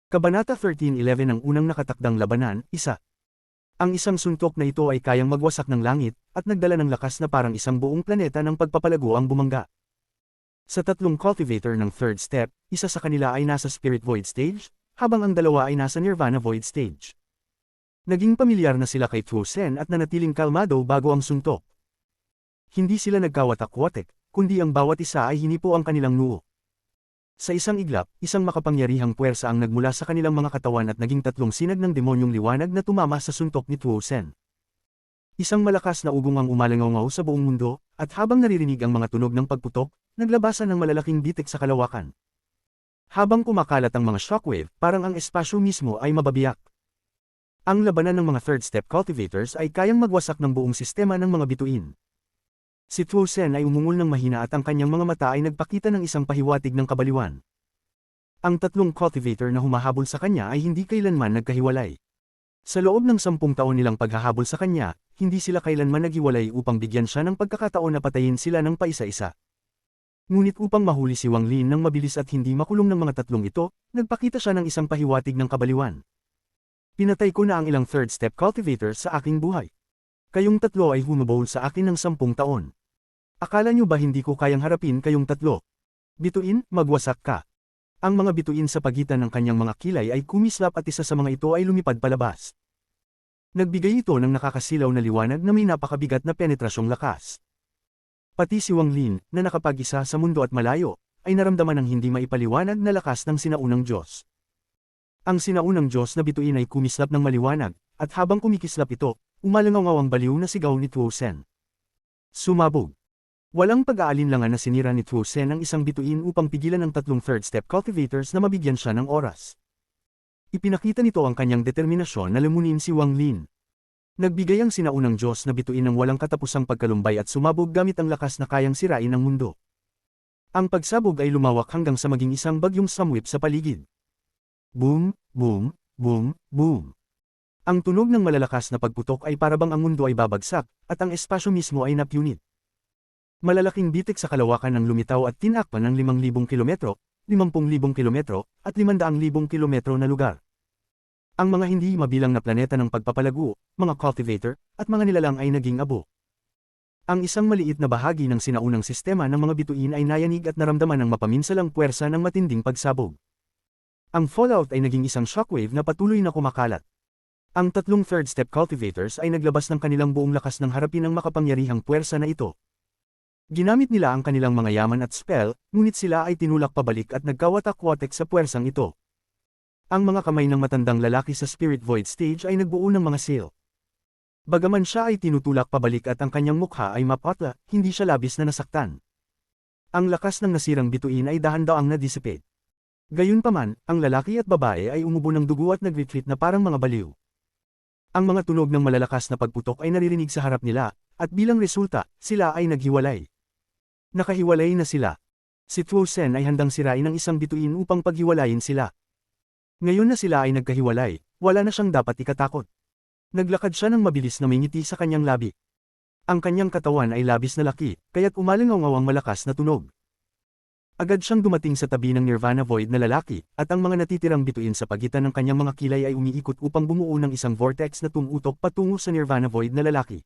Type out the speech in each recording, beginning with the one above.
Kabanata 13:11 Ang unang nakatakdang labanan, 1. Ang isang suntok na ito ay kayang magwasak ng langit, at nagdala ng lakas na parang isang buong planeta ng pagpapalago ang bumangga. Sa tatlong cultivator ng third step, isa sa kanila ay nasa Spirit Void stage, habang ang dalawa ay nasa Nirvana Void stage. Naging pamilyar na sila kay Trusen at nanatiling kalmado bago ang suntok. Hindi sila nagkawatak-watek, kundi ang bawat isa ay hinipo ang kanilang noo. Sa isang iglap, isang makapangyarihang puwersa ang nagmula sa kanilang mga katawan at naging tatlong sinag ng demonyong liwanag na tumama sa suntok ni Trusen. Isang malakas na ugong ang umalangaw sa buong mundo, at habang naririnig ang mga tunog ng pagputok, naglabasan ng malalaking bitik sa kalawakan. Habang kumakalat ang mga shockwave, parang ang espasyo mismo ay mababiyak. Ang labanan ng mga third step cultivators ay kayang magwasak ng buong sistema ng mga bituin. Si Trusen ay umungol ng mahina at ang kanyang mga mata ay nagpakita ng isang pahiwatig ng kabaliwan. Ang tatlong cultivator na humahabol sa kanya ay hindi kailanman nagkahiwalay. Sa loob ng 10 taon nilang paghahabol sa kanya, hindi sila kailanman naghiwalay upang bigyan siya ng pagkakataon na patayin sila ng paisa-isa. Ngunit upang mahuli si Wang Lin ng mabilis at hindi makulong ng mga tatlong ito, nagpakita siya ng isang pahiwatig ng kabaliwan. Pinatay ko na ang ilang third step cultivator sa aking buhay. Kayong tatlo ay humabol sa akin ng 10 taon. Akala nyo ba hindi ko kayang harapin kayong tatlo? Bituin, magwasak ka. Ang mga bituin sa pagitan ng kanyang mga kilay ay kumislap at isa sa mga ito ay lumipad palabas. Nagbigay ito ng nakakasilaw na liwanag na may napakabigat na penetrasyong lakas. Pati si Wang Lin, na nakapag-isa sa mundo at malayo, ay naramdaman ng hindi maipaliwanag na lakas ng sinaunang Diyos. Ang sinaunang Diyos na bituin ay kumislap ng maliwanag, at habang kumikislap ito, umalangaw ang baliw na sigaw ni Trusen. Sumabog. Walang pag-aalinlangan na sinira ni Trusen ang isang bituin upang pigilan ang tatlong third step cultivators na mabigyan siya ng oras. Ipinakita nito ang kanyang determinasyon na lamunin si Wang Lin. Nagbigay ang sinaunang Diyos na bituin ng walang katapusang pagkalumbay at sumabog gamit ang lakas na kayang sirain ang mundo. Ang pagsabog ay lumawak hanggang sa maging isang bagyong samwip sa paligid. Boom, boom, boom, boom. Ang tunog ng malalakas na pagputok ay parabang ang mundo ay babagsak, at ang espasyo mismo ay napunit. Malalaking bitik sa kalawakan ng lumitaw at tinakpan ng 5,000 kilometro, 50,000 kilometro, at 500,000 kilometro na lugar. Ang mga hindi mabilang na planeta ng pagpapalago, mga cultivator, at mga nilalang ay naging abo. Ang isang maliit na bahagi ng sinaunang sistema ng mga bituin ay nayanig at naramdaman ng mapaminsalang puwersa ng matinding pagsabog. Ang fallout ay naging isang shockwave na patuloy na kumakalat. Ang tatlong third step cultivators ay naglabas ng kanilang buong lakas ng harapin ang makapangyarihang puwersa na ito. Ginamit nila ang kanilang mga yaman at spell, ngunit sila ay tinulak pabalik at nagkawatak-watek sa puwersang ito. Ang mga kamay ng matandang lalaki sa Spirit Void stage ay nagbuo ng mga seal. Bagaman siya ay tinutulak pabalik at ang kanyang mukha ay mapatla, hindi siya labis na nasaktan. Ang lakas ng nasirang bituin ay dahan-daang na-dissipate. Gayunpaman, ang lalaki at babae ay umubo ng dugo at nag-retreat na parang mga baliw. Ang mga tunog ng malalakas na pagputok ay naririnig sa harap nila, at bilang resulta, sila ay naghiwalay. Nakahiwalay na sila. Si Trusen ay handang sirain ang isang bituin upang paghiwalayin sila. Ngayon na sila ay nagkahiwalay, wala na siyang dapat ikatakot. Naglakad siya ng mabilis na may ngiti sa kanyang labi. Ang kanyang katawan ay labis na laki, kaya't umalangaw ang malakas na tunog. Agad siyang dumating sa tabi ng Nirvana Void na lalaki, at ang mga natitirang bituin sa pagitan ng kanyang mga kilay ay umiikot upang bumuo ng isang vortex na tumutok patungo sa Nirvana Void na lalaki.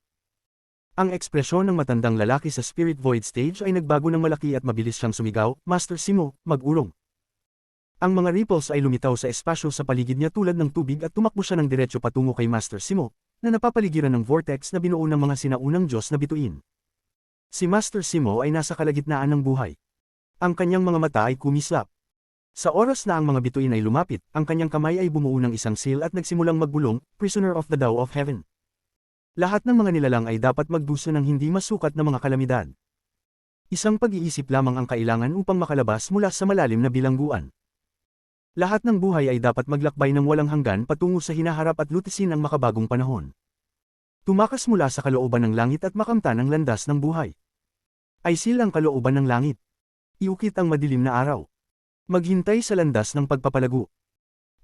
Ang ekspresyon ng matandang lalaki sa Spirit Void stage ay nagbago ng malaki at mabilis siyang sumigaw, "Master Simo, mag-urong." Ang mga ripples ay lumitaw sa espasyo sa paligid niya tulad ng tubig at tumakbo siya ng diretso patungo kay Master Simo, na napapaligiran ng vortex na binuo ng mga sinaunang Diyos na bituin. Si Master Simo ay nasa kalagitnaan ng buhay. Ang kanyang mga mata ay kumislap. Sa oras na ang mga bituin ay lumapit, ang kanyang kamay ay bumuo ng isang seal at nagsimulang magbulong, "Prisoner of the Tao of Heaven." Lahat ng mga nilalang ay dapat magdusa ng hindi masukat na mga kalamidad. Isang pag-iisip lamang ang kailangan upang makalabas mula sa malalim na bilangguan. Lahat ng buhay ay dapat maglakbay ng walang hanggan patungo sa hinaharap at lutisin ang makabagong panahon. Tumakas mula sa kalooban ng langit at makamtan ang landas ng buhay. Aisil ang kalooban ng langit. Iukit ang madilim na araw. Maghintay sa landas ng pagpapalago.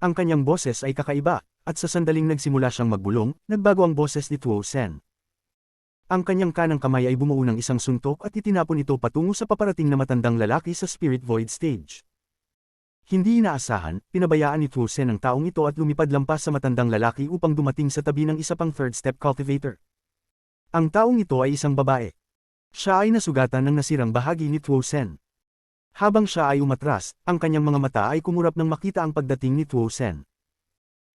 Ang kanyang boses ay kakaiba, at sa sandaling nagsimula siyang magbulong, nagbago ang boses ni Trusen. Ang kanyang kanang kamay ay bumuo ng isang suntok at itinapon ito patungo sa paparating na matandang lalaki sa Spirit Void stage. Hindi inaasahan, pinabayaan ni Trusen ang taong ito at lumipad lampas sa matandang lalaki upang dumating sa tabi ng isa pang third step cultivator. Ang taong ito ay isang babae. Siya ay nasugatan ng nasirang bahagi ni Trusen. Habang siya ay umatras, ang kanyang mga mata ay kumurap nang makita ang pagdating ni Trusen.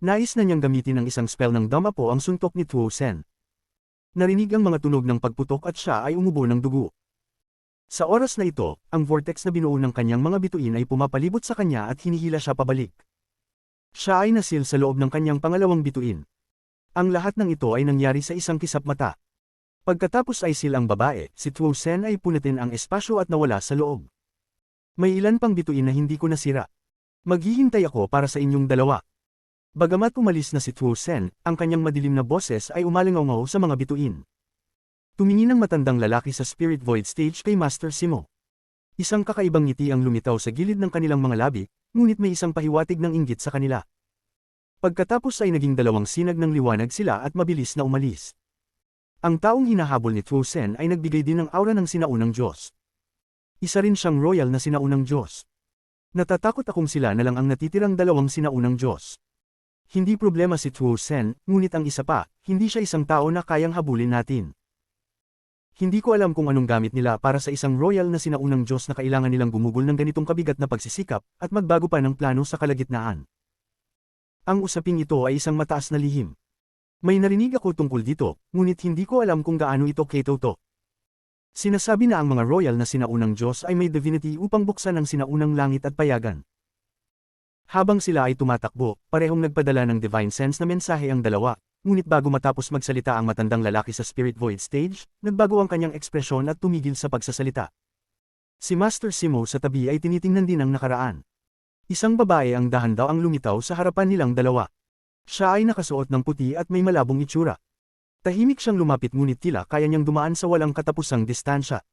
Nais na niyang gamitin ang isang spell ng Damapo ang suntok ni Trusen. Narinig ang mga tunog ng pagputok at siya ay umubo ng dugo. Sa oras na ito, ang vortex na binuo ng kanyang mga bituin ay pumapalibot sa kanya at hinihila siya pabalik. Siya ay nasil sa loob ng kanyang pangalawang bituin. Ang lahat ng ito ay nangyari sa isang kisap mata. Pagkatapos ay silang babae, si Trusen ay punatin ang espasyo at nawala sa loob. May ilan pang bituin na hindi ko nasira. Maghihintay ako para sa inyong dalawa. Bagamat umalis na si Trusen, ang kanyang madilim na boses ay umalingaw sa mga bituin. Tumingin ang matandang lalaki sa Spirit Void stage kay Master Simo. Isang kakaibang ngiti ang lumitaw sa gilid ng kanilang mga labi, ngunit may isang pahiwatig ng inggit sa kanila. Pagkatapos ay naging dalawang sinag ng liwanag sila at mabilis na umalis. Ang taong hinahabol ni Trusen ay nagbigay din ng aura ng sinaunang Diyos. Isa rin siyang royal na sinaunang Diyos. Natatakot akong sila na lang ang natitirang dalawang sinaunang Diyos. Hindi problema si Trusen, ngunit ang isa pa, hindi siya isang tao na kayang habulin natin. Hindi ko alam kung anong gamit nila para sa isang royal na sinaunang Diyos na kailangan nilang gumugol ng ganitong kabigat na pagsisikap, at magbago pa ng plano sa kalagitnaan. Ang usaping ito ay isang mataas na lihim. May narinig ako tungkol dito, ngunit hindi ko alam kung gaano ito ketotoo. Sinasabi na ang mga royal na sinaunang Diyos ay may divinity upang buksan ang sinaunang langit at payagan. Habang sila ay tumatakbo, parehong nagpadala ng divine sense na mensahe ang dalawa. Ngunit bago matapos magsalita ang matandang lalaki sa Spirit Void stage, nagbago ang kanyang ekspresyon at tumigil sa pagsasalita. Si Master Simo sa tabi ay tinitingnan din ang nakaraan. Isang babae ang dahan daw ang lumitaw sa harapan nilang dalawa. Siya ay nakasuot ng puti at may malabong itsura. Tahimik siyang lumapit ngunit tila kaya niyang dumaan sa walang katapusang distansya.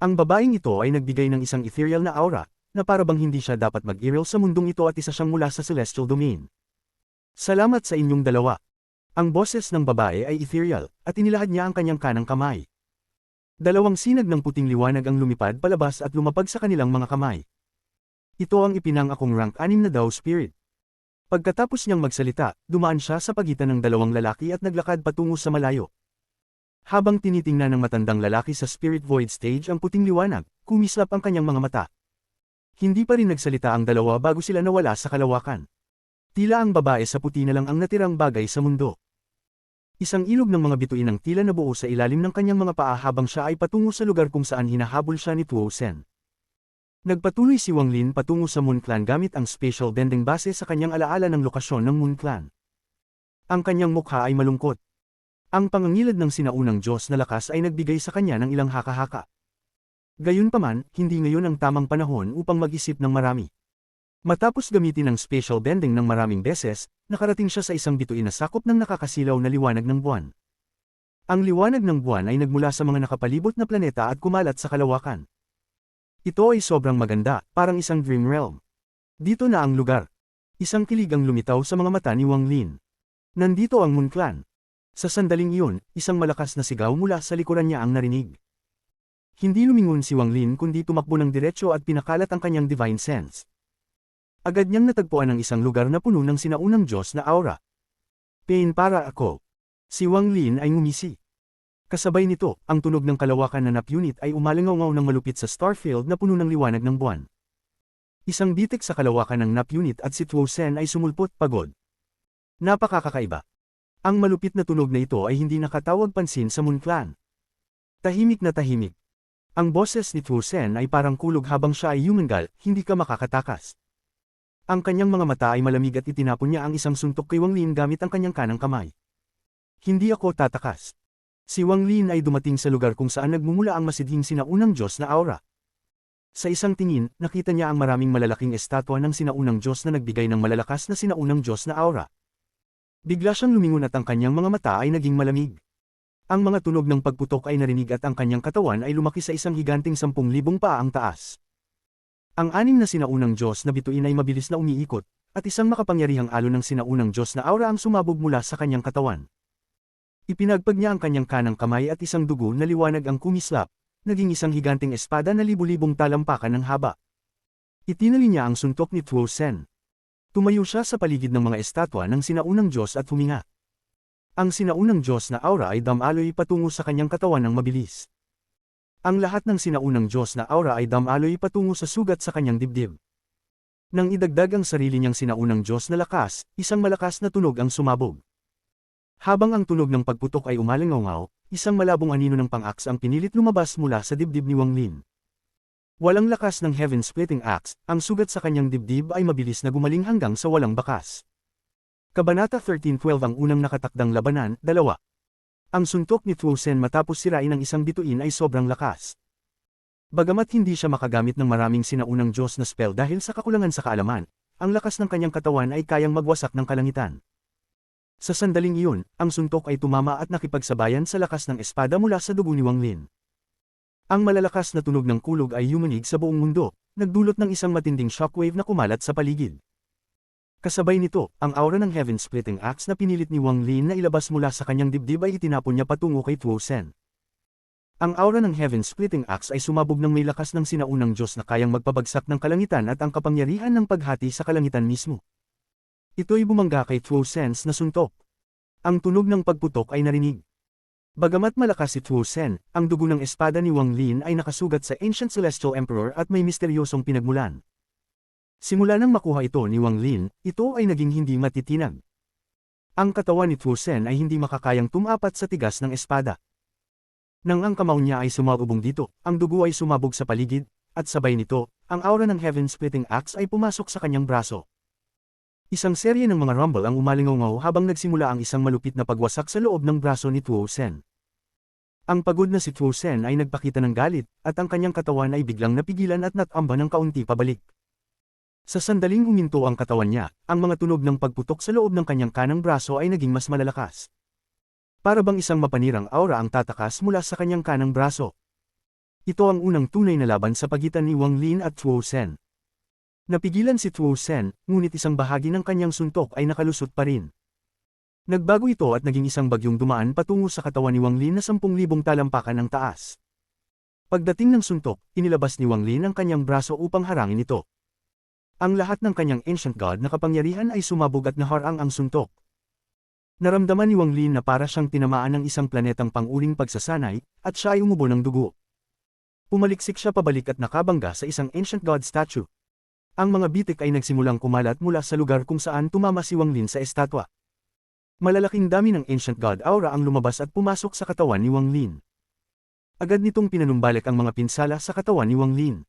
Ang babaeng ito ay nagbigay ng isang ethereal na aura, na parabang hindi siya dapat mag-aerial sa mundong ito at isa siyang mula sa celestial domain. Salamat sa inyong dalawa. Ang boses ng babae ay ethereal, at inilahad niya ang kanyang kanang kamay. Dalawang sinag ng puting liwanag ang lumipad palabas at lumapag sa kanilang mga kamay. Ito ang ipinang akong rank 6 na daw spirit. Pagkatapos niyang magsalita, dumaan siya sa pagitan ng dalawang lalaki at naglakad patungo sa malayo. Habang tinitingnan ng matandang lalaki sa Spirit Void stage ang puting liwanag, kumislap ang kanyang mga mata. Hindi pa rin nagsalita ang dalawa bago sila nawala sa kalawakan. Tila ang babae sa puti na lang ang natirang bagay sa mundo. Isang ilog ng mga bituin ang tila nabuo sa ilalim ng kanyang mga paa habang siya ay patungo sa lugar kung saan hinahabol siya ni Trusen. Nagpatuloy si Wang Lin patungo sa Moon Clan gamit ang spatial bending base sa kanyang alaala ng lokasyon ng Moon Clan. Ang kanyang mukha ay malungkot. Ang pangangilad ng sinaunang Diyos na lakas ay nagbigay sa kanya ng ilang haka-haka. Gayunpaman, hindi ngayon ang tamang panahon upang mag-isip ng marami. Matapos gamitin ang spatial bending ng maraming beses, nakarating siya sa isang bituin na sakop ng nakakasilaw na liwanag ng buwan. Ang liwanag ng buwan ay nagmula sa mga nakapalibot na planeta at kumalat sa kalawakan. Ito ay sobrang maganda, parang isang dream realm. Dito na ang lugar. Isang kilig ang lumitaw sa mga mata ni Wang Lin. Nandito ang Moon Clan. Sa sandaling iyon, isang malakas na sigaw mula sa likuran niya ang narinig. Hindi lumingon si Wang Lin kundi tumakbo ng diretsyo at pinakalat ang kanyang divine sense. Agad niyang natagpuan ang isang lugar na puno ng sinaunang Diyos na aura. Pain para ako. Si Wang Lin ay ngumisi. Kasabay nito, ang tunog ng kalawakan na nap unit ay umalingaw ng malupit sa starfield na puno ng liwanag ng buwan. Isang bitik sa kalawakan ng nap unit at si Trusen ay sumulpot pagod. Napakakakaiba. Ang malupit na tunog na ito ay hindi nakatawag pansin sa Moon Clan. Tahimik na tahimik. Ang boses ni Trusen ay parang kulog habang siya ay humingal, hindi ka makakatakas. Ang kanyang mga mata ay malamig at itinapon niya ang isang suntok kay Wang Lin gamit ang kanyang kanang kamay. Hindi ako tatakas. Si Wang Lin ay dumating sa lugar kung saan nagmumula ang masidhing sinaunang Diyos na aura. Sa isang tingin, nakita niya ang maraming malalaking estatwa ng sinaunang Diyos na nagbigay ng malalakas na sinaunang Diyos na aura. Bigla siyang lumingon at ang kanyang mga mata ay naging malamig. Ang mga tunog ng pagputok ay narinig at ang kanyang katawan ay lumaki sa isang higanting 10,000 paa ang taas. Ang 6 na sinaunang Diyos na bituin ay mabilis na umiikot, at isang makapangyarihang alon ng sinaunang Diyos na aura ang sumabog mula sa kanyang katawan. Ipinagpag niya ang kanyang kanang kamay at isang dugo na liwanag ang kumislap, naging isang higanting espada na libu-libong talampakan ng haba. Itinali niya ang suntok ni Tuo Sen. Tumayo siya sa paligid ng mga estatwa ng sinaunang Diyos at huminga. Ang sinaunang Diyos na aura ay damaloy patungo sa kanyang katawan ng mabilis. Ang lahat ng sinaunang Diyos na aura ay damaloy patungo sa sugat sa kanyang dibdib. Nang idagdag ang sarili niyang sinaunang Diyos na lakas, isang malakas na tunog ang sumabog. Habang ang tunog ng pagputok ay umalingaw, isang malabong anino ng pang-axe ang pinilit lumabas mula sa dibdib ni Wang Lin. Walang lakas ng heaven-splitting axe, ang sugat sa kanyang dibdib ay mabilis na gumaling hanggang sa walang bakas. Kabanata 13:12 Ang unang nakatakdang labanan, 2. Ang suntok ni Tuo Sen matapos sirain ang isang bituin ay sobrang lakas. Bagamat hindi siya makagamit ng maraming sinaunang Diyos na spell dahil sa kakulangan sa kaalaman, ang lakas ng kanyang katawan ay kayang magwasak ng kalangitan. Sa sandaling iyon, ang suntok ay tumama at nakipagsabayan sa lakas ng espada mula sa dugo ni Wang Lin. Ang malalakas na tunog ng kulog ay yumanig sa buong mundo, nagdulot ng isang matinding shockwave na kumalat sa paligid. Kasabay nito, ang aura ng heaven-splitting axe na pinilit ni Wang Lin na ilabas mula sa kanyang dibdib ay itinapon niya patungo kay Tuo Sen. Ang aura ng heaven-splitting axe ay sumabog ng may lakas ng sinaunang Diyos na kayang magpabagsak ng kalangitan at ang kapangyarihan ng paghati sa kalangitan mismo. Ito'y bumangga kay Tuo Sen na suntok. Ang tunog ng pagputok ay narinig. Bagamat malakas si Tuo Sen, ang dugo ng espada ni Wang Lin ay nakasugat sa Ancient Celestial Emperor at may misteryosong pinagmulan. Simula nang makuha ito ni Wang Lin, ito ay naging hindi matitinag. Ang katawan ni Tuo Sen ay hindi makakayang tumapat sa tigas ng espada. Nang ang kamao niya ay sumalubong dito, ang dugo ay sumabog sa paligid, at sabay nito, ang aura ng heaven-splitting axe ay pumasok sa kanyang braso. Isang serye ng mga rumble ang umalingaw habang nagsimula ang isang malupit na pagwasak sa loob ng braso ni Tuo Sen. Ang pagod na si Tuo Sen ay nagpakita ng galit, at ang kanyang katawan ay biglang napigilan at natamba ng kaunti pabalik. Sa sandaling huminto ang katawan niya, ang mga tunog ng pagputok sa loob ng kanyang kanang braso ay naging mas malalakas. Para bang isang mapanirang aura ang tatakas mula sa kanyang kanang braso. Ito ang unang tunay na laban sa pagitan ni Wang Lin at Tuo Sen. Napigilan si Tuo Sen, ngunit isang bahagi ng kanyang suntok ay nakalusot pa rin. Nagbago ito at naging isang bagyong dumaan patungo sa katawan ni Wang Lin na 10,000 talampakan ang taas. Pagdating ng suntok, inilabas ni Wang Lin ang kanyang braso upang harangin ito. Ang lahat ng kanyang ancient god na kapangyarihan ay sumabog at naharang ang suntok. Naramdaman ni Wang Lin na para siyang tinamaan ng isang planetang pang-uring pagsasanay, at siya ay umubo ng dugo. Pumaliksik siya pabalik at nakabangga sa isang ancient god statue. Ang mga bitik ay nagsimulang kumalat mula sa lugar kung saan tumama si Wang Lin sa estatwa. Malalaking dami ng ancient god aura ang lumabas at pumasok sa katawan ni Wang Lin. Agad nitong pinanumbalik ang mga pinsala sa katawan ni Wang Lin.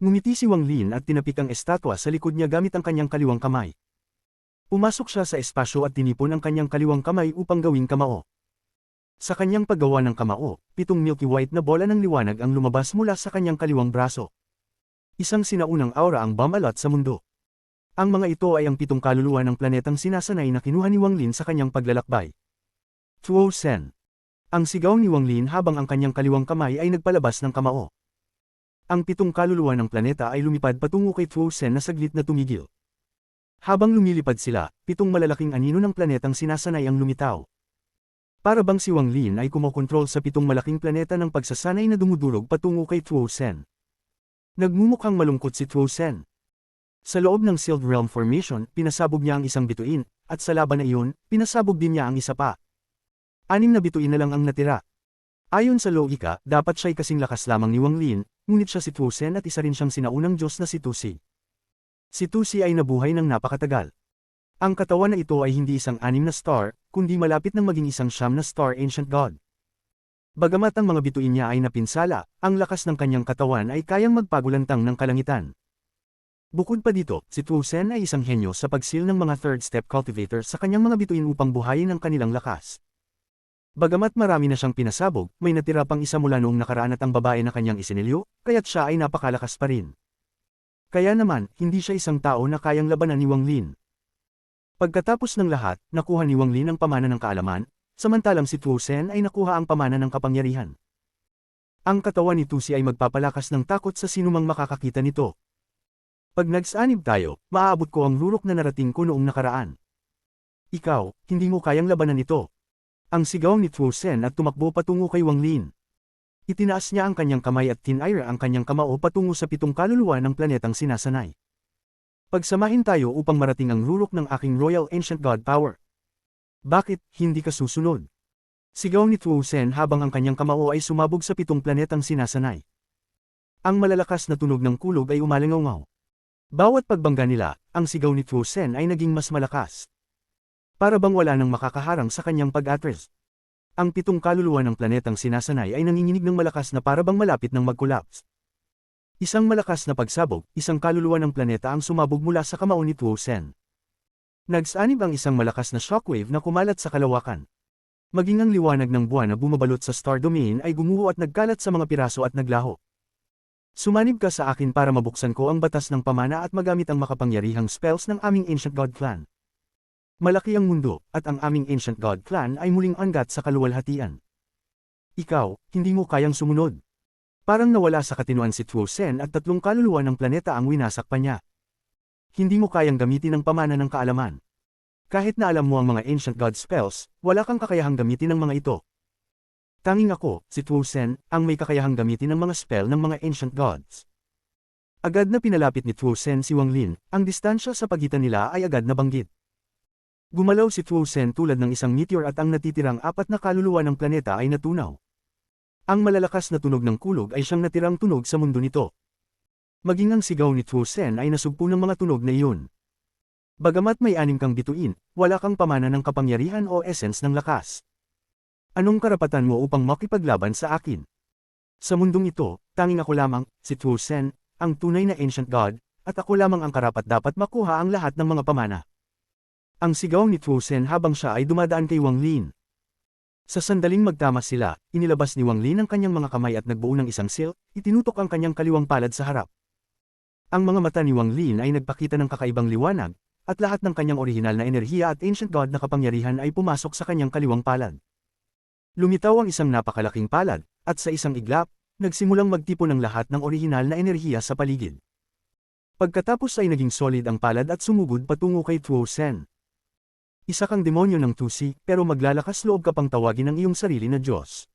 Ngumiti si Wang Lin at tinapik ang estatwa sa likod niya gamit ang kanyang kaliwang kamay. Pumasok siya sa espasyo at tinipon ang kanyang kaliwang kamay upang gawing kamao. Sa kanyang paggawa ng kamao, 7 milky white na bola ng liwanag ang lumabas mula sa kanyang kaliwang braso. Isang sinaunang aura ang bumalot sa mundo. Ang mga ito ay ang 7 kaluluwa ng planetang sinasanay na kinuha ni Wang Lin sa kanyang paglalakbay. Tuo Sen. Ang sigaw ni Wang Lin habang ang kanyang kaliwang kamay ay nagpalabas ng kamao. Ang 7 kaluluwa ng planeta ay lumipad patungo kay Tuo Sen na saglit na tumigil. Habang lumilipad sila, 7 malalaking anino ng planetang sinasanay ang lumitaw. Para bang si Wang Lin ay kumokontrol sa 7 malaking planeta ng pagsasanay na dumudurog patungo kay Tuo Sen. Nagmumukhang malungkot si Tuo Sen. Sa loob ng Sealed Realm Formation, pinasabog niya ang isang bituin, at sa laban na iyon, pinasabog din niya ang isa pa. 6 na bituin na lang ang natira. Ayon sa logika, dapat siya'y kasing lakas lamang ni Wang Lin, ngunit siya si Tuo Sen at isa rin siyang sinaunang Diyos na si Tusi. Si Tusi ay nabuhay ng napakatagal. Ang katawan na ito ay hindi isang 6 na star, kundi malapit ng maging isang 9 na star ancient god. Bagamat ang mga bituin niya ay napinsala, ang lakas ng kanyang katawan ay kayang magpagulantang ng kalangitan. Bukod pa dito, si Tuo Sen ay isang henyo sa pagsil ng mga third step cultivator sa kanyang mga bituin upang buhayin ang kanilang lakas. Bagamat marami na siyang pinasabog, may natira pang isa mula noong nakaraan at ang babae na kanyang isinilyo, kaya't siya ay napakalakas pa rin. Kaya naman, hindi siya isang tao na kayang labanan ni Wang Lin. Pagkatapos ng lahat, nakuha ni Wang Lin ang pamana ng kaalaman, samantalang si Tuo Sen ay nakuha ang pamana ng kapangyarihan. Ang katawan ni Tusi ay magpapalakas ng takot sa sinumang makakakita nito. Pag nagsanib tayo, maaabot ko ang rurok na narating ko noong nakaraan. Ikaw, hindi mo kayang labanan ito. Ang sigaw ni Tuo Sen at tumakbo patungo kay Wang Lin. Itinaas niya ang kanyang kamay at tinayra ang kanyang kamao patungo sa 7 kaluluwa ng planetang sinasanay. Pagsamahin tayo upang marating ang rurok ng aking Royal Ancient God Power. Bakit, hindi ka susunod? Sigaw ni Tuo Sen habang ang kanyang kamao ay sumabog sa 7 planetang sinasanay. Ang malalakas na tunog ng kulog ay umalingaw. Bawat pagbangga nila, ang sigaw ni Tuo Sen ay naging mas malakas. Para bang wala nang makakaharang sa kanyang pag-atras. Ang 7 kaluluwa ng planetang sinasanay ay nanginginig ng malakas na para bang malapit ng mag-collapse. Isang malakas na pagsabog, isang kaluluwa ng planeta ang sumabog mula sa kamao ni Tuo Sen. Nagsanib ang isang malakas na shockwave na kumalat sa kalawakan. Maging ang liwanag ng buwan na bumabalot sa star domain ay gumuho at nagkalat sa mga piraso at naglaho. Sumanib ka sa akin para mabuksan ko ang batas ng pamana at magamit ang makapangyarihang spells ng aming Ancient God Clan. Malaki ang mundo, at ang aming Ancient God Clan ay muling anggat sa kaluwalhatian. Ikaw, hindi mo kayang sumunod. Parang nawala sa katinuan si Tuo Sen at 3 kaluluwa ng planeta ang winasak pa niya. Hindi mo kayang gamitin ang pamana ng kaalaman. Kahit na alam mo ang mga Ancient God spells, wala kang kakayahang gamitin ang mga ito. Tanging ako, si Tuo Sen, ang may kakayahang gamitin ang mga spell ng mga Ancient Gods. Agad na pinalapit ni Tuo Sen si Wang Lin, ang distansya sa pagitan nila ay agad na banggit. Gumalaw si Tuo Sen tulad ng isang meteor at ang natitirang 4 na kaluluwa ng planeta ay natunaw. Ang malalakas na tunog ng kulog ay siyang natirang tunog sa mundo nito. Maging ang sigaw ni Tuo Sen ay nasugpo ng mga tunog na iyon. Bagamat may 6 kang bituin, wala kang pamana ng kapangyarihan o essence ng lakas. Anong karapatan mo upang makipaglaban sa akin? Sa mundong ito, tanging ako lamang, si Tuo Sen, ang tunay na Ancient God, at ako lamang ang karapat-dapat makuha ang lahat ng mga pamana. Ang sigaw ni Tuo Sen habang siya ay dumadaan kay Wang Lin. Sa sandaling magtamas sila, inilabas ni Wang Lin ang kanyang mga kamay at nagbuo ng isang seal, itinutok ang kanyang kaliwang palad sa harap. Ang mga mata ni Wang Lin ay nagpakita ng kakaibang liwanag, at lahat ng kanyang orihinal na enerhiya at Ancient God na kapangyarihan ay pumasok sa kanyang kaliwang palad. Lumitaw ang isang napakalaking palad, at sa isang iglap, nagsimulang magtipon ng lahat ng orihinal na enerhiya sa paligid. Pagkatapos ay naging solid ang palad at sumugod patungo kay Tuo Sen. Isa kang demonyo ng tusi, pero maglalakas loob ka pang tawagin ang iyong sarili na Diyos.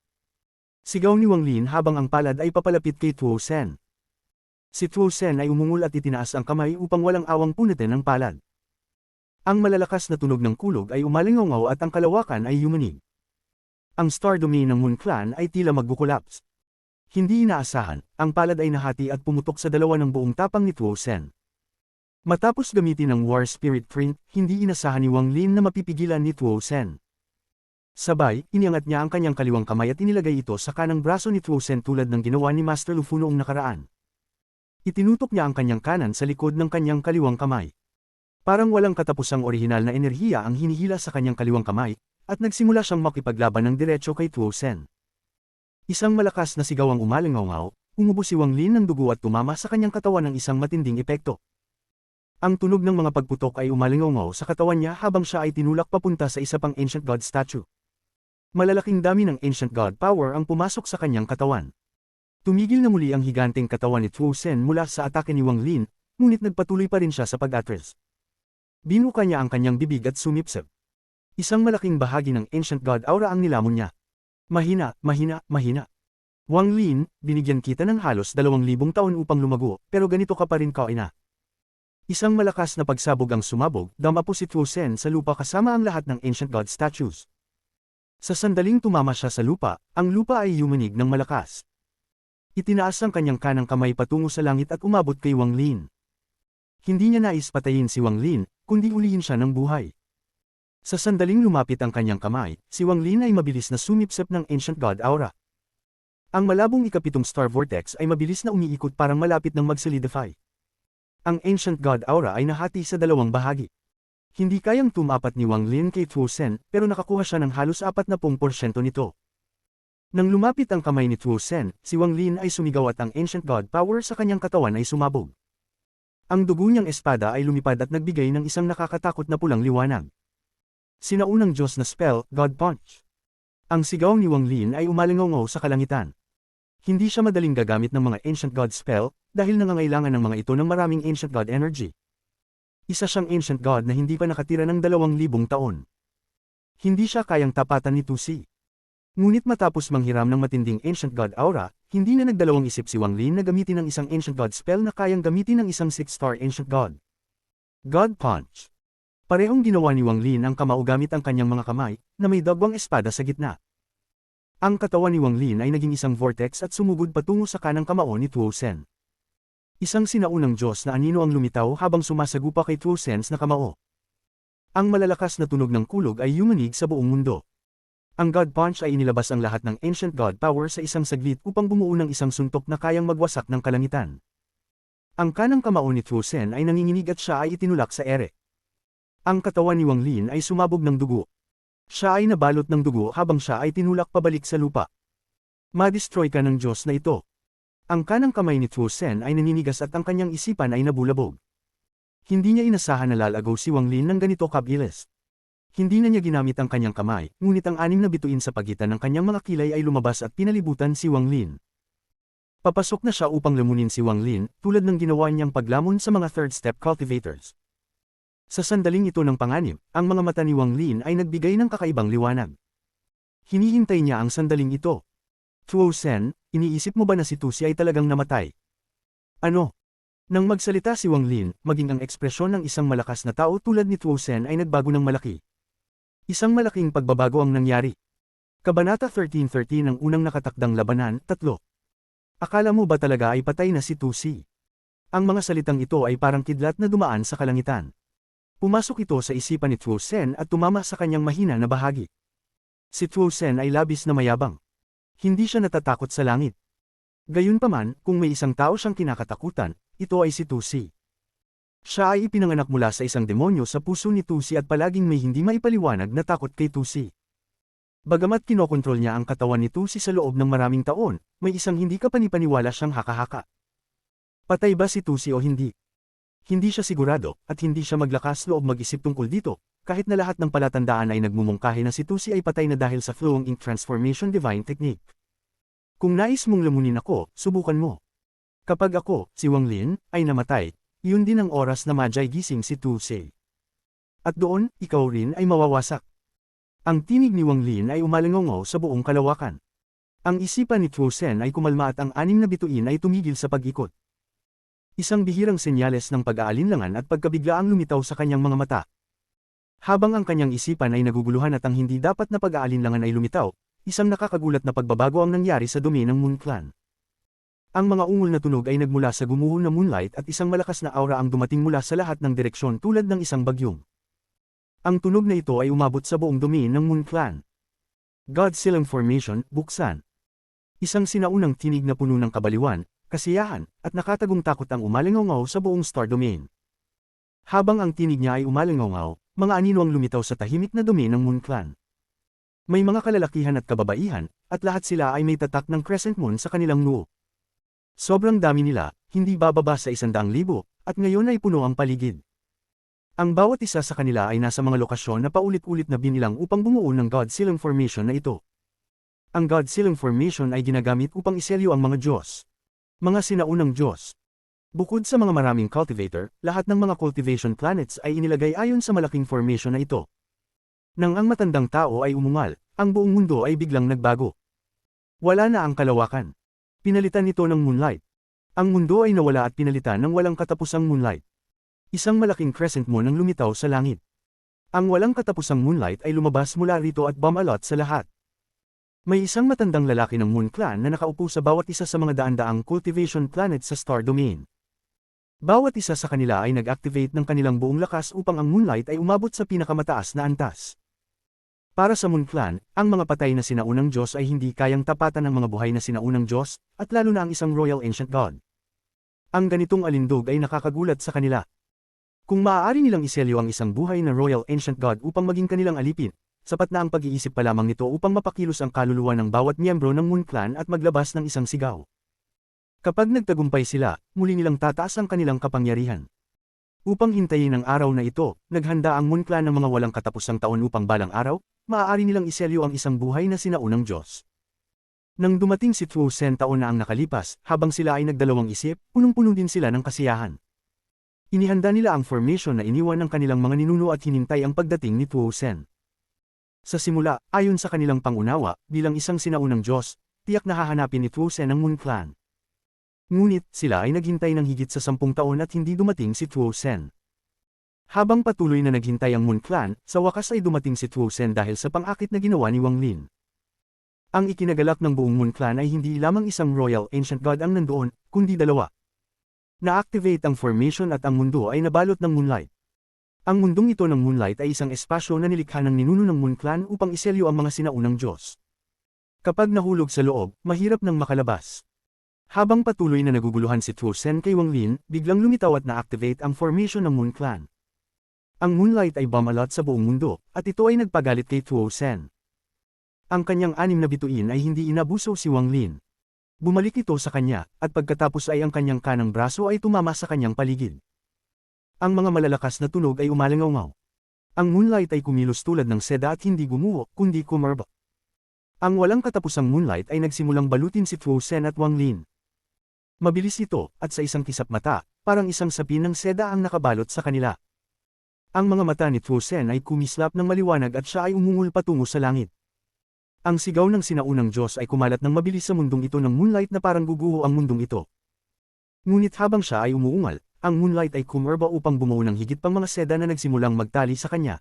Sigaw ni Wang Lin habang ang palad ay papalapit kay Tuo Sen. Si Tuo Sen ay umungol at itinaas ang kamay upang walang awang punitin ang palad. Ang malalakas na tunog ng kulog ay umalingaw at ang kalawakan ay yumanig. Ang star domain ng Moon Clan ay tila magkukolaps. Hindi inaasahan, ang palad ay nahati at pumutok sa dalawa ng buong tapang ni Tuo Sen. Matapos gamitin ang War Spirit Print, hindi inasahan ni Wang Lin na mapipigilan ni Tuo Sen. Sabay, iniangat niya ang kanyang kaliwang kamay at inilagay ito sa kanang braso ni Tuo Sen tulad ng ginawa ni Master Lu Fu noong nakaraan. Itinutok niya ang kanyang kanan sa likod ng kanyang kaliwang kamay. Parang walang katapusang orihinal na enerhiya ang hinihila sa kanyang kaliwang kamay, at nagsimula siyang makipaglaban ng diretso kay Tuo Sen. Isang malakas na sigaw ang umalingaw, umubo si Wang Lin ng dugo at tumama sa kanyang katawan ng isang matinding epekto. Ang tunog ng mga pagputok ay umalingaw sa katawan niya habang siya ay tinulak papunta sa isa pang Ancient God statue. Malalaking dami ng Ancient God power ang pumasok sa kanyang katawan. Tumigil na muli ang higanteng katawan ni Tuo Sen mula sa atake ni Wang Lin, ngunit nagpatuloy pa rin siya sa pag-atras. Binuka niya ang kanyang bibig at sumipsip. Isang malaking bahagi ng Ancient God aura ang nilamon niya. Mahina, mahina, mahina. Wang Lin, binigyan kita ng halos 2,000 taon upang lumago, pero ganito ka pa rin kaina. Isang malakas na pagsabog ang sumabog, damapo si Tuo Sen sa lupa kasama ang lahat ng Ancient God statues. Sa sandaling tumama siya sa lupa, ang lupa ay yumanig ng malakas. Itinaas ang kanyang kanang kamay patungo sa langit at umabot kay Wang Lin. Hindi niya nais patayin si Wang Lin, kundi ulihin siya ng buhay. Sa sandaling lumapit ang kanyang kamay, si Wang Lin ay mabilis na sumipsip ng Ancient God aura. Ang malabong ika-7 star vortex ay mabilis na umiikot parang malapit ng mag-solidify. Ang Ancient God aura ay nahati sa 2 bahagi. Hindi kayang tumapat ni Wang Lin kay Tuo Sen, pero nakakuha siya ng halos 40% nito. Nang lumapit ang kamay ni Tuo Sen, si Wang Lin ay sumigaw at ang Ancient God power sa kanyang katawan ay sumabog. Ang dugo niyang espada ay lumipad at nagbigay ng isang nakakatakot na pulang liwanag. Sinaunang Diyos na spell, God Punch. Ang sigaw ni Wang Lin ay umalingaw sa kalangitan. Hindi siya madaling gagamit ng mga Ancient God spell, dahil nangangailangan ng mga ito ng maraming Ancient God energy. Isa siyang Ancient God na hindi pa nakatira ng 2,000 taon. Hindi siya kayang tapatan ni Tusi. Ngunit matapos manghiram ng matinding Ancient God aura, hindi na nagdalawang isip si Wang Lin na gamitin ang isang Ancient God spell na kayang gamitin ng isang 6-star Ancient God. God Punch. Parehong ginawa ni Wang Lin ang kamao gamit ang kanyang mga kamay, na may dagwang espada sa gitna. Ang katawan ni Wang Lin ay naging isang vortex at sumugod patungo sa kanang kamao ni Tuo Sen. Isang sinaunang Diyos na anino ang lumitaw habang sumasagupa kay Tuo Sen's na kamao. Ang malalakas na tunog ng kulog ay yumanig sa buong mundo. Ang God Punch ay inilabas ang lahat ng Ancient God Power sa isang saglit upang bumuo ng isang suntok na kayang magwasak ng kalangitan. Ang kanang kamao ni Tuo Sen ay nanginginig at siya ay itinulak sa ere. Ang katawan ni Wang Lin ay sumabog ng dugo. Siya ay nabalot ng dugo habang siya ay tinulak pabalik sa lupa. Madestroy ka ng Diyos na ito. Ang kanang kamay ni Tuo Sen ay naninigas at ang kanyang isipan ay nabulabog. Hindi niya inasahan na lalagaw si Wang Lin ng ganito kabilis. Hindi na niya ginamit ang kanyang kamay, ngunit ang 6 na bituin sa pagitan ng kanyang mga kilay ay lumabas at pinalibutan si Wang Lin. Papasok na siya upang lamunin si Wang Lin, tulad ng ginawa niyang paglamon sa mga third step cultivators. Sa sandaling ito ng panganib, ang mga mata ni Wang Lin ay nagbigay ng kakaibang liwanag. Hinihintay niya ang sandaling ito. Tuo Sen, iniisip mo ba na si Tusi ay talagang namatay? Ano? Nang magsalita si Wang Lin, maging ang ekspresyon ng isang malakas na tao tulad ni Tuo Sen ay nagbago ng malaki. Isang malaking pagbabago ang nangyari. Kabanata 13:13 ng unang nakatakdang labanan, 3. Akala mo ba talaga ay patay na si Tusi? Ang mga salitang ito ay parang kidlat na dumaan sa kalangitan. Pumasok ito sa isipan ni Tuo Sen at tumama sa kanyang mahina na bahagi. Si Tuo Sen ay labis na mayabang. Hindi siya natatakot sa langit. Gayunpaman, kung may isang tao siyang kinakatakutan, ito ay si Tusi. Siya ay ipinanganak mula sa isang demonyo sa puso ni Tusi at palaging may hindi maipaliwanag na takot kay Tusi. Bagamat kinokontrol niya ang katawan ni Tusi sa loob ng maraming taon, may isang hindi kapanipaniwala siyang haka-haka. Patay ba si Tusi o hindi? Hindi siya sigurado, at hindi siya maglakas loob mag-isip tungkol dito, kahit na lahat ng palatandaan ay nagmumungkahi na si Tusi ay patay na dahil sa Flowing Ink Transformation Divine Technique. Kung nais mong lamunin ako, subukan mo. Kapag ako, si Wang Lin, ay namatay, yun din ang oras na Magi gising si Tusi. At doon, ikaw rin ay mawawasak. Ang tinig ni Wang Lin ay umalingongaw sa buong kalawakan. Ang isipan ni Tuo Sen ay kumalma at ang 6 na bituin ay tumigil sa pag-ikot. Isang bihirang senyales ng pag-aalinlangan at pagkabiglaang lumitaw sa kanyang mga mata. Habang ang kanyang isipan ay naguguluhan at ang hindi dapat na pag-aalinlangan ay lumitaw, isang nakakagulat na pagbabago ang nangyari sa dumi ng Moon Clan. Ang mga ungol na tunog ay nagmula sa gumuho na moonlight at isang malakas na aura ang dumating mula sa lahat ng direksyon tulad ng isang bagyong. Ang tunog na ito ay umabot sa buong dumi ng Moon Clan. God Silang Formation, buksan. Isang sinaunang tinig na puno ng kabaliwan, kasiyahan, at nakatagong takot ang umalingaw sa buong star domain. Habang ang tinig niya ay umalingaw, mga anino ang lumitaw sa tahimik na dumi ng Moon Clan. May mga kalalakihan at kababaihan, at lahat sila ay may tatak ng crescent moon sa kanilang noo. Sobrang dami nila, hindi bababa sa 100,000, at ngayon ay puno ang paligid. Ang bawat isa sa kanila ay nasa mga lokasyon na paulit-ulit na binilang upang bumuo ng God Silang Formation na ito. Ang God Silang Formation ay ginagamit upang iselyo ang mga Diyos. Mga sinaunang Diyos. Bukod sa mga maraming cultivator, lahat ng mga cultivation planets ay inilagay ayon sa malaking formation na ito. Nang ang matandang tao ay umungal, ang buong mundo ay biglang nagbago. Wala na ang kalawakan. Pinalitan nito ng moonlight. Ang mundo ay nawala at pinalitan ng walang katapusang moonlight. Isang malaking crescent moon ang lumitaw sa langit. Ang walang katapusang moonlight ay lumabas mula rito at bumalot sa lahat. May isang matandang lalaki ng Moon Clan na nakaupo sa bawat isa sa mga daan-daang cultivation planet sa star domain. Bawat isa sa kanila ay nag-activate ng kanilang buong lakas upang ang moonlight ay umabot sa pinakamataas na antas. Para sa Moon Clan, ang mga patay na sinaunang Diyos ay hindi kayang tapatan ng mga buhay na sinaunang Diyos, at lalo na ang isang Royal Ancient God. Ang ganitong alindog ay nakakagulat sa kanila. Kung maaari nilang iselyo ang isang buhay na Royal Ancient God upang maging kanilang alipin, sapat na ang pag-iisip pa lamang nito upang mapakilos ang kaluluwa ng bawat miyembro ng Moon Clan at maglabas ng isang sigaw. Kapag nagtagumpay sila, muli nilang tataas ang kanilang kapangyarihan. Upang hintayin ang araw na ito, naghanda ang Moon Clan ng mga walang katapusang taon upang balang araw, maaari nilang iselyo ang isang buhay na sinaunang Diyos. Nang dumating si Tuo Sen taon na ang nakalipas, habang sila ay nagdalawang isip, punong-puno din sila ng kasiyahan. Inihanda nila ang formation na iniwan ng kanilang mga ninuno at hinintay ang pagdating ni Tuo Sen. Sa simula, ayon sa kanilang pangunawa, bilang isang sinaunang Diyos, tiyak na hahanapin ni Tuosen ang Moon Clan. Ngunit, sila ay naghintay ng higit sa 10 taon at hindi dumating si Tuosen. Habang patuloy na naghintay ang Moon Clan, sa wakas ay dumating si Tuosen dahil sa pang-akit na ginawa ni Wang Lin. Ang ikinagalak ng buong Moon Clan ay hindi lamang isang Royal Ancient God ang nandoon, kundi dalawa. Na-activate ang formation at ang mundo ay nabalot ng moonlight. Ang mundong ito ng moonlight ay isang espasyo na nilikha ng ninuno ng Moon Clan upang iselyo ang mga sinaunang Diyos. Kapag nahulog sa loob, mahirap nang makalabas. Habang patuloy na naguguluhan si Tuosen kay Wang Lin, biglang lumitaw at na-activate ang formation ng Moon Clan. Ang moonlight ay bumalot sa buong mundo, at ito ay nagpagalit kay Tuosen. Ang kanyang 6 na bituin ay hindi inabuso si Wang Lin. Bumalik ito sa kanya, at pagkatapos ay ang kanyang kanang braso ay tumama sa kanyang paligid. Ang mga malalakas na tunog ay umalangaw-ngaw. Ang moonlight ay kumilos tulad ng seda at hindi gumuho, kundi kumarba. Ang walang katapusang moonlight ay nagsimulang balutin si Tuosen at Wang Lin. Mabilis ito, at sa isang kisap mata, parang isang sapin ng seda ang nakabalot sa kanila. Ang mga mata ni Tuosen ay kumislap ng maliwanag at siya ay umungol patungo sa langit. Ang sigaw ng sinaunang Diyos ay kumalat ng mabilis sa mundong ito ng moonlight na parang guguho ang mundong ito. Ngunit habang siya ay umuungal, ang moonlight ay kumarba upang bumuo ng higit pang mga seda na nagsimulang magtali sa kanya.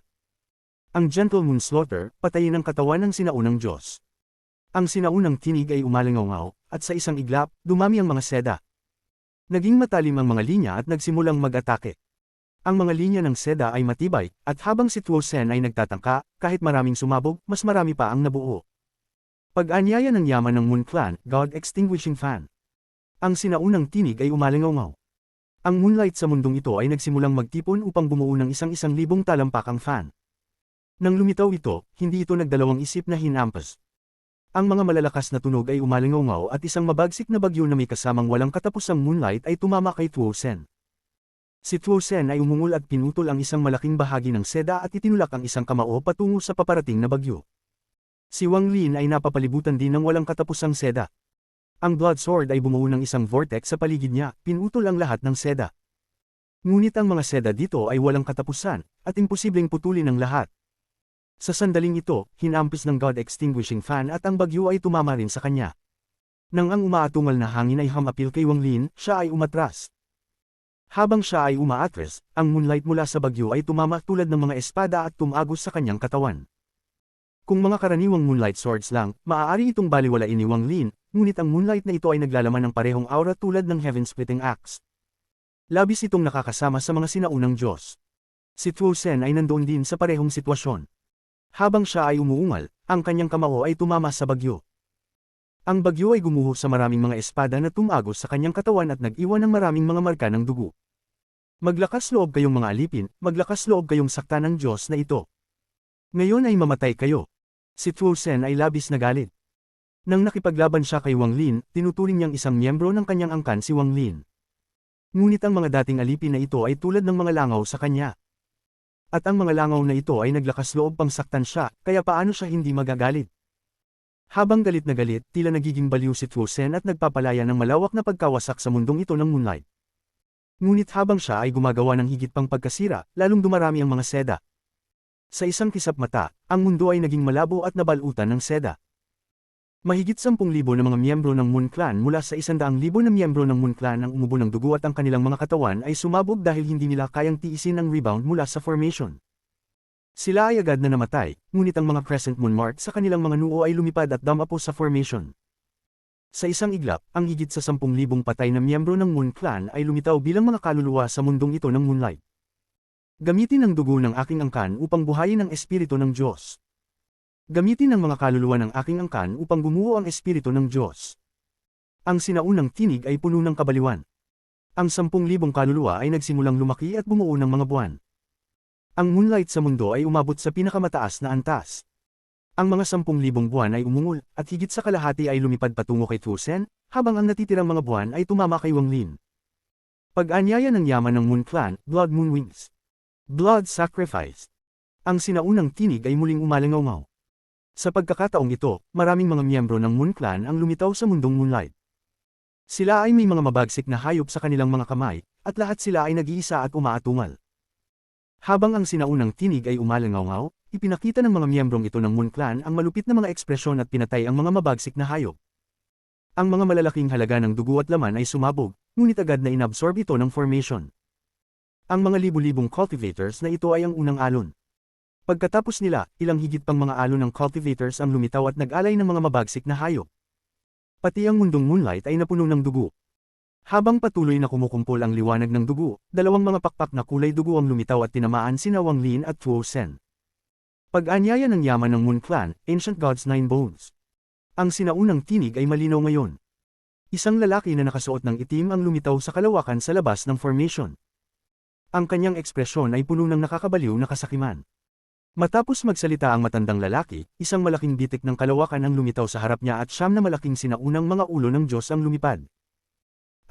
Ang gentle moonslaughter, patayin ang katawan ng sinaunang Diyos. Ang sinaunang tinig ay umalangaw-ngaw, at sa isang iglap, dumami ang mga seda. Naging matalim ang mga linya at nagsimulang mag-atake. Ang mga linya ng seda ay matibay, at habang si Tuosen ay nagtatangka, kahit maraming sumabog, mas marami pa ang nabuo. Pag-anyaya ng yaman ng Moon Clan, God Extinguishing Fan. Ang sinaunang tinig ay umalangaw-ngaw. Ang moonlight sa mundong ito ay nagsimulang magtipon upang bumuo ng isang libong talampakang fan. Nang lumitaw ito, hindi ito nagdalawang isip na hinampas. Ang mga malalakas na tunog ay umalangaw-ngaw at isang mabagsik na bagyo na may kasamang walang katapusang moonlight ay tumama kay Tuosen. Si Tuosen ay umungol at pinutol ang isang malaking bahagi ng seda at itinulak ang isang kamao patungo sa paparating na bagyo. Si Wang Lin ay napapalibutan din ng walang katapusang seda. Ang Blood Sword ay bumuo ng isang vortex sa paligid niya, pinutol ang lahat ng seda. Ngunit ang mga seda dito ay walang katapusan, at imposibleng putulin ang lahat. Sa sandaling ito, hinampis ng God Extinguishing Fan at ang bagyo ay tumama rin sa kanya. Nang ang umaatungal na hangin ay humapil kay Wang Lin, siya ay umatras. Habang siya ay umaatras, ang moonlight mula sa bagyo ay tumama tulad ng mga espada at tumagos sa kanyang katawan. Kung mga karaniwang moonlight swords lang, maaari itong baliwalain ni Wang Lin, ngunit ang moonlight na ito ay naglalaman ng parehong aura tulad ng heaven-splitting axe. Labis itong nakakasama sa mga sinaunang Diyos. Si Tuosen ay nandoon din sa parehong sitwasyon. Habang siya ay umuungal, ang kanyang kamao ay tumama sa bagyo. Ang bagyo ay gumuho sa maraming mga espada na tumagos sa kanyang katawan at nag-iwan ng maraming mga marka ng dugo. Maglakas loob kayong mga alipin, maglakas loob kayong saktan ng Diyos na ito. Ngayon ay mamatay kayo. Si Tuosen ay labis na galit. Nang nakipaglaban siya kay Wang Lin, tinuturing niyang isang miyembro ng kanyang angkan si Wang Lin. Ngunit ang mga dating alipin na ito ay tulad ng mga langaw sa kanya. At ang mga langaw na ito ay naglakas loob pang saktan siya, kaya paano siya hindi magagalit? Habang galit na galit, tila nagiging baliw si Tuosen at nagpapalaya ng malawak na pagkawasak sa mundong ito ng moonlight. Ngunit habang siya ay gumagawa ng higit pang pagkasira, lalong dumarami ang mga seda. Sa isang kisap mata, ang mundo ay naging malabo at nabalutan ng seda. Mahigit 10,000 na mga miyembro ng Moon Clan mula sa 100,000 na miyembro ng Moon Clan ang umubo ng dugo at ang kanilang mga katawan ay sumabog dahil hindi nila kayang tiisin ang rebound mula sa formation. Sila ay agad na namatay, ngunit ang mga crescent moon mark sa kanilang mga noo ay lumipad at damapo sa formation. Sa isang iglap, ang higit sa 10,000 patay na miyembro ng Moon Clan ay lumitaw bilang mga kaluluwa sa mundong ito ng moonlight. Gamitin ang dugo ng aking angkan upang buhayin ang espiritu ng Diyos. Gamitin ang mga kaluluwa ng aking angkan upang gumuho ang espiritu ng Diyos. Ang sinaunang tinig ay puno ng kabaliwan. Ang 10,000 kaluluwa ay nagsimulang lumaki at bumuo ng mga buwan. Ang moonlight sa mundo ay umabot sa pinakamataas na antas. Ang mga 10,000 buwan ay umungol, at higit sa kalahati ay lumipad patungo kay Tuosen, habang ang natitirang mga buwan ay tumama kay Wang Lin. Pag-anyaya ng yaman ng Moon Clan, Blood Moon Wings. Blood Sacrifice. Ang sinaunang tinig ay muling umalangaw-ngaw. Sa pagkakataong ito, maraming mga miyembro ng Moon Clan ang lumitaw sa mundong moonlight. Sila ay may mga mabagsik na hayop sa kanilang mga kamay, at lahat sila ay nag-iisa at umaatungal. Habang ang sinaunang tinig ay umalangaw-ngaw, ipinakita ng mga miyembrong ito ng Moon Clan ang malupit na mga ekspresyon at pinatay ang mga mabagsik na hayop. Ang mga malalaking halaga ng dugo at laman ay sumabog, ngunit agad na inabsorb ito ng formation. Ang mga libu-libong cultivators na ito ay ang unang alon. Pagkatapos nila, ilang higit pang mga alon ng cultivators ang lumitaw at nag-alay ng mga mabagsik na hayop. Pati ang mundong Moonlight ay napuno ng dugo. Habang patuloy na kumukumpol ang liwanag ng dugo, dalawang mga pakpak na kulay dugo ang lumitaw at tinamaan sina Wang Lin at Tuo Sen. Pag-anyaya ng yaman ng Moon Clan, Ancient God's Nine Bones. Ang sinaunang tinig ay malinaw ngayon. Isang lalaki na nakasuot ng itim ang lumitaw sa kalawakan sa labas ng formation. Ang kanyang ekspresyon ay puno ng nakakabaliw na kasakiman. Matapos magsalita ang matandang lalaki, isang malaking bitik ng kalawakan ang lumitaw sa harap niya at siyam na malaking sinaunang mga ulo ng Diyos ang lumipad.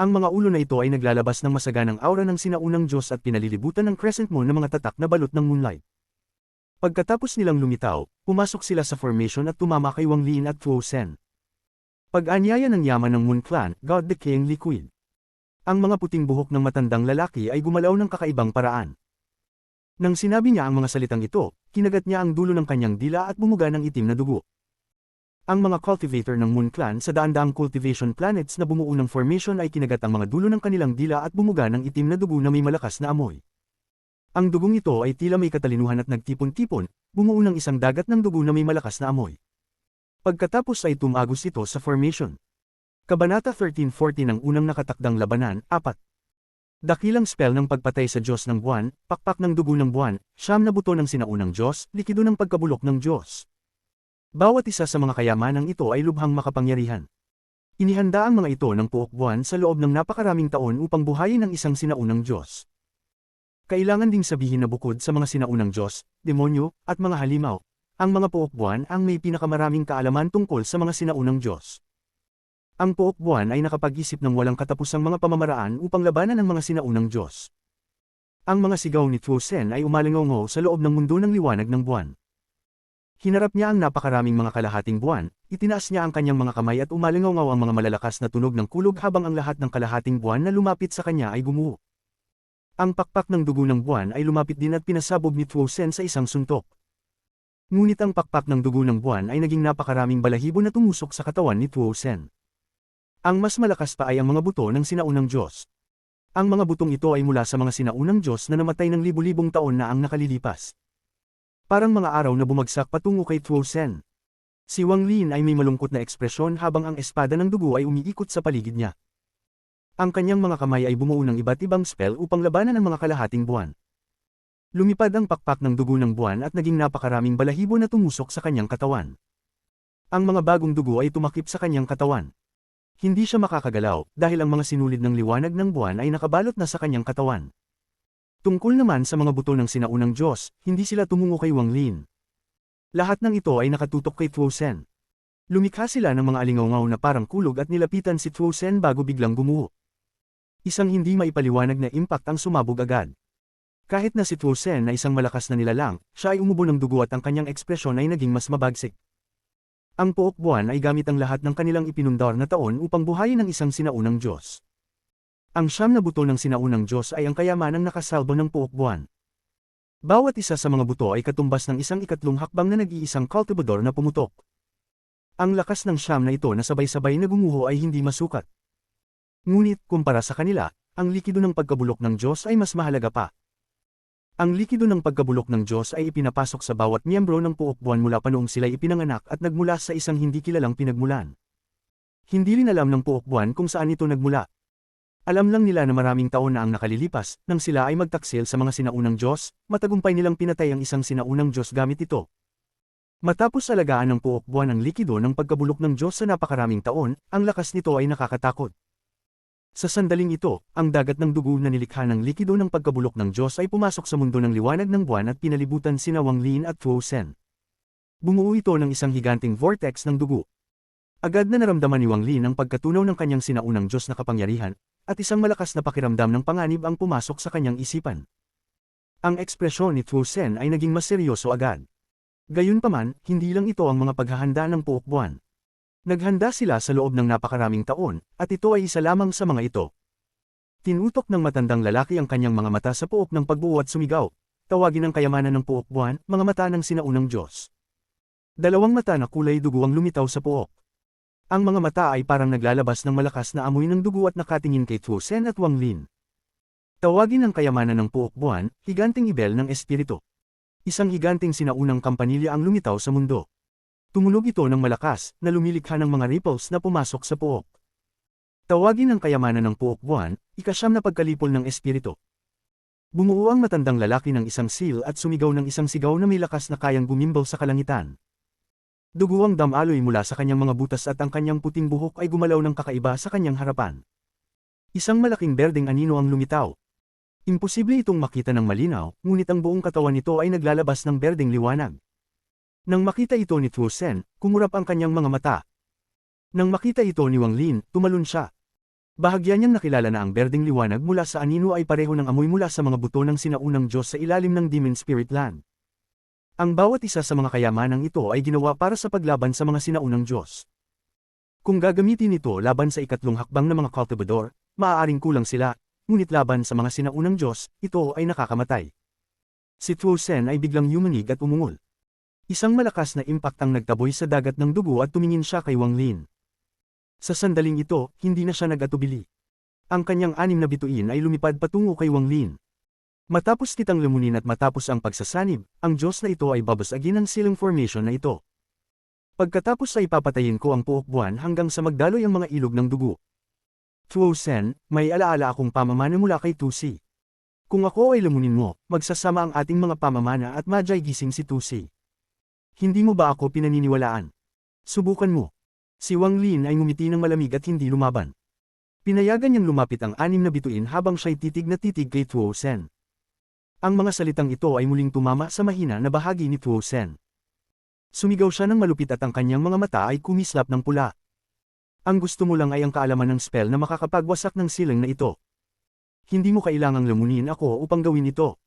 Ang mga ulo na ito ay naglalabas ng masaganang aura ng sinaunang Diyos at pinalilibutan ng crescent moon ng mga tatak na balot ng moonlight. Pagkatapos nilang lumitaw, pumasok sila sa formation at tumama kay Wang Lin at Tuo Sen. Pag-anyaya ng yaman ng Moon Clan, God Decaying Liquid. Ang mga puting buhok ng matandang lalaki ay gumalaw ng kakaibang paraan. Nang sinabi niya ang mga salitang ito, kinagat niya ang dulo ng kanyang dila at bumuga ng itim na dugo. Ang mga cultivator ng Moon Clan sa daan-daang cultivation planets na bumuo ng formation ay kinagat ang mga dulo ng kanilang dila at bumuga ng itim na dugo na may malakas na amoy. Ang dugong ito ay tila may katalinuhan at nagtipon-tipon, bumuo ng isang dagat ng dugo na may malakas na amoy. Pagkatapos ay tumagos ito sa formation. Kabanata 1340 ng unang nakatakdang labanan, 4. Dakilang spell ng pagpatay sa Diyos ng buwan, pakpak ng dugo ng buwan, siyam na buto ng sinaunang Diyos, likido ng pagkabulok ng Diyos. Bawat isa sa mga kayamanang ito ay lubhang makapangyarihan. Inihanda ang mga ito ng puok buwan sa loob ng napakaraming taon upang buhayin ang isang sinaunang Diyos. Kailangan ding sabihin na bukod sa mga sinaunang Diyos, demonyo, at mga halimaw, ang mga puok buwan ang may pinakamaraming kaalaman tungkol sa mga sinaunang Diyos. Ang puok buwan ay nakapag-isip ng walang katapusang mga pamamaraan upang labanan ang mga sinaunang Diyos. Ang mga sigaw ni Tuo Sen ay umalingaw sa loob ng mundo ng liwanag ng buwan. Hinarap niya ang napakaraming mga kalahating buwan, itinaas niya ang kanyang mga kamay at umalingaw ang mga malalakas na tunog ng kulog habang ang lahat ng kalahating buwan na lumapit sa kanya ay gumuho. Ang pakpak ng dugo ng buwan ay lumapit din at pinasabog ni Tuo Sen sa isang suntok. Ngunit ang pakpak ng dugo ng buwan ay naging napakaraming balahibo na tumusok sa katawan ni Tuo Sen. Ang mas malakas pa ay ang mga buto ng sinaunang Diyos. Ang mga butong ito ay mula sa mga sinaunang Diyos na namatay ng libu-libong taon na ang nakalilipas. Parang mga araw na bumagsak patungo kay Tuo Sen. Si Wang Lin ay may malungkot na ekspresyon habang ang espada ng dugo ay umiikot sa paligid niya. Ang kanyang mga kamay ay bumuo ng iba't ibang spell upang labanan ang mga kalahating buwan. Lumipad ang pakpak ng dugo ng buwan at naging napakaraming balahibo na tumusok sa kanyang katawan. Ang mga bagong dugo ay tumakip sa kanyang katawan. Hindi siya makakagalaw dahil ang mga sinulid ng liwanag ng buwan ay nakabalot na sa kanyang katawan. Tungkol naman sa mga buto ng sinaunang Diyos, hindi sila tumungo kay Wang Lin. Lahat ng ito ay nakatutok kay Tuo Sen. Lumikha sila ng mga alingawngaw na parang kulog at nilapitan si Tuo Sen bago biglang gumuho. Isang hindi maipaliwanag na impact ang sumabog agad. Kahit na si Tuo Sen na isang malakas na nilalang, siya ay umubo ng dugo at ang kanyang ekspresyon ay naging mas mabagsik. Ang puok buwan ay gamit ang lahat ng kanilang ipinundar na taon upang buhayin ang isang sinaunang Diyos. Ang siyam na buto ng sinaunang Diyos ay ang kayamanang nakasalbo ng puok buwan. Bawat isa sa mga buto ay katumbas ng isang ikatlong hakbang na nag-iisang cultivador na pumutok. Ang lakas ng siyam na ito na sabay-sabay na gumuho ay hindi masukat. Ngunit, kumpara sa kanila, ang likido ng pagkabulok ng Diyos ay mas mahalaga pa. Ang likido ng pagkabulok ng Diyos ay ipinapasok sa bawat miyembro ng puok buwan mula pa noong sila'y ipinanganak at nagmula sa isang hindi kilalang pinagmulan. Hindi rin alam ng puok buwan kung saan ito nagmula. Alam lang nila na maraming taon na ang nakalilipas, nang sila ay magtaksil sa mga sinaunang Diyos, matagumpay nilang pinatay ang isang sinaunang Diyos gamit ito. Matapos alagaan ng puok buwan ang likido ng pagkabulok ng Diyos sa napakaraming taon, ang lakas nito ay nakakatakot. Sa sandaling ito, ang dagat ng dugo na nilikha ng likido ng pagkabulok ng Diyos ay pumasok sa mundo ng liwanag ng buwan at pinalibutan sina Wang Lin at Tuo Sen. Bumuo ito ng isang higanting vortex ng dugo. Agad na naramdaman ni Wang Lin ang pagkatunaw ng kanyang sinaunang Diyos na kapangyarihan, at isang malakas na pakiramdam ng panganib ang pumasok sa kanyang isipan. Ang ekspresyon ni Tuo Sen ay naging mas seryoso agad. Gayunpaman, hindi lang ito ang mga paghahanda ng puok buwan. Naghanda sila sa loob ng napakaraming taon, at ito ay isa lamang sa mga ito. Tinutok ng matandang lalaki ang kanyang mga mata sa puok ng pagbuo at sumigaw, tawagin ang kayamanan ng puok buwan, mga mata ng sinaunang Diyos. Dalawang mata na kulay dugo ang lumitaw sa puok. Ang mga mata ay parang naglalabas ng malakas na amoy ng dugo at nakatingin kay Tuo Sen at Wang Lin. Tawagin ang kayamanan ng puok buwan, higanting ibel ng espiritu. Isang higanting sinaunang kampanilya ang lumitaw sa mundo. Tumunog ito ng malakas, na lumilikha ng mga ripples na pumasok sa puok. Tawagin ang kayamanan ng puok buwan, ikasyam na pagkalipol ng espiritu. Bumuo ang matandang lalaki ng isang seal at sumigaw ng isang sigaw na may lakas na kayang gumimbal sa kalangitan. Dugo ang damaloy mula sa kanyang mga butas at ang kanyang puting buhok ay gumalaw ng kakaiba sa kanyang harapan. Isang malaking berdeng anino ang lumitaw. Imposible itong makita ng malinaw, ngunit ang buong katawan nito ay naglalabas ng berdeng liwanag. Nang makita ito ni Tuo Sen, kumurap ang kanyang mga mata. Nang makita ito ni Wang Lin, tumalon siya. Bahagya niyang nakilala na ang berdeng liwanag mula sa anino ay pareho ng amoy mula sa mga buto ng sinaunang Diyos sa ilalim ng Demon Spirit Land. Ang bawat isa sa mga kayamanang ito ay ginawa para sa paglaban sa mga sinaunang Diyos. Kung gagamitin ito laban sa ikatlong hakbang ng mga cultivador, maaaring kulang sila, ngunit laban sa mga sinaunang Diyos, ito ay nakakamatay. Si Tuo Sen ay biglang yumanig at umungol. Isang malakas na impact ang nagtaboy sa dagat ng dugo at tumingin siya kay Wang Lin. Sa sandaling ito, hindi na siya nag-atubili. Ang kanyang 6 na bituin ay lumipad patungo kay Wang Lin. Matapos kitang lumunin at matapos ang pagsasanib, ang Diyos na ito ay babasagin ang sealing formation na ito. Pagkatapos ay papatayin ko ang puok buwan hanggang sa magdaloy ang mga ilog ng dugo. Tuo Sen, may alaala akong pamamana mula kay Tusi. Kung ako ay lumunin mo, magsasama ang ating mga pamamana at madyay gising si Tusi. Hindi mo ba ako pinaniniwalaan? Subukan mo. Si Wang Lin ay ngumiti ng malamig at hindi lumaban. Pinayagan niyang lumapit ang 6 na bituin habang siya'y titig na titig kay Tuo Sen. Ang mga salitang ito ay muling tumama sa mahina na bahagi ni Tuo Sen. Sumigaw siya ng malupit at ang kanyang mga mata ay kumislap ng pula. Ang gusto mo lang ay ang kaalaman ng spell na makakapagwasak ng silang na ito. Hindi mo kailangang lamunin ako upang gawin ito.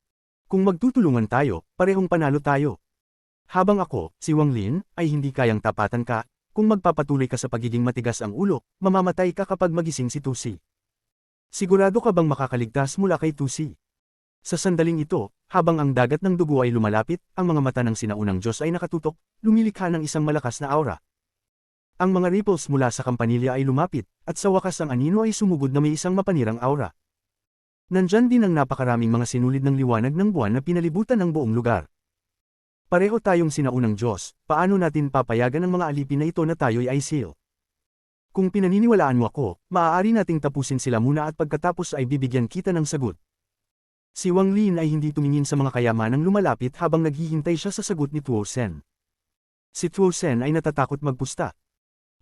Kung magtutulungan tayo, parehong panalo tayo. Habang ako, si Wang Lin, ay hindi kayang tapatan ka, kung magpapatuloy ka sa pagiging matigas ang ulo, mamamatay ka kapag magising si Tusi. Sigurado ka bang makakaligtas mula kay Tusi? Sa sandaling ito, habang ang dagat ng dugo ay lumalapit, ang mga mata ng sinaunang Diyos ay nakatutok, lumilikha ng isang malakas na aura. Ang mga ripples mula sa kampanilya ay lumapit, at sa wakas ang anino ay sumugod na may isang mapanirang aura. Nandyan din ang napakaraming mga sinulid ng liwanag ng buwan na pinalibutan ng buong lugar. Pareho tayong sinaunang Diyos, paano natin papayagan ang mga alipin na ito na tayo'y ay seal? Kung pinaniniwalaan mo ako, maaari nating tapusin sila muna at pagkatapos ay bibigyan kita ng sagot. Si Wang Lin ay hindi tumingin sa mga kayamanang lumalapit habang naghihintay siya sa sagot ni Tuo Sen. Si Tuo Sen ay natatakot magpusta.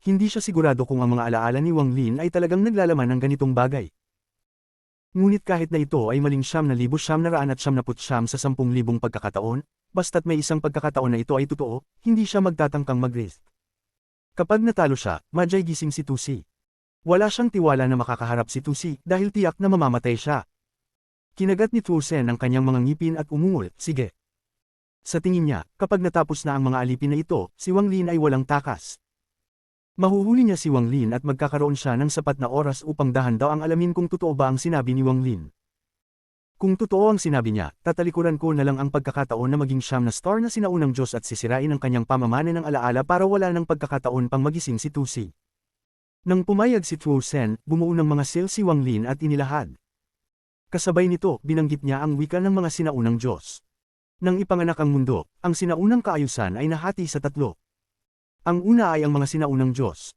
Hindi siya sigurado kung ang mga alaala ni Wang Lin ay talagang naglalaman ng ganitong bagay. Ngunit kahit na ito ay maling 9,999 sa 10,000 pagkakataon, basta't may isang pagkakataon na ito ay totoo, hindi siya magtatangkang mag-risk. Kapag natalo siya, madyay gising si Tusi. Wala siyang tiwala na makakaharap si Tusi dahil tiyak na mamamatay siya. Kinagat ni Tuo Sen ang kanyang mga ngipin at umungol, sige. Sa tingin niya, kapag natapos na ang mga alipin na ito, si Wang Lin ay walang takas. Mahuhuli niya si Wang Lin at magkakaroon siya ng sapat na oras upang dahan-daw ang alamin kung totoo ba ang sinabi ni Wang Lin. Kung totoo ang sinabi niya, tatalikuran ko na lang ang pagkakataon na maging 9 na star na sinaunang Diyos at sisirain ang kanyang pamamana ng alaala para wala ng pagkakataon pang magising si Tusi. Nang pumayag si Tuo Sen, bumuo ng mga seal si Wang Lin at inilahad. Kasabay nito, binanggit niya ang wika ng mga sinaunang Diyos. Nang ipanganak ang mundo, ang sinaunang kaayusan ay nahati sa 3. Ang una ay ang mga sinaunang Diyos.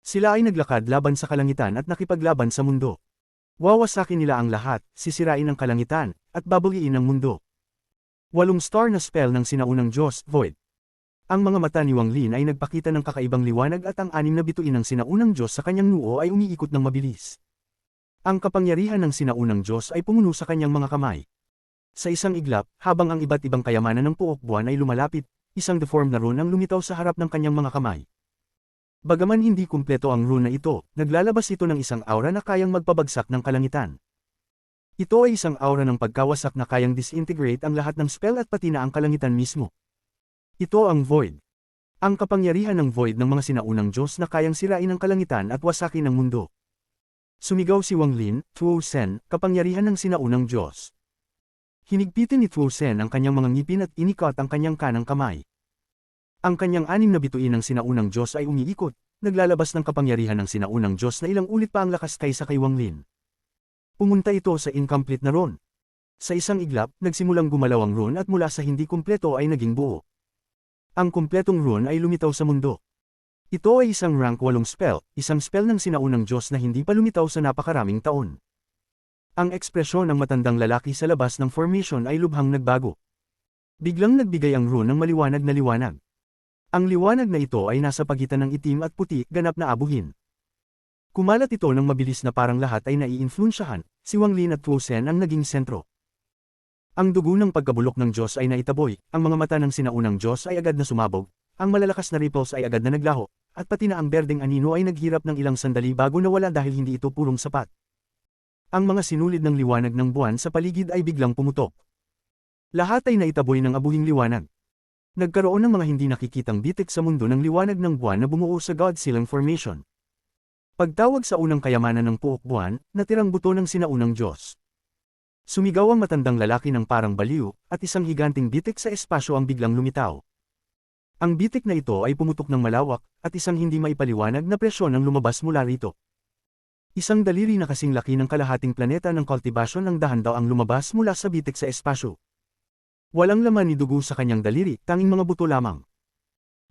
Sila ay naglakad laban sa kalangitan at nakipaglaban sa mundo. Wawasakin nila ang lahat, sisirain ang kalangitan, at babawiin ang mundo. 8 star na spell ng sinaunang Diyos, Void. Ang mga mata ni Wang Lin ay nagpakita ng kakaibang liwanag at ang 6 na bituin ng sinaunang Diyos sa kanyang noo ay umiikot ng mabilis. Ang kapangyarihan ng sinaunang Diyos ay pumuno sa kanyang mga kamay. Sa isang iglap, habang ang iba't ibang kayamanan ng puok buwan ay lumalapit, isang deformed na rune ang lumitaw sa harap ng kanyang mga kamay. Bagaman hindi kumpleto ang rune na ito, naglalabas ito ng isang aura na kayang magpabagsak ng kalangitan. Ito ay isang aura ng pagkawasak na kayang disintegrate ang lahat ng spell at pati na ang kalangitan mismo. Ito ang Void. Ang kapangyarihan ng Void ng mga sinaunang Diyos na kayang sirain ang kalangitan at wasakin ang mundo. Sumigaw si Wang Lin, Tuo Sen, kapangyarihan ng sinaunang Diyos. Hinigpitin ni Tuo Sen ang kanyang mga ngipin at inikot ang kanyang kanang kamay. Ang kanyang 6 na bituin ng sinaunang Diyos ay umiikot, naglalabas ng kapangyarihan ng sinaunang Diyos na ilang ulit pa ang lakas kaysa kay Wang Lin. Pumunta ito sa incomplete na rune. Sa isang iglap, nagsimulang gumalaw ang rune at mula sa hindi kumpleto ay naging buo. Ang kumpletong rune ay lumitaw sa mundo. Ito ay isang rank 8 spell, isang spell ng sinaunang Diyos na hindi pa lumitaw sa napakaraming taon. Ang ekspresyon ng matandang lalaki sa labas ng formation ay lubhang nagbago. Biglang nagbigay ang rune ng maliwanag na liwanag. Ang liwanag na ito ay nasa pagitan ng itim at puti, ganap na abuhin. Kumalat ito ng mabilis na parang lahat ay naiinfluensyahan, si Wang Lin at Tuo Sen ang naging sentro. Ang dugo ng pagkabulok ng Diyos ay naitaboy, ang mga mata ng sinaunang Diyos ay agad na sumabog, ang malalakas na ripples ay agad na naglaho, at pati na ang berdeng anino ay naghirap ng ilang sandali bago nawala dahil hindi ito purong sapat. Ang mga sinulid ng liwanag ng buwan sa paligid ay biglang pumutok. Lahat ay naitaboy ng abuhing liwanag. Nagkaroon ng mga hindi nakikitang bitik sa mundo ng liwanag ng buwan na bumuo sa God-Silang Formation. Pagtawag sa unang kayamanan ng puok buwan, natirang buto ng sinaunang Diyos. Sumigaw ang matandang lalaki ng parang baliw, at isang higanting bitik sa espasyo ang biglang lumitaw. Ang bitik na ito ay pumutok ng malawak, at isang hindi maipaliwanag na presyon ang lumabas mula rito. Isang daliri na kasing laki ng kalahating planeta ng kultibasyon ng dahan-daw ang lumabas mula sa bitik sa espasyo. Walang laman ni dugo sa kanyang daliri, tanging mga buto lamang.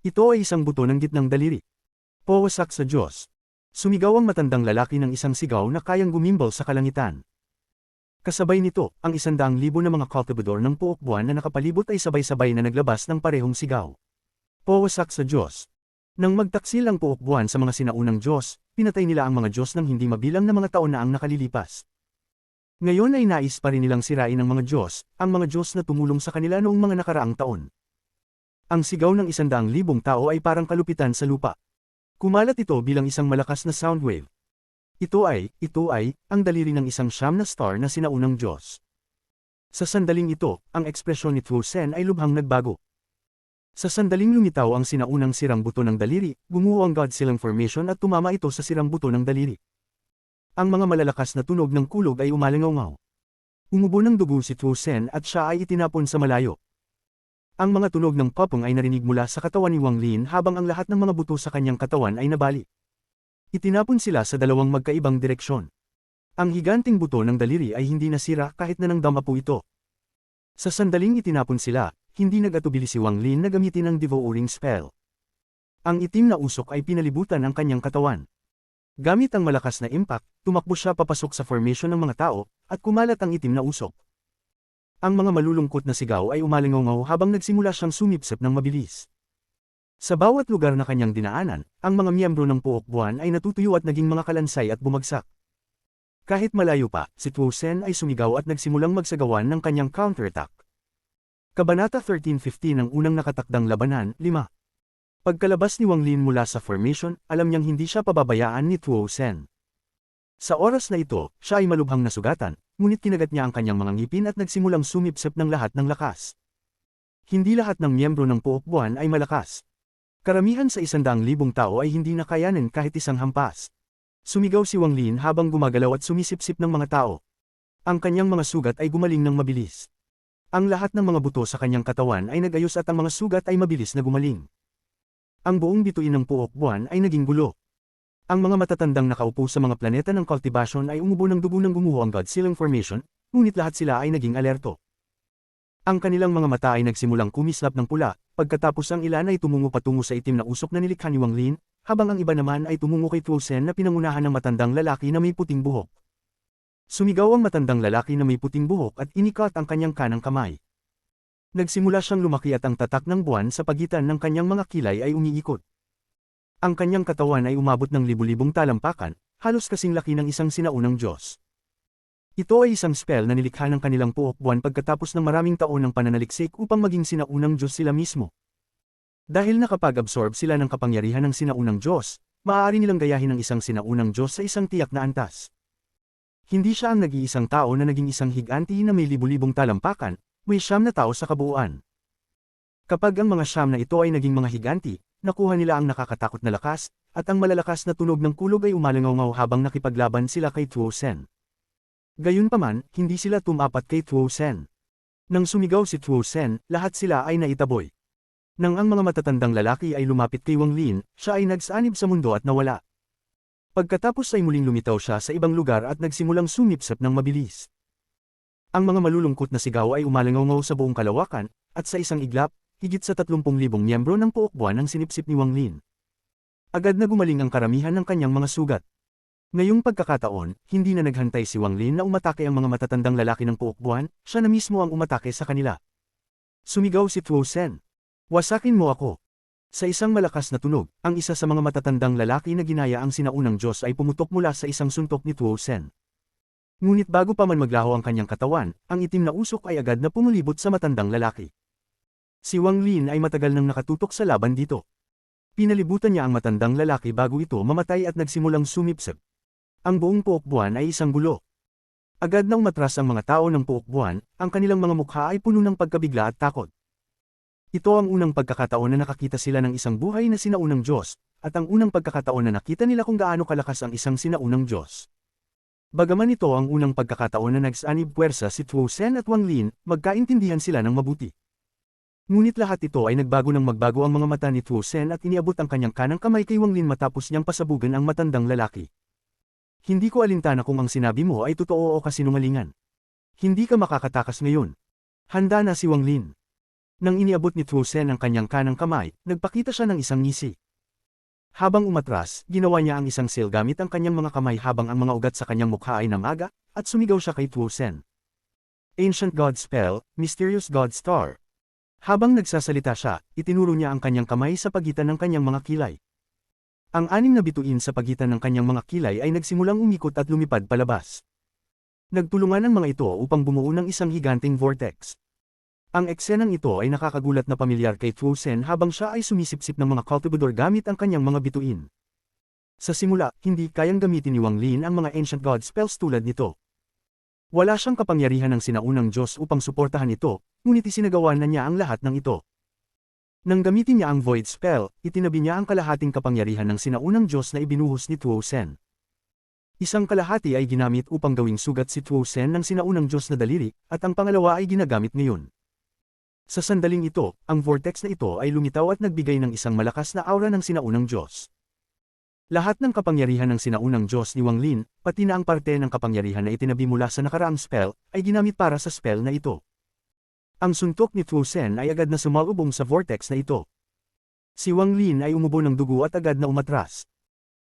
Ito ay isang buto ng gitnang daliri. Pawasak sa Diyos. Sumigaw ang matandang lalaki ng isang sigaw na kayang gumimbal sa kalangitan. Kasabay nito, ang 100,000 na mga cultivador ng puok buwan na nakapalibot ay sabay-sabay na naglabas ng parehong sigaw. Pawasak sa Diyos. Nang magtaksil ang puok buwan sa mga sinaunang Diyos, pinatay nila ang mga Diyos ng hindi mabilang na mga taon na ang nakalilipas. Ngayon ay nais pa rin nilang sirain ang mga Diyos, ang mga Diyos na tumulong sa kanila noong mga nakaraang taon. Ang sigaw ng 100,000 tao ay parang kalupitan sa lupa. Kumalat ito bilang isang malakas na sound wave. Ito ay, ang daliri ng isang siyam na star na sinaunang Diyos. Sa sandaling ito, ang ekspresyon ni Tuo Sen ay lubhang nagbago. Sa sandaling lumitaw ang sinaunang sirang buto ng daliri, gumuho ang God-Silang Formation at tumama ito sa sirang buto ng daliri. Ang mga malalakas na tunog ng kulog ay umalingaw-ngaw. Umubo ng dugo si Tuo Sen at siya ay itinapon sa malayo. Ang mga tunog ng papong ay narinig mula sa katawan ni Wang Lin habang ang lahat ng mga buto sa kanyang katawan ay nabali. Itinapon sila sa dalawang magkaibang direksyon. Ang higanting buto ng daliri ay hindi nasira kahit na nangdama po ito. Sa sandaling itinapon sila, hindi nag-atubili si Wang Lin na gamitin ang devouring spell. Ang itim na usok ay pinalibutan ang kanyang katawan. Gamit ang malakas na impact, tumakbo siya papasok sa formation ng mga tao, at kumalat ang itim na usok. Ang mga malulungkot na sigaw ay umalingaw habang nagsimula siyang sumipsip ng mabilis. Sa bawat lugar na kanyang dinaanan, ang mga miyembro ng puok buwan ay natutuyo at naging mga kalansay at bumagsak. Kahit malayo pa, si Tuo Sen ay sumigaw at nagsimulang magsagawan ng kanyang counterattack. Kabanata 13:15 ng unang nakatakdang labanan, 5. Pagkalabas ni Wang Lin mula sa formation, alam niyang hindi siya pababayaan ni Tuo Sen. Sa oras na ito, siya ay malubhang nasugatan, ngunit kinagat niya ang kanyang mga ngipin at nagsimulang sumipsip ng lahat ng lakas. Hindi lahat ng miyembro ng puok buwan ay malakas. Karamihan sa 100,000 tao ay hindi nakayanin kahit isang hampas. Sumigaw si Wang Lin habang gumagalaw at sumisipsip ng mga tao. Ang kanyang mga sugat ay gumaling ng mabilis. Ang lahat ng mga buto sa kanyang katawan ay nag-ayos at ang mga sugat ay mabilis na gumaling. Ang buong bituin ng puok buwan ay naging gulo. Ang mga matatandang nakaupo sa mga planeta ng cultivation ay umubo ng dugo ng gumuho ang God-Silang Formation, ngunit lahat sila ay naging alerto. Ang kanilang mga mata ay nagsimulang kumislap ng pula, pagkatapos ang ilan ay tumungo patungo sa itim na usok na nilikha ni Wang Lin, habang ang iba naman ay tumungo kay Tuo Sen na pinangunahan ng matandang lalaki na may puting buhok. Sumigaw ang matandang lalaki na may puting buhok at inikat ang kanyang kanang kamay. Nagsimula siyang lumaki at ang tatak ng buwan sa pagitan ng kanyang mga kilay ay umiikot. Ang kanyang katawan ay umabot ng libu-libong talampakan, halos kasing laki ng isang sinaunang Diyos. Ito ay isang spell na nilikha ng kanilang puok buwan pagkatapos ng maraming taon ng pananaliksik upang maging sinaunang Diyos sila mismo. Dahil nakapag-absorb sila ng kapangyarihan ng sinaunang Diyos, maaari nilang gayahin ang isang sinaunang Diyos sa isang tiyak na antas. Hindi siya ang nag-iisang tao na naging isang higanti na may libu-libong talampakan, may 9 na tao sa kabuuan. Kapag ang mga 9 na ito ay naging mga higanti, nakuha nila ang nakakatakot na lakas, at ang malalakas na tunog ng kulog ay umalingaw habang nakipaglaban sila kay Tuo Sen. Gayunpaman, hindi sila tumapat kay Tuo Sen. Nang sumigaw si Tuo Sen, lahat sila ay naitaboy. Nang ang mga matatandang lalaki ay lumapit kay Wang Lin, siya ay nagsanib sa mundo at nawala. Pagkatapos ay muling lumitaw siya sa ibang lugar at nagsimulang sumipsip ng mabilis. Ang mga malulungkot na sigaw ay umalangaw sa buong kalawakan, at sa isang iglap, higit sa 30,000 miyembro ng Puok Buwan ang sinipsip ni Wang Lin. Agad na gumaling ang karamihan ng kanyang mga sugat. Ngayong pagkakataon, hindi na naghantay si Wang Lin na umatake ang mga matatandang lalaki ng Puok Buwan, siya na mismo ang umatake sa kanila. Sumigaw si Tuo Sen. Wasakin mo ako. Sa isang malakas na tunog, ang isa sa mga matatandang lalaki na ginaya ang sinaunang Diyos ay pumutok mula sa isang suntok ni Tuo Sen. Ngunit bago pa man maglaho ang kanyang katawan, ang itim na usok ay agad na pumulibot sa matandang lalaki. Si Wang Lin ay matagal nang nakatutok sa laban dito. Pinalibutan niya ang matandang lalaki bago ito mamatay at nagsimulang sumipsip. Ang buong Puok Buwan ay isang gulo. Agad na umatras ang mga tao ng Puok Buwan, ang kanilang mga mukha ay puno ng pagkabigla at takot. Ito ang unang pagkakataon na nakakita sila ng isang buhay na sinaunang Diyos, at ang unang pagkakataon na nakita nila kung gaano kalakas ang isang sinaunang Diyos. Bagaman ito ang unang pagkakataon na nagsanib puwersa si Tuo Sen at Wang Lin, magkaintindihan sila ng mabuti. Ngunit lahat ito ay nagbago nang magbago ang mga mata ni Tuo Sen at iniabot ang kanyang kanang kamay kay Wang Lin matapos niyang pasabugan ang matandang lalaki. Hindi ko alintana kung ang sinabi mo ay totoo o kasinungalingan. Hindi ka makakatakas ngayon. Handa na si Wang Lin. Nang iniabot ni Tuo Sen ang kanyang kanang kamay, nagpakita siya ng isang ngisi. Habang umatras, ginawa niya ang isang seal gamit ang kanyang mga kamay habang ang mga ugat sa kanyang mukha ay namaga, at sumigaw siya kay Tuo Sen. Ancient God Spell, Mysterious God Star. Habang nagsasalita siya, itinuro niya ang kanyang kamay sa pagitan ng kanyang mga kilay. Ang 6 na bituin sa pagitan ng kanyang mga kilay ay nagsimulang umikot at lumipad palabas. Nagtulungan ang mga ito upang bumuo ng isang higanting vortex. Ang eksenang ito ay nakakagulat na pamilyar kay Tuo Sen habang siya ay sumisipsip ng mga cultivador gamit ang kanyang mga bituin. Sa simula, hindi kayang gamitin ni Wang Lin ang mga ancient god spells tulad nito. Wala siyang kapangyarihan ng sinaunang Diyos upang suportahan ito, ngunit isinagawa na niya ang lahat ng ito. Nang gamitin niya ang void spell, itinabi niya ang kalahating kapangyarihan ng sinaunang Diyos na ibinuhos ni Tuo Sen. Isang kalahati ay ginamit upang gawing sugat si Tuo Sen ng sinaunang Diyos na daliri, at ang pangalawa ay ginagamit ngayon. Sa sandaling ito, ang vortex na ito ay lumitaw at nagbigay ng isang malakas na aura ng sinaunang Diyos. Lahat ng kapangyarihan ng sinaunang Diyos ni Wang Lin, pati na ang parte ng kapangyarihan na itinabi mula sa nakaraang spell, ay ginamit para sa spell na ito. Ang suntok ni Tuo Sen ay agad na sumalubong sa vortex na ito. Si Wang Lin ay umubo ng dugo at agad na umatras.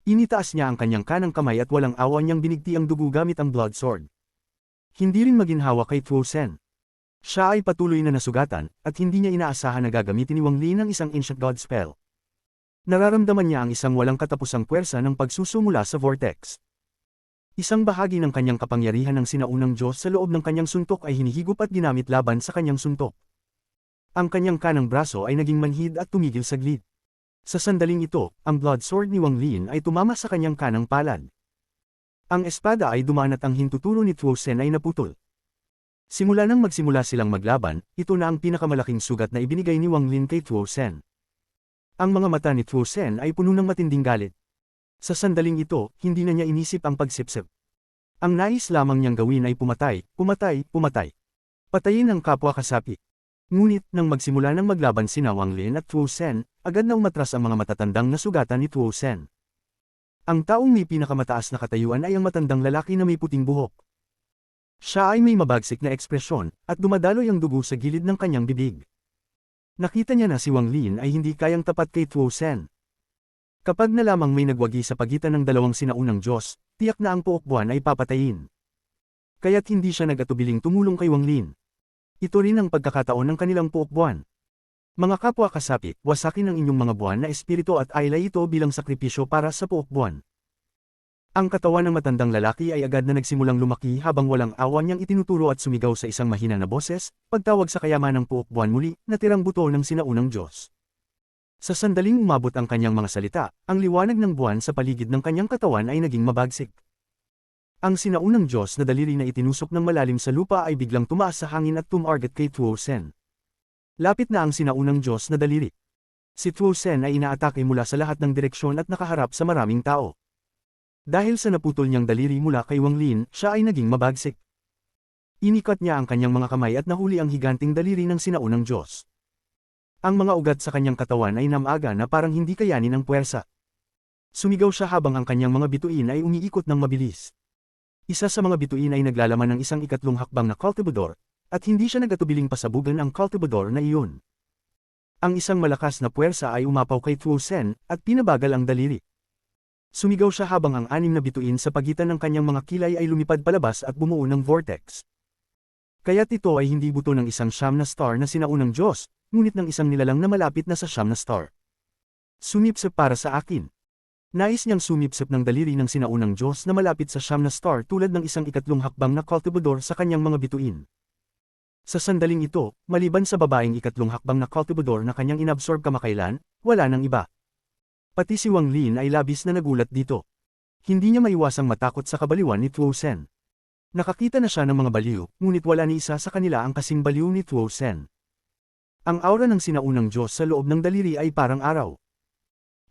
Initaas niya ang kanyang kanang kamay at walang awa niyang binigti ang dugo gamit ang blood sword. Hindi rin maginhawa kay Tuo Sen. Siya ay patuloy na nasugatan, at hindi niya inaasahan na gagamitin ni Wang Lin ang isang ancient god spell. Nararamdaman niya ang isang walang katapusang puwersa ng pagsusumula sa vortex. Isang bahagi ng kanyang kapangyarihan ng sinaunang Diyos sa loob ng kanyang suntok ay hinihigop at ginamit laban sa kanyang suntok. Ang kanyang kanang braso ay naging manhid at tumigil saglit. Sa sandaling ito, ang blood sword ni Wang Lin ay tumama sa kanyang kanang palad. Ang espada ay dumaan at ang hintuturo ni Tuo Sen ay naputol. Simula nang magsimula silang maglaban, ito na ang pinakamalaking sugat na ibinigay ni Wang Lin kay Tuo Sen. Ang mga mata ni Tuo Sen ay puno ng matinding galit. Sa sandaling ito, hindi na niya inisip ang pagsipsip. Ang nais lamang niyang gawin ay pumatay, pumatay, pumatay. Patayin ang kapwa kasapi. Ngunit, nang magsimula ng maglaban sina Wang Lin at Tuo Sen, agad na umatras ang mga matatandang nasugatan ni Tuo Sen. Ang taong may pinakamataas na katayuan ay ang matandang lalaki na may puting buhok. Siya ay may mabagsik na ekspresyon, at dumadaloy ang dugo sa gilid ng kanyang bibig. Nakita niya na si Wang Lin ay hindi kayang tapat kay Tuo Sen. Kapag na lamang may nagwagi sa pagitan ng dalawang sinaunang Diyos, tiyak na ang Puok Buwan ay papatayin. Kaya't hindi siya nag-atubiling tumulong kay Wang Lin. Ito rin ang pagkakataon ng kanilang Puok Buwan. Mga kapwa kasapi, wasakin ang inyong mga buwan na espiritu at ailay ito bilang sakripisyo para sa Puok Buwan. Ang katawan ng matandang lalaki ay agad na nagsimulang lumaki habang walang awa niyang itinuturo at sumigaw sa isang mahina na boses, pagtawag sa kayamanang Puok Buwan muli, na tirang buto ng sinaunang Diyos. Sa sandaling umabot ang kanyang mga salita, ang liwanag ng buwan sa paligid ng kanyang katawan ay naging mabagsik. Ang sinaunang Diyos na daliri na itinusok ng malalim sa lupa ay biglang tumaas sa hangin at tumarget kay Tuo Sen. Lapit na ang sinaunang Diyos na daliri. Si Tuo Sen ay inaatake mula sa lahat ng direksyon at nakaharap sa maraming tao. Dahil sa naputol niyang daliri mula kay Wang Lin, siya ay naging mabagsik. Inikat niya ang kanyang mga kamay at nahuli ang higanting daliri ng sinaunang Diyos. Ang mga ugat sa kanyang katawan ay namaga na parang hindi kayanin ng puwersa. Sumigaw siya habang ang kanyang mga bituin ay umiikot ng mabilis. Isa sa mga bituin ay naglalaman ng isang ikatlong hakbang na cultivador, at hindi siya nagatubiling pasabugan ang cultivador na iyon. Ang isang malakas na puwersa ay umapaw kay Tuo Sen, at pinabagal ang daliri. Sumigaw siya habang ang anim na bituin sa pagitan ng kanyang mga kilay ay lumipad palabas at bumuo ng vortex. Kaya't ito ay hindi buto ng isang siyam na star na sinaunang Diyos, ngunit ng isang nilalang na malapit na sa siyam na star. Sumipsip para sa akin. Nais niyang sumipsip ng daliri ng sinaunang Diyos na malapit sa siyam na star tulad ng isang ikatlong hakbang na cultivador sa kanyang mga bituin. Sa sandaling ito, maliban sa babaeng ikatlong hakbang na cultivador na kanyang inabsorb kamakailan, wala nang iba. Pati si Wang Lin ay labis na nagulat dito. Hindi niya maiwasang matakot sa kabaliwan ni Tuo Sen. Nakakita na siya ng mga baliw, ngunit wala ni isa sa kanila ang kasing baliw ni Tuo Sen. Ang aura ng sinaunang Diyos sa loob ng daliri ay parang araw.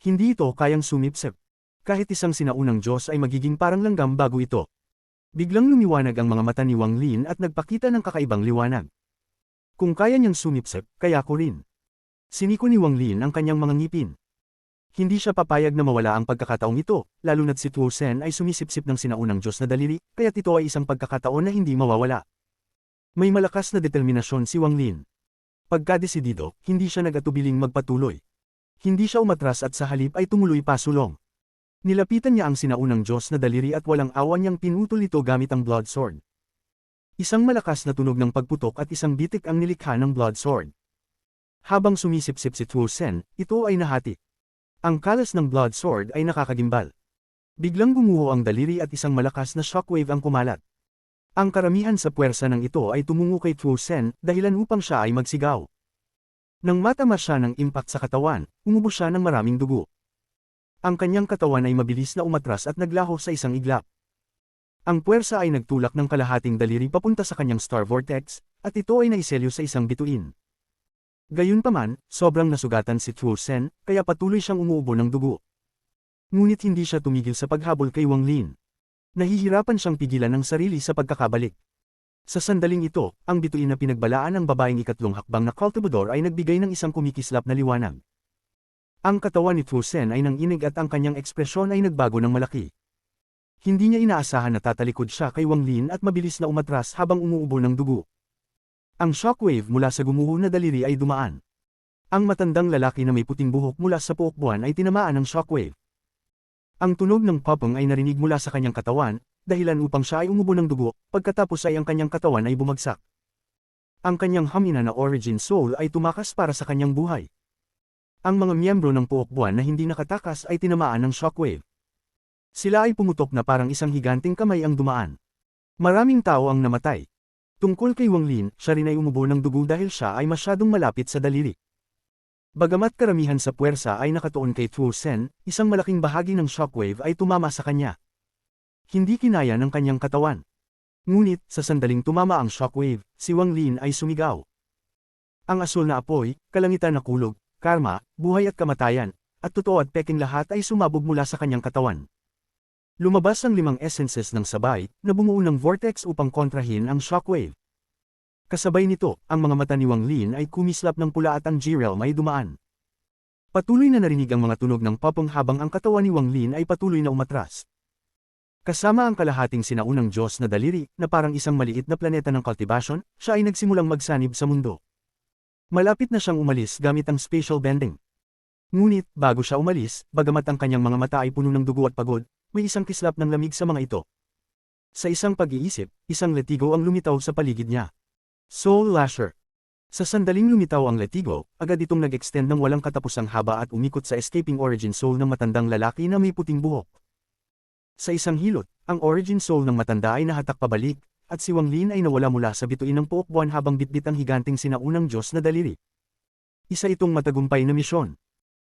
Hindi ito kayang sumipsip. Kahit isang sinaunang Diyos ay magiging parang langgam bago ito. Biglang lumiwanag ang mga mata ni Wang Lin at nagpakita ng kakaibang liwanag. Kung kaya niyang sumipsip, kaya ko rin. Siniko ni Wang Lin ang kanyang mga ngipin. Hindi siya papayag na mawala ang pagkakataong ito, lalo na't si Tuo Sen ay sumisipsip ng sinaunang Diyos na daliri, kaya't ito ay isang pagkakataon na hindi mawawala. May malakas na determinasyon si Wang Lin. Pagkadesidido, hindi siya nag-atubiling magpatuloy. Hindi siya umatras at sa halip ay tumuloy pasulong. Nilapitan niya ang sinaunang Diyos na daliri at walang awa niyang pinutol ito gamit ang blood sword. Isang malakas na tunog ng pagputok at isang bitik ang nilikha ng blood sword. Habang sumisipsip si Tuo Sen, ito ay nahati. Ang kalas ng blood sword ay nakakagimbal. Biglang gumuho ang daliri at isang malakas na shockwave ang kumalat. Ang karamihan sa puwersa ng ito ay tumungo kay Tuo Sen, dahilan upang siya ay magsigaw. Nang matama siya ng impact sa katawan, umubos siya ng maraming dugo. Ang kanyang katawan ay mabilis na umatras at naglaho sa isang iglap. Ang puwersa ay nagtulak ng kalahating daliri papunta sa kanyang star vortex, at ito ay naiselyo sa isang bituin. Gayunpaman, sobrang nasugatan si Tuo Sen, kaya patuloy siyang umuubo ng dugo. Ngunit hindi siya tumigil sa paghabol kay Wang Lin. Nahihirapan siyang pigilan ng sarili sa pagkakabalik. Sa sandaling ito, ang bituin na pinagbalaan ng babaeng ikatlong hakbang na cultivador ay nagbigay ng isang kumikislap na liwanag. Ang katawan ni Tuo Sen ay nanginig at ang kanyang ekspresyon ay nagbago ng malaki. Hindi niya inaasahan na tatalikod siya kay Wang Lin at mabilis na umatras habang umuubo ng dugo. Ang shockwave mula sa gumuho na daliri ay dumaan. Ang matandang lalaki na may puting buhok mula sa puok buwan ay tinamaan ng shockwave. Ang tunog ng popong ay narinig mula sa kanyang katawan, dahilan upang siya ay umubo ng dugo, pagkatapos ay ang kanyang katawan ay bumagsak. Ang kanyang hamina na origin soul ay tumakas para sa kanyang buhay. Ang mga miyembro ng puok buwan na hindi nakatakas ay tinamaan ng shockwave. Sila ay pumutok na parang isang higanting kamay ang dumaan. Maraming tao ang namatay. Tungkol kay Wang Lin, siya rin ay umubo ng dugo dahil siya ay masyadong malapit sa daliri. Bagamat karamihan sa puwersa ay nakatuon kay Tuo Sen, isang malaking bahagi ng shockwave ay tumama sa kanya. Hindi kinaya ng kanyang katawan. Ngunit, sa sandaling tumama ang shockwave, si Wang Lin ay sumigaw. Ang asul na apoy, kalangitan na kulog, karma, buhay at kamatayan, at totoo at peking lahat ay sumabog mula sa kanyang katawan. Lumabas ang 5 essences ng sabay, na bumuo ng vortex upang kontrahin ang shockwave. Kasabay nito, ang mga mata ni Wang Lin ay kumislap ng pula at ang G-realm ay dumaan. Patuloy na narinig ang mga tunog ng popong habang ang katawan ni Wang Lin ay patuloy na umatras. Kasama ang kalahating sinaunang Diyos na daliri, na parang isang maliit na planeta ng cultivation, siya ay nagsimulang magsanib sa mundo. Malapit na siyang umalis gamit ang spatial bending. Ngunit, bago siya umalis, bagamat ang kanyang mga mata ay puno ng dugo at pagod, may isang kislap ng lamig sa mga ito. Sa isang pag-iisip, isang letigo ang lumitaw sa paligid niya. Soul Lasher. Sa sandaling lumitaw ang letigo, agad itong nag-extend ng walang katapusang haba at umikot sa escaping origin soul ng matandang lalaki na may puting buhok. Sa isang hilot, ang origin soul ng matanda ay nahatak pabalik, at si Wang Lin ay nawala mula sa bituin ng puok buwan habang bitbit ang higanting sinaunang Diyos na daliri. Isa itong matagumpay na misyon.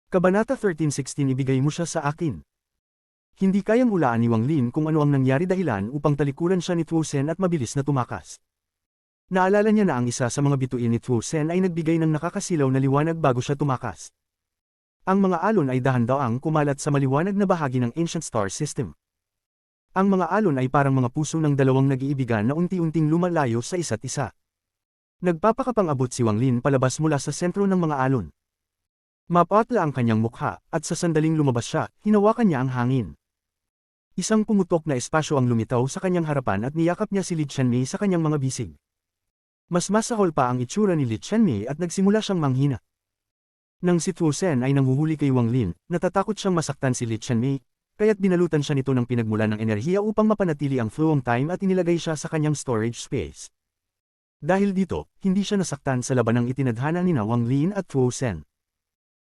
Kabanata 13:16 Ibigay mo siya sa akin. Hindi kayang hulaan ni Wang Lin kung ano ang nangyari dahilan upang talikuran siya ni Tuo Sen at mabilis na tumakas. Naalala niya na ang isa sa mga bituin ni Tuo Sen ay nagbigay ng nakakasilaw na liwanag bago siya tumakas. Ang mga alon ay dahan-daang kumalat sa maliwanag na bahagi ng Ancient Star System. Ang mga alon ay parang mga puso ng dalawang nag-iibigan na unti-unting lumalayo sa isa't isa. Nagpapakapang-abot si Wang Lin palabas mula sa sentro ng mga alon. Mapatla ang kanyang mukha, at sa sandaling lumabas siya, hinawakan niya ang hangin. Isang pumutok na espasyo ang lumitaw sa kanyang harapan at niyakap niya si Li Qianmei sa kanyang mga bisig. Mas masahol pa ang itsura ni Li Qianmei at nagsimula siyang manghina. Nang si Tuo Sen ay nanghuhuli kay Wang Lin, natatakot siyang masaktan si Li Qianmei, kaya't binalutan siya nito ng pinagmulan ng enerhiya upang mapanatili ang flow of time at inilagay siya sa kanyang storage space. Dahil dito, hindi siya nasaktan sa labanang itinadhana ni Wang Lin at Tuo Sen.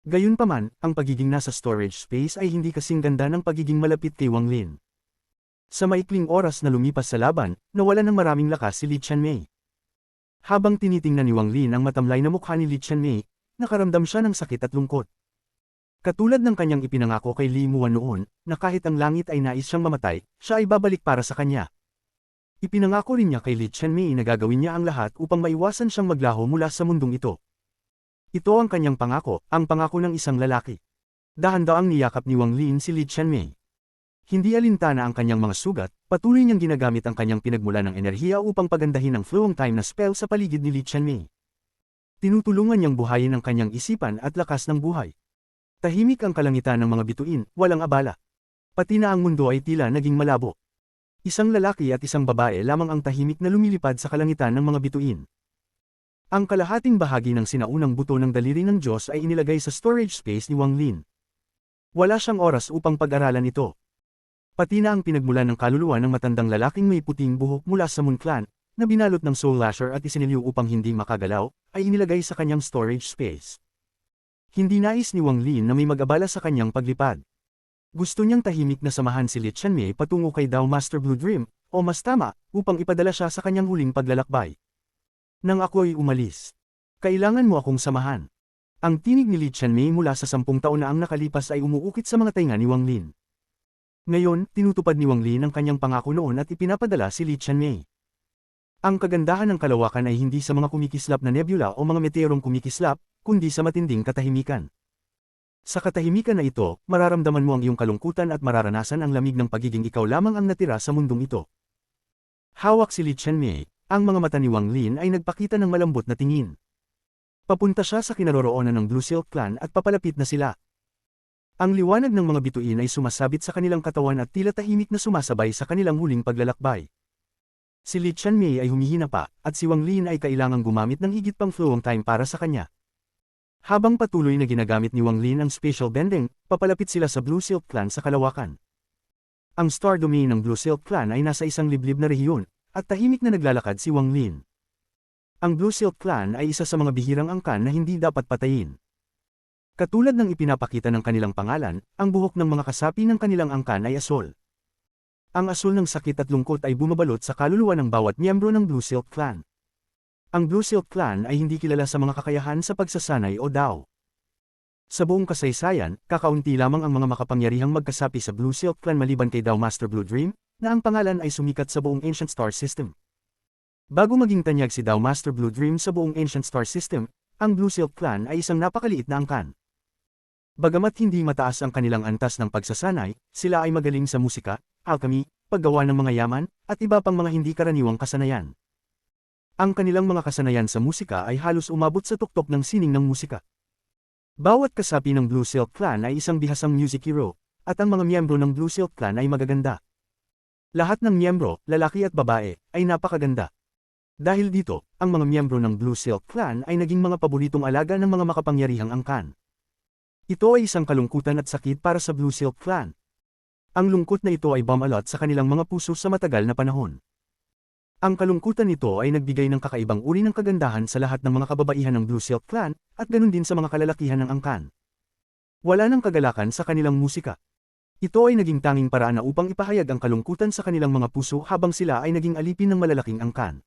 Gayunpaman, ang pagiging nasa storage space ay hindi kasing ganda ng pagiging malapit kay Wang Lin. Sa maikling oras na lumipas sa laban, nawalan ng maraming lakas si Li Qianmei. Habang tinitingnan ni Wang Lin ang matamlay na mukha ni Li Qianmei, nakaramdam siya ng sakit at lungkot. Katulad ng kanyang ipinangako kay Li Muan noon, na kahit ang langit ay nais siyang mamatay, siya ay babalik para sa kanya. Ipinangako rin niya kay Li Qianmei na gagawin niya ang lahat upang maiwasan siyang maglaho mula sa mundong ito. Ito ang kanyang pangako, ang pangako ng isang lalaki. Dahan-daang niyakap ni Wang Lin si Li Qianmei. Hindi alintana ang kanyang mga sugat, patuloy niyang ginagamit ang kanyang pinagmulan ng enerhiya upang pagandahin ang flow of time na spell sa paligid ni Li Qianmei. Tinutulungan niyang buhayin ang kanyang isipan at lakas ng buhay. Tahimik ang kalangitan ng mga bituin, walang abala. Pati na ang mundo ay tila naging malabo. Isang lalaki at isang babae lamang ang tahimik na lumilipad sa kalangitan ng mga bituin. Ang kalahating bahagi ng sinaunang buto ng daliri ng Diyos ay inilagay sa storage space ni Wang Lin. Wala siyang oras upang pag-aralan ito. Pati na ang pinagmulan ng kaluluwa ng matandang lalaking may puting buhok mula sa Moon Clan, na binalot ng Soul Lasher at isinilyo upang hindi makagalaw, ay inilagay sa kanyang storage space. Hindi nais ni Wang Lin na may mag-abala sa kanyang paglipad. Gusto niyang tahimik na samahan si Li Qianmei patungo kay Dao Master Blue Dream, o mas tama, upang ipadala siya sa kanyang huling paglalakbay. Nang ako'y umalis, kailangan mo akong samahan. Ang tinig ni Li Qianmei mula sa 10 taon na ang nakalipas ay umuukit sa mga tainga ni Wang Lin. Ngayon, tinutupad ni Wang Lin ang kanyang pangako noon at ipinapadala si Li Qianmei. Ang kagandahan ng kalawakan ay hindi sa mga kumikislap na nebula o mga meteorong kumikislap, kundi sa matinding katahimikan. Sa katahimikan na ito, mararamdaman mo ang iyong kalungkutan at mararanasan ang lamig ng pagiging ikaw lamang ang natira sa mundong ito. Hawak si Li Qianmei, ang mga mata ni Wang Lin ay nagpakita ng malambot na tingin. Papunta siya sa kinaroroonan ng Blue Silk Clan at papalapit na sila. Ang liwanag ng mga bituin ay sumasabit sa kanilang katawan at tila tahimik na sumasabay sa kanilang huling paglalakbay. Si Li Qianmei ay humihina pa, at si Wang Lin ay kailangang gumamit ng higit pang flow of time para sa kanya. Habang patuloy na ginagamit ni Wang Lin ang spatial bending, papalapit sila sa Blue Silk Clan sa kalawakan. Ang star domain ng Blue Silk Clan ay nasa isang liblib na rehiyon, at tahimik na naglalakad si Wang Lin. Ang Blue Silk Clan ay isa sa mga bihirang angkan na hindi dapat patayin. Katulad ng ipinapakita ng kanilang pangalan, ang buhok ng mga kasapi ng kanilang angkan ay asol. Ang asul ng sakit at lungkot ay bumabalot sa kaluluwa ng bawat miyembro ng Blue Silk Clan. Ang Blue Silk Clan ay hindi kilala sa mga kakayahan sa pagsasanay o Dao. Sa buong kasaysayan, kakaunti lamang ang mga makapangyarihang magkasapi sa Blue Silk Clan maliban kay Dao Master Blue Dream, na ang pangalan ay sumikat sa buong Ancient Star System. Bago maging tanyag si Dao Master Blue Dream sa buong Ancient Star System, ang Blue Silk Clan ay isang napakaliit na angkan. Bagamat hindi mataas ang kanilang antas ng pagsasanay, sila ay magaling sa musika, alchemy, paggawa ng mga yaman, at iba pang mga hindi karaniwang kasanayan. Ang kanilang mga kasanayan sa musika ay halos umabot sa tuktok ng sining ng musika. Bawat kasapi ng Blue Silk Clan ay isang bihasang music hero, at ang mga miyembro ng Blue Silk Clan ay magaganda. Lahat ng miyembro, lalaki at babae, ay napakaganda. Dahil dito, ang mga miyembro ng Blue Silk Clan ay naging mga paboritong alaga ng mga makapangyarihang angkan. Ito ay isang kalungkutan at sakit para sa Blue Silk Clan. Ang lungkot na ito ay bumalot sa kanilang mga puso sa matagal na panahon. Ang kalungkutan nito ay nagbigay ng kakaibang uri ng kagandahan sa lahat ng mga kababaihan ng Blue Silk Clan, at ganun din sa mga kalalakihan ng angkan. Wala nang kagalakan sa kanilang musika. Ito ay naging tanging paraan na upang ipahayag ang kalungkutan sa kanilang mga puso habang sila ay naging alipin ng malalaking angkan.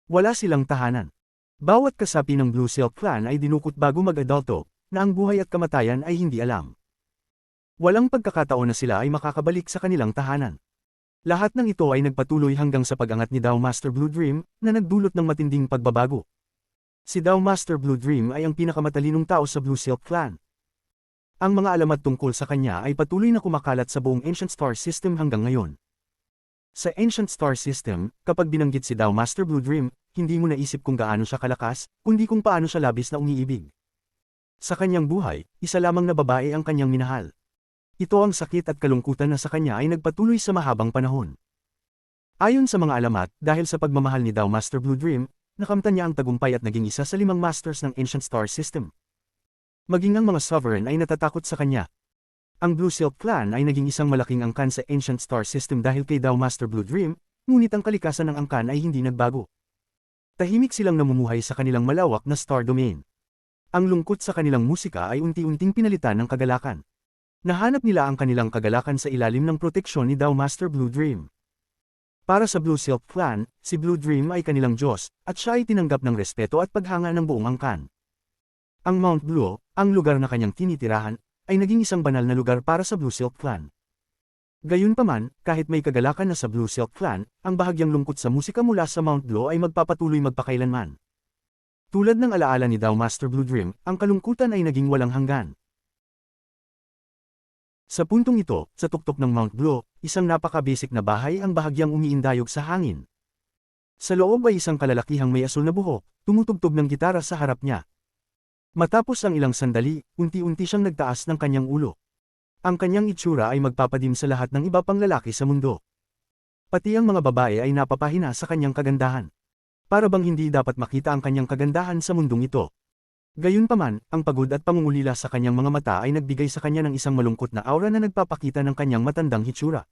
Wala silang tahanan. Bawat kasapi ng Blue Silk Clan ay dinukot bago mag-adulto, na ang buhay at kamatayan ay hindi alam. Walang pagkakataon na sila ay makakabalik sa kanilang tahanan. Lahat ng ito ay nagpatuloy hanggang sa pag-angat ni Dao Master Blue Dream, na nagdulot ng matinding pagbabago. Si Dao Master Blue Dream ay ang pinakamatalinong tao sa Blue Silk Clan. Ang mga alamat tungkol sa kanya ay patuloy na kumakalat sa buong Ancient Star System hanggang ngayon. Sa Ancient Star System, kapag binanggit si Dao Master Blue Dream, hindi mo naisip kung gaano siya kalakas, kundi kung paano siya labis na umiibig. Sa kanyang buhay, isa lamang na babae ang kanyang minahal. Ito ang sakit at kalungkutan na sa kanya ay nagpatuloy sa mahabang panahon. Ayon sa mga alamat, dahil sa pagmamahal ni Dao Master Blue Dream, nakamtan niya ang tagumpay at naging isa sa 5 masters ng Ancient Star System. Maging ang mga sovereign ay natatakot sa kanya. Ang Blue Silk Clan ay naging isang malaking angkan sa Ancient Star System dahil kay Dao Master Blue Dream, ngunit ang kalikasan ng angkan ay hindi nagbago. Tahimik silang namumuhay sa kanilang malawak na star domain. Ang lungkot sa kanilang musika ay unti-unting pinalitan ng kagalakan. Nahanap nila ang kanilang kagalakan sa ilalim ng proteksyon ni Dao Master Blue Dream. Para sa Blue Silk Clan, si Blue Dream ay kanilang Diyos, at siya ay tinanggap ng respeto at paghanga ng buong angkan. Ang Mount Blue, ang lugar na kanyang tinitirahan, ay naging isang banal na lugar para sa Blue Silk Clan. Gayunpaman, kahit may kagalakan na sa Blue Silk Clan, ang bahagyang lungkot sa musika mula sa Mount Blue ay magpapatuloy magpakailanman. Tulad ng alaala ni Dao Master Blue Dream, ang kalungkutan ay naging walang hanggan. Sa puntong ito, sa tuktok ng Mount Blue, isang napaka-basic na bahay ang bahagyang umiindayog sa hangin. Sa loob ay isang kalalakihang may asul na buhok, tumutugtog ng gitara sa harap niya. Matapos ang ilang sandali, unti-unti siyang nagtaas ng kanyang ulo. Ang kanyang itsura ay magpapadim sa lahat ng iba pang lalaki sa mundo. Pati ang mga babae ay napapahina sa kanyang kagandahan. Para bang hindi dapat makita ang kanyang kagandahan sa mundong ito. Gayunpaman, ang pagod at pangungulila sa kanyang mga mata ay nagbigay sa kanya ng isang malungkot na aura na nagpapakita ng kanyang matandang hitsura.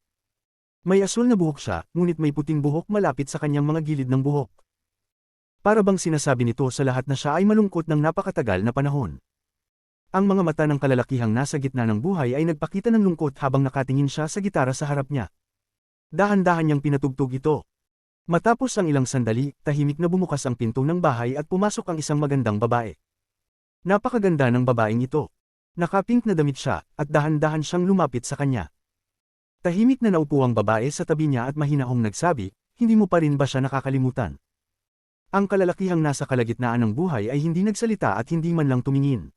May asul na buhok siya, ngunit may puting buhok malapit sa kanyang mga gilid ng buhok. Para bang sinasabi nito sa lahat na siya ay malungkot ng napakatagal na panahon. Ang mga mata ng kalalakihang nasa gitna ng buhay ay nagpakita ng lungkot habang nakatingin siya sa gitara sa harap niya. Dahan-dahan niyang pinatugtog ito. Matapos ang ilang sandali, tahimik na bumukas ang pinto ng bahay at pumasok ang isang magandang babae. Napakaganda ng babaeng ito. Nakapink na damit siya, at dahan-dahan siyang lumapit sa kanya. Tahimik na naupo ang babae sa tabi niya at mahinahong nagsabi, "Hindi mo pa rin ba siya nakakalimutan?" Ang kalalakihang nasa kalagitnaan ng buhay ay hindi nagsalita at hindi man lang tumingin.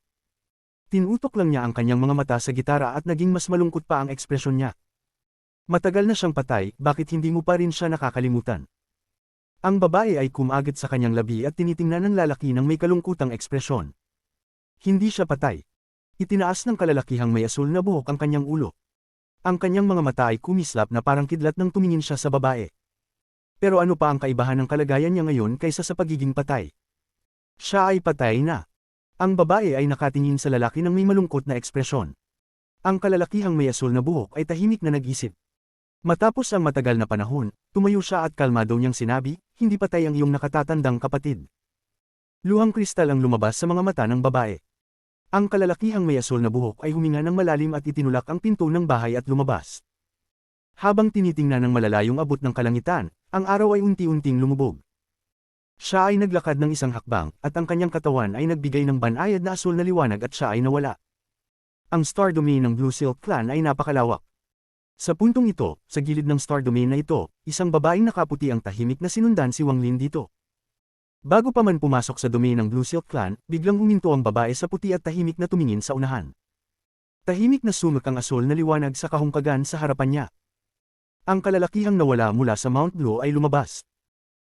Tinutok lang niya ang kanyang mga mata sa gitara at naging mas malungkot pa ang ekspresyon niya. "Matagal na siyang patay, bakit hindi mo pa rin siya nakakalimutan?" Ang babae ay kumagit sa kanyang labi at tinitingnan ng lalaki ng may kalungkutang ekspresyon. Hindi siya patay. Itinaas ng kalalakihang may asul na buhok ang kanyang ulo. Ang kanyang mga mata ay kumislap na parang kidlat nang tumingin siya sa babae. Pero ano pa ang kaibahan ng kalagayan niya ngayon kaysa sa pagiging patay? Siya ay patay na. Ang babae ay nakatingin sa lalaki ng may malungkot na ekspresyon. Ang kalalakihang may asul na buhok ay tahimik na nag-isip. Matapos ang matagal na panahon, tumayo siya at kalmado niyang sinabi, "Hindi patay ang iyong nakatatandang kapatid." Luhang kristal ang lumabas sa mga mata ng babae. Ang kalalakihang may asul na buhok ay huminga ng malalim at itinulak ang pinto ng bahay at lumabas. Habang tinitingnan ng malalayong abot ng kalangitan, ang araw ay unti-unting lumubog. Siya ay naglakad ng isang hakbang, at ang kanyang katawan ay nagbigay ng banayad na asul na liwanag at siya ay nawala. Ang star domain ng Blue Silk Clan ay napakalawak. Sa puntong ito, sa gilid ng star domain na ito, isang babaeng nakaputi ang tahimik na sinundan si Wang Lin dito. Bago pa man pumasok sa domain ng Blue Silk Clan, biglang huminto ang babae sa puti at tahimik na tumingin sa unahan. Tahimik na sumak ang asul na liwanag sa kahungkagan sa harapan niya. Ang kalalakihang nawala mula sa Mount Blue ay lumabas.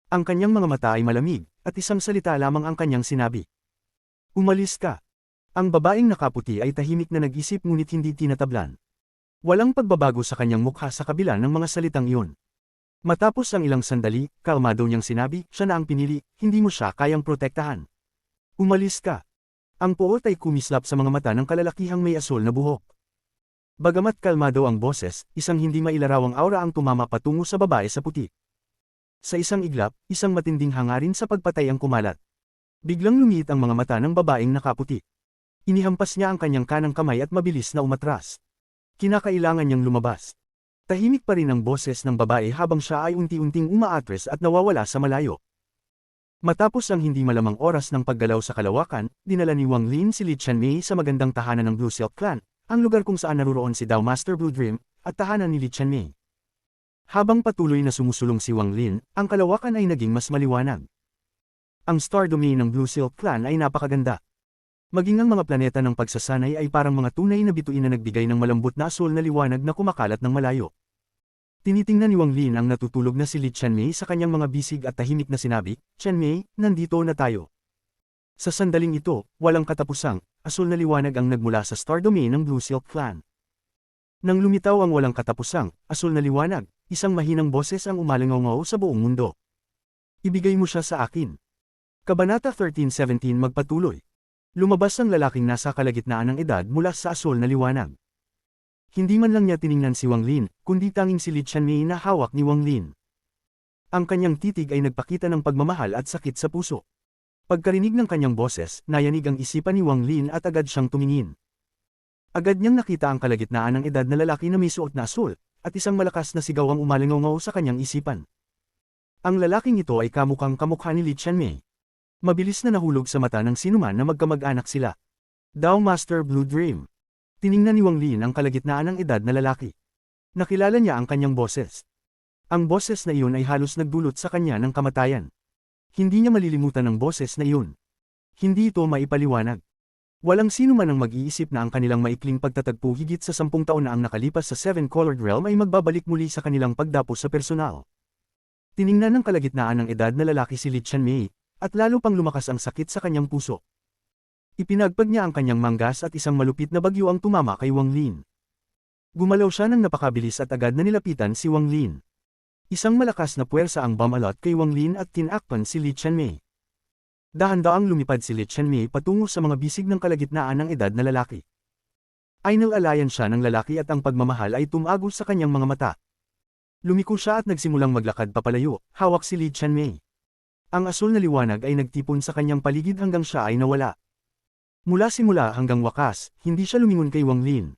Ang kanyang mga mata ay malamig, at isang salita lamang ang kanyang sinabi. "Umalis ka." Ang babaeng nakaputi ay tahimik na nag-isip ngunit hindi tinatablan. Walang pagbabago sa kanyang mukha sa kabila ng mga salitang iyon. Matapos ang ilang sandali, kalmado niyang sinabi, "Siya na ang pinili, hindi mo siya kayang protektahan. Umalis ka." Ang puot ay kumislap sa mga mata ng kalalakihang may asul na buhok. Bagamat kalmado ang boses, isang hindi mailarawang aura ang tumama patungo sa babae sa puti. Sa isang iglap, isang matinding hangarin sa pagpatay ang kumalat. Biglang lumiit ang mga mata ng babaeng nakaputi. Inihampas niya ang kanyang kanang kamay at mabilis na umatras. Kinakailangan niyang lumabas. Tahimik pa rin ang boses ng babae habang siya ay unti-unting umaatres at nawawala sa malayo. Matapos ang hindi malamang oras ng paggalaw sa kalawakan, dinala ni Wang Lin si Li Qianmei sa magandang tahanan ng Blue Silk Clan, ang lugar kung saan naruroon si Dao Master Blue Dream, at tahanan ni Li Qianmei. Habang patuloy na sumusulong si Wang Lin, ang kalawakan ay naging mas maliwanag. Ang star domain ng Blue Silk Clan ay napakaganda. Maging ang mga planeta ng pagsasanay ay parang mga tunay na bituin na nagbigay ng malambot na asul na liwanag na kumakalat ng malayo. Tinitingnan ni Wang Lin ang natutulog na si Li Qianmei sa kanyang mga bisig at tahimik na sinabi, "Qianmei, nandito na tayo." Sa sandaling ito, walang katapusang, asul na liwanag ang nagmula sa star domain ng Blue Silk Clan. Nang lumitaw ang walang katapusang, asul na liwanag, isang mahinang boses ang umalingaw sa buong mundo. "Ibigay mo siya sa akin." Kabanata 13:17 magpatuloy. Lumabas ang lalaking nasa kalagitnaan ng edad mula sa asul na liwanag. Hindi man lang niya tiningnan si Wang Lin, kundi tanging si Li Qianmei na hawak ni Wang Lin. Ang kanyang titig ay nagpakita ng pagmamahal at sakit sa puso. Pagkarinig ng kanyang boses, nayanig ang isipan ni Wang Lin at agad siyang tumingin. Agad niyang nakita ang kalagitnaan ng edad na lalaki na may suot na asul, at isang malakas na sigaw ang umalingaw sa kanyang isipan. Ang lalaking ito ay kamukhang-kamukha ni Li Qianmei. Mabilis na nahulog sa mata ng sinuman na magkamag-anak sila. Dao Master Blue Dream. Tiningnan ni Wang Lin ang kalagitnaan ng edad na lalaki. Nakilala niya ang kanyang boses. Ang boses na iyon ay halos nagdulot sa kanya ng kamatayan. Hindi niya malilimutan ang boses na iyon. Hindi ito maipaliwanag. Walang sino man ang mag-iisip na ang kanilang maikling pagtatagpo higit sa 10 taon na ang nakalipas sa Seven Colored Realm ay magbabalik muli sa kanilang pagdapo sa personal. Tiningnan ng kalagitnaan ng edad na lalaki si Li Qianmei, at lalo pang lumakas ang sakit sa kanyang puso. Ipinagpag niya ang kanyang manggas at isang malupit na bagyo ang tumama kay Wang Lin. Gumalaw siya ng napakabilis at agad na nilapitan si Wang Lin. Isang malakas na puwersa ang bumalot kay Wang Lin at tinakpan si Li Qianmei. Dahan-daang lumipad si Li Qianmei patungo sa mga bisig ng kalagitnaan ng edad na lalaki. Ay nalalayan siya ng lalaki at ang pagmamahal ay tumagos sa kanyang mga mata. Lumiko siya at nagsimulang maglakad papalayo, hawak si Li Qianmei. Ang asul na liwanag ay nagtipon sa kanyang paligid hanggang siya ay nawala. Mula simula hanggang wakas, hindi siya lumingon kay Wang Lin.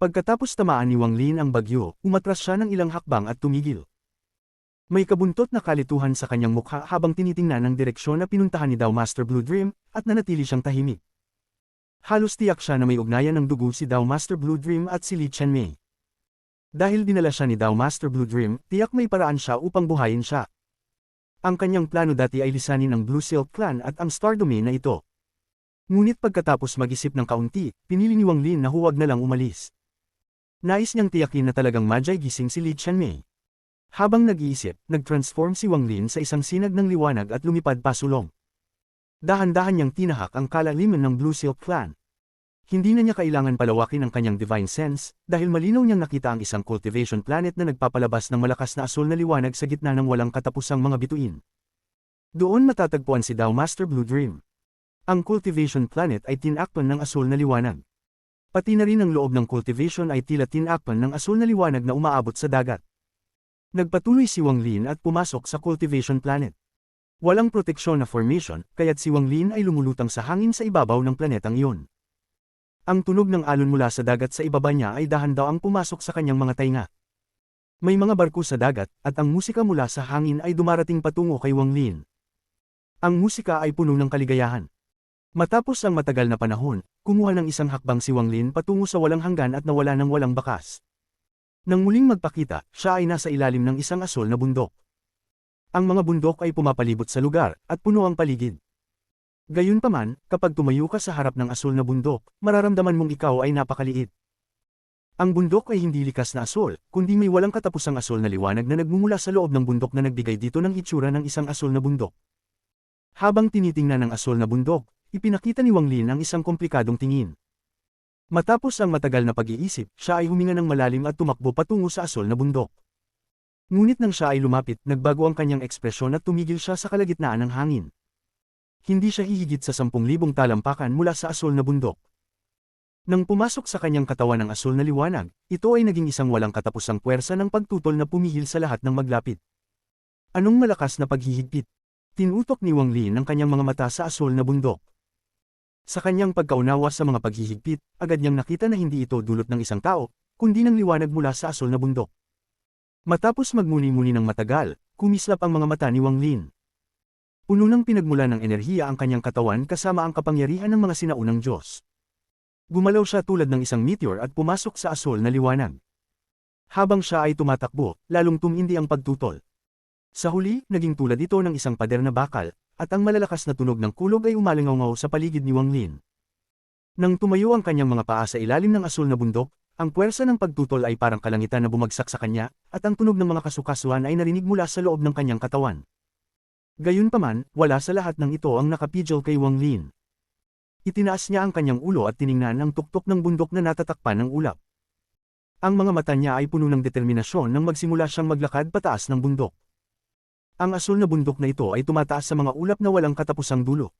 Pagkatapos tamaan ni Wang Lin ang bagyo, umatras siya ng ilang hakbang at tumigil. May kabuntot na kalituhan sa kanyang mukha habang tinitingnan ang direksyon na pinuntahan ni Dao Master Blue Dream, at nanatili siyang tahimik. Halos tiyak siya na may ugnayan ng dugo si Dao Master Blue Dream at si Li Qianmei. Dahil dinala siya ni Dao Master Blue Dream, tiyak may paraan siya upang buhayin siya. Ang kanyang plano dati ay lisanin ang Blue Silk Clan at ang Star Domain na ito. Ngunit pagkatapos mag-isip ng kaunti, pinili ni Wang Lin na huwag na lang umalis. Nais niyang tiyakin na talagang madyay gising si Li Qianmei. Habang nag-iisip, nag-transform si Wang Lin sa isang sinag ng liwanag at lumipad pasulong. Dahan-dahan niyang tinahak ang kalaliman ng Blue Silk Clan. Hindi na niya kailangan palawakin ang kanyang divine sense, dahil malinaw niyang nakita ang isang cultivation planet na nagpapalabas ng malakas na asul na liwanag sa gitna ng walang katapusang mga bituin. Doon matatagpuan si Dao Master Blue Dream. Ang cultivation planet ay tinakpan ng asul na liwanag. Pati na rin ang loob ng cultivation ay tila tinakpan ng asul na liwanag na umaabot sa dagat. Nagpatuloy si Wang Lin at pumasok sa cultivation planet. Walang proteksyon na formation, kaya't si Wang Lin ay lumulutang sa hangin sa ibabaw ng planetang iyon. Ang tunog ng alon mula sa dagat sa ibaba niya ay dahan-daang pumasok sa kanyang mga tainga. May mga barko sa dagat, at ang musika mula sa hangin ay dumarating patungo kay Wang Lin. Ang musika ay puno ng kaligayahan. Matapos ang matagal na panahon, kumuha ng isang hakbang si Wang Lin patungo sa walang hanggan at nawala ng walang bakas. Nang muling magpakita, siya ay nasa ilalim ng isang asul na bundok. Ang mga bundok ay pumapalibot sa lugar, at puno ang paligid. Gayunpaman, kapag tumayo ka sa harap ng asul na bundok, mararamdaman mong ikaw ay napakaliit. Ang bundok ay hindi likas na asul, kundi may walang katapusang asul na liwanag na nagmumula sa loob ng bundok na nagbigay dito ng itsura ng isang asul na bundok. Habang tinitingnan ang asul na bundok, ipinakita ni Wang Lin ang isang komplikadong tingin. Matapos ang matagal na pag-iisip, siya ay huminga ng malalim at tumakbo patungo sa asul na bundok. Ngunit nang siya ay lumapit, nagbago ang kanyang ekspresyon at tumigil siya sa kalagitnaan ng hangin. Hindi siya hihigit sa 10,000 talampakan mula sa asul na bundok. Nang pumasok sa kanyang katawan ang asul na liwanag, ito ay naging isang walang katapusang puwersa ng pagtutol na pumihil sa lahat ng maglapit. Anong malakas na paghihigpit? Tinutok ni Wang Lin ang kanyang mga mata sa asul na bundok. Sa kanyang pagkaunawa sa mga paghihigpit, agad niyang nakita na hindi ito dulot ng isang tao, kundi ng liwanag mula sa asul na bundok. Matapos magmuni-muni ng matagal, kumislap ang mga mata ni Wang Lin. Puno ng pinagmula ng enerhiya ang kanyang katawan kasama ang kapangyarihan ng mga sinaunang Diyos. Gumalaw siya tulad ng isang meteor at pumasok sa asul na liwanag. Habang siya ay tumatakbo, lalong tumindi ang pagtutol. Sa huli, naging tulad ito ng isang pader na bakal, at ang malalakas na tunog ng kulog ay umalingaw sa paligid ni Wang Lin. Nang tumayo ang kanyang mga paa sa ilalim ng asul na bundok, ang puwersa ng pagtutol ay parang kalangitan na bumagsak sa kanya, at ang tunog ng mga kasukasuan ay narinig mula sa loob ng kanyang katawan. Gayunpaman, wala sa lahat ng ito ang nakapigil kay Wang Lin. Itinaas niya ang kanyang ulo at tiningnan ang tuktok ng bundok na natatakpan ng ulap. Ang mga mata niya ay puno ng determinasyon nang magsimula siyang maglakad pataas ng bundok. Ang asul na bundok na ito ay tumataas sa mga ulap na walang katapusang dulo.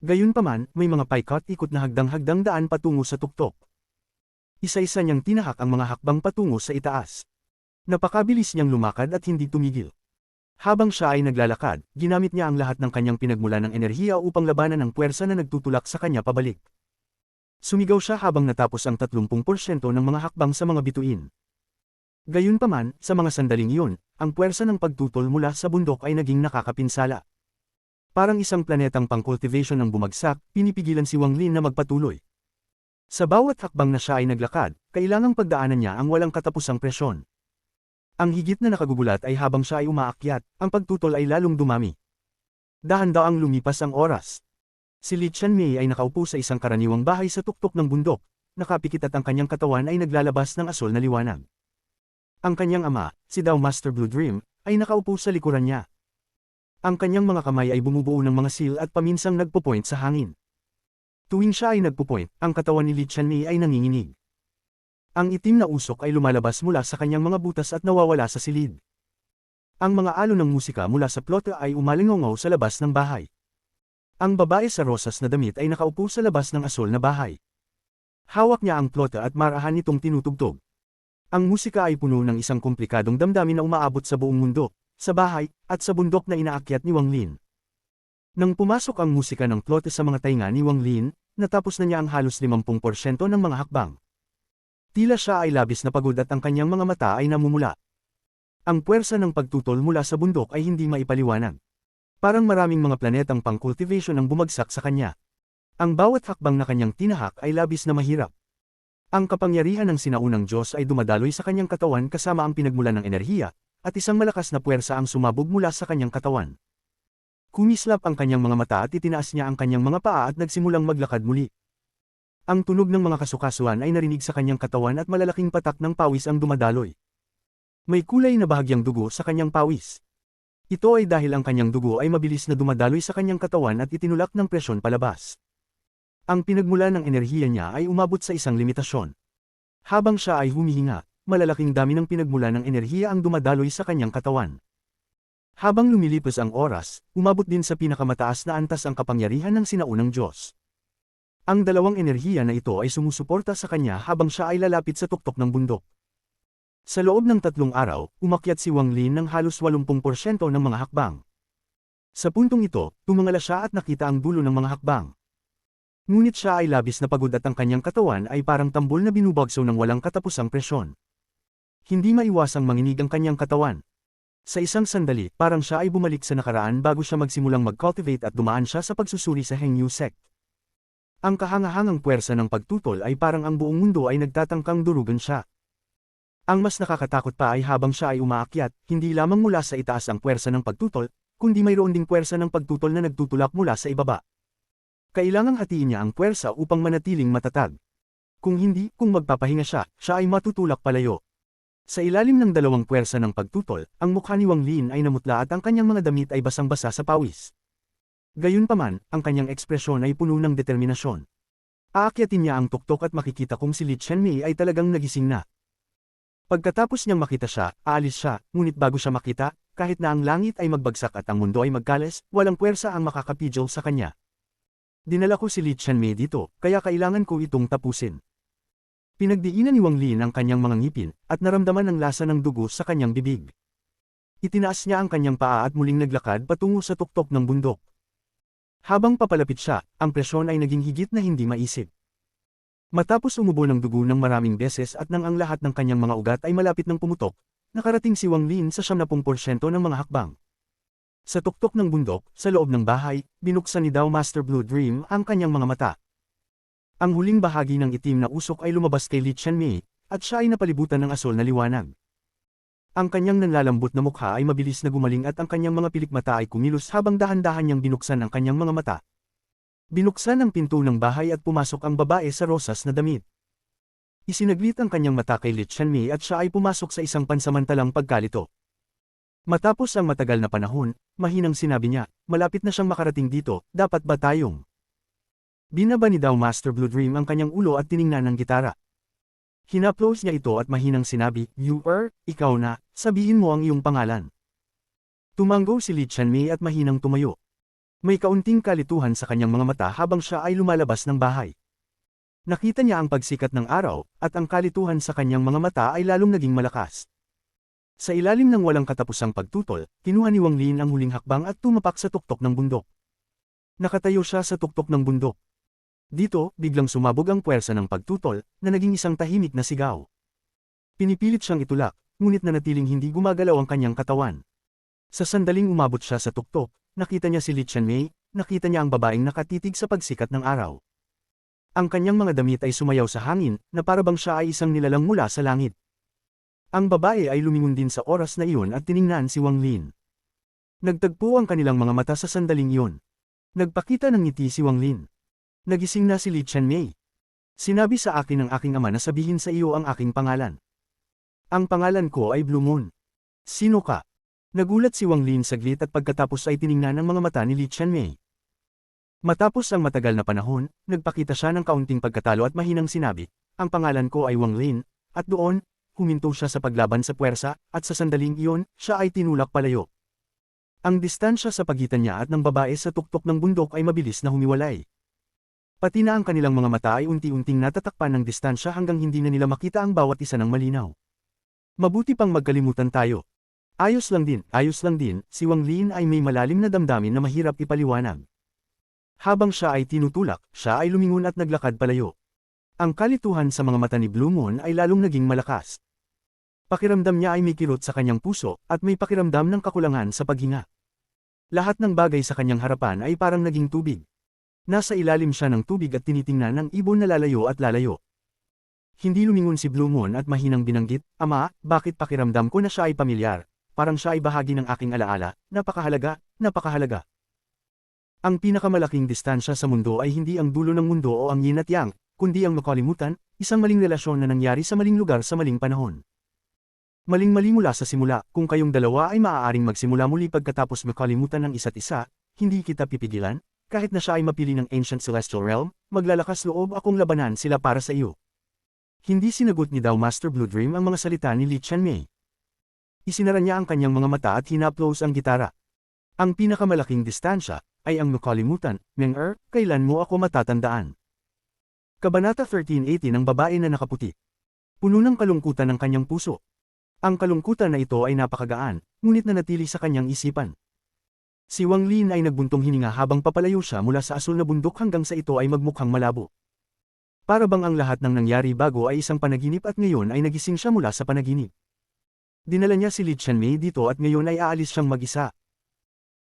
Gayunpaman, may mga paikot-ikot na hagdang-hagdang daan patungo sa tuktok. Isa-isa niyang tinahak ang mga hakbang patungo sa itaas. Napakabilis niyang lumakad at hindi tumigil. Habang siya ay naglalakad, ginamit niya ang lahat ng kanyang pinagmulan ng enerhiya upang labanan ang puwersa na nagtutulak sa kanya pabalik. Sumigaw siya habang natapos ang 30% ng mga hakbang sa mga bituin. Gayunpaman, sa mga sandaling iyon, ang puwersa ng pagtutol mula sa bundok ay naging nakakapinsala. Parang isang planetang pang-cultivation ang bumagsak, pinipigilan si Wang Lin na magpatuloy. Sa bawat hakbang na siya ay naglakad, kailangang pagdaanan niya ang walang katapusang presyon. Ang higit na nakagugulat ay habang siya ay umaakyat, ang pagtutol ay lalong dumami. Dahan-daang lumipas ang oras. Si Li Qianmei ay nakaupo sa isang karaniwang bahay sa tuktok ng bundok, nakapikit at ang kanyang katawan ay naglalabas ng asul na liwanag. Ang kanyang ama, si Dao Master Blue Dream, ay nakaupo sa likuran niya. Ang kanyang mga kamay ay bumubuo ng mga seal at paminsang nagpo-point sa hangin. Tuwing siya ay nagpo-point, ang katawan ni Li Qianmei ay nanginginig. Ang itim na usok ay lumalabas mula sa kanyang mga butas at nawawala sa silid. Ang mga alon ng musika mula sa plote ay umalingongaw sa labas ng bahay. Ang babae sa rosas na damit ay nakaupo sa labas ng asul na bahay. Hawak niya ang plote at marahan itong tinutugtog. Ang musika ay puno ng isang komplikadong damdamin na umaabot sa buong mundo, sa bahay, at sa bundok na inaakyat ni Wang Lin. Nang pumasok ang musika ng plote sa mga tainga ni Wang Lin, natapos na niya ang halos 50% ng mga hakbang. Tila siya ay labis na pagod at ang kanyang mga mata ay namumula. Ang puwersa ng pagtutol mula sa bundok ay hindi maipaliwanag. Parang maraming mga planetang pang-cultivation ang bumagsak sa kanya. Ang bawat hakbang na kanyang tinahak ay labis na mahirap. Ang kapangyarihan ng sinaunang Diyos ay dumadaloy sa kanyang katawan kasama ang pinagmulan ng enerhiya, at isang malakas na puwersa ang sumabog mula sa kanyang katawan. Kumislap ang kanyang mga mata at itinaas niya ang kanyang mga paa at nagsimulang maglakad muli. Ang tunog ng mga kasukasuan ay narinig sa kanyang katawan at malalaking patak ng pawis ang dumadaloy. May kulay na bahagyang dugo sa kanyang pawis. Ito ay dahil ang kanyang dugo ay mabilis na dumadaloy sa kanyang katawan at itinulak ng presyon palabas. Ang pinagmulan ng enerhiya niya ay umabot sa isang limitasyon. Habang siya ay humihinga, malalaking dami ng pinagmulan ng enerhiya ang dumadaloy sa kanyang katawan. Habang lumilipas ang oras, umabot din sa pinakamataas na antas ang kapangyarihan ng sinaunang Diyos. Ang dalawang enerhiya na ito ay sumusuporta sa kanya habang siya ay lalapit sa tuktok ng bundok. Sa loob ng 3 araw, umakyat si Wang Lin ng halos 80% ng mga hakbang. Sa puntong ito, tumangala siya at nakita ang dulo ng mga hakbang. Ngunit siya ay labis na pagod at ang kanyang katawan ay parang tambol na binubagsaw ng walang katapusang presyon. Hindi maiwasang manginig ang kanyang katawan. Sa isang sandali, parang siya ay bumalik sa nakaraan bago siya magsimulang mag-cultivate at dumaan siya sa pagsusuri sa Hengyu sect. Ang kahangahangang puwersa ng pagtutol ay parang ang buong mundo ay nagtatangkang durugan siya. Ang mas nakakatakot pa ay habang siya ay umaakyat, hindi lamang mula sa itaas ang puwersa ng pagtutol, kundi mayroon ding puwersa ng pagtutol na nagtutulak mula sa ibaba. Kailangang hatiin niya ang puwersa upang manatiling matatag. Kung hindi, kung magpapahinga siya ay matutulak palayo. Sa ilalim ng dalawang puwersa ng pagtutol, ang mukha ni Wang Lin ay namutla at ang kanyang mga damit ay basang-basa sa pawis. Gayunpaman, ang kanyang ekspresyon ay puno ng determinasyon. Aakyatin niya ang tuktok at makikita kung si Li Qianmei ay talagang nagising na. Pagkatapos niyang makita siya, aalis siya, ngunit bago siya makita, kahit na ang langit ay magbagsak at ang mundo ay magkalas, walang puwersa ang makakapigil sa kanya. Dinala ko si Li Qianmei dito, kaya kailangan ko itong tapusin. Pinagdiinan ni Wang Lin ang kanyang mga ngipin, at naramdaman ang lasa ng dugo sa kanyang bibig. Itinaas niya ang kanyang paa at muling naglakad patungo sa tuktok ng bundok. Habang papalapit siya, ang presyon ay naging higit na hindi maisip. Matapos umubo ng dugo ng maraming beses at nang ang lahat ng kanyang mga ugat ay malapit ng pumutok, nakarating si Wang Lin sa 70% ng mga hakbang. Sa tuktok ng bundok, sa loob ng bahay, binuksan ni Dao Master Blue Dream ang kanyang mga mata. Ang huling bahagi ng itim na usok ay lumabas kay Li Qianmei, at siya ay napalibutan ng asul na liwanag. Ang kanyang nanlalambot na mukha ay mabilis na gumaling at ang kanyang mga pilikmata ay kumilos habang dahan-dahan niyang binuksan ang kanyang mga mata. Binuksan ang pinto ng bahay at pumasok ang babae sa rosas na damit. Isinaglit ang kanyang mata kay Li Qianmei at siya ay pumasok sa isang pansamantalang pagkalito. Matapos ang matagal na panahon, mahinang sinabi niya, malapit na siyang makarating dito, dapat ba tayong? Binaba ni daw Master Blue Dream ang kanyang ulo at tiningnan ng gitara. Hinaplos niya ito at mahinang sinabi, ikaw na, sabihin mo ang iyong pangalan. Tumanggo si Li Qianmei at mahinang tumayo. May kaunting kalituhan sa kanyang mga mata habang siya ay lumalabas ng bahay. Nakita niya ang pagsikat ng araw, at ang kalituhan sa kanyang mga mata ay lalong naging malakas. Sa ilalim ng walang katapusang pagtutol, kinuha ni Wang Lin ang huling hakbang at tumapak sa tuktok ng bundok. Nakatayo siya sa tuktok ng bundok. Dito, biglang sumabog ang puwersa ng pagtutol, na naging isang tahimik na sigaw. Pinipilit siyang itulak, ngunit nanatiling hindi gumagalaw ang kanyang katawan. Sa sandaling umabot siya sa tuktok, nakita niya si Li Qianmei, nakita niya ang babaeng nakatitig sa pagsikat ng araw. Ang kanyang mga damit ay sumayaw sa hangin, na parabang siya ay isang nilalang mula sa langit. Ang babae ay lumingon din sa oras na iyon at tiningnan si Wang Lin. Nagtagpo ang kanilang mga mata sa sandaling iyon. Nagpakita ng ngiti si Wang Lin. Nagising na si Li Qianmei. Sinabi sa akin ng aking ama na sabihin sa iyo ang aking pangalan. Ang pangalan ko ay Blue Moon. Sino ka? Nagulat si Wang Lin saglit at pagkatapos ay tiningnan ang mga mata ni Li Qianmei. Matapos ang matagal na panahon, nagpakita siya ng kaunting pagkatalo at mahinang sinabi, ang pangalan ko ay Wang Lin, at doon, huminto siya sa paglaban sa puwersa, at sa sandaling iyon, siya ay tinulak palayo. Ang distansya sa pagitan niya at ng babae sa tuktok ng bundok ay mabilis na humiwalay. Pati na ang kanilang mga mata ay unti-unting natatakpan ng distansya hanggang hindi na nila makita ang bawat isa ng malinaw. Mabuti pang magkalimutan tayo. Ayos lang din, si Wang Lin ay may malalim na damdamin na mahirap ipaliwanag. Habang siya ay tinutulak, siya ay lumingon at naglakad palayo. Ang kalituhan sa mga mata ni Blue Moon ay lalong naging malakas. Pakiramdam niya ay may kirot sa kanyang puso, at may pakiramdam ng kakulangan sa paghinga. Lahat ng bagay sa kanyang harapan ay parang naging tubig. Nasa ilalim siya ng tubig at tinitingnan ng ibon na lalayo at lalayo. Hindi lumingon si Blue Moon at mahinang binanggit, Ama, bakit pakiramdam ko na siya ay pamilyar? Parang siya ay bahagi ng aking alaala, napakahalaga. Ang pinakamalaking distansya sa mundo ay hindi ang dulo ng mundo o ang yin at yang, kundi ang makalimutan, isang maling relasyon na nangyari sa maling lugar sa maling panahon. Maling-mali mula sa simula, kung kayong dalawa ay maaaring magsimula muli pagkatapos makalimutan ng isa't isa, hindi kita pipigilan, kahit na siya ay mapili ng Ancient Celestial Realm, maglalakas loob akong labanan sila para sa iyo. Hindi sinagot ni daw Master Blue Dream ang mga salita ni Li Qianmei. Isinara niya ang kanyang mga mata at hinaplos ang gitara. Ang pinakamalaking distansya ay ang makalimutan, Meng-er, kailan mo ako matatandaan? Kabanata 1380 ng babae na nakaputi. Puno ng kalungkutan ng kanyang puso. Ang kalungkutan na ito ay napakagaan, ngunit nanatili sa kanyang isipan. Si Wang Lin ay nagbuntong hininga habang papalayo siya mula sa asul na bundok hanggang sa ito ay magmukhang malabo. Para bang ang lahat ng nangyari bago ay isang panaginip at ngayon ay nagising siya mula sa panaginip. Dinala niya si Li Qianmei dito at ngayon ay aalis siyang mag-isa.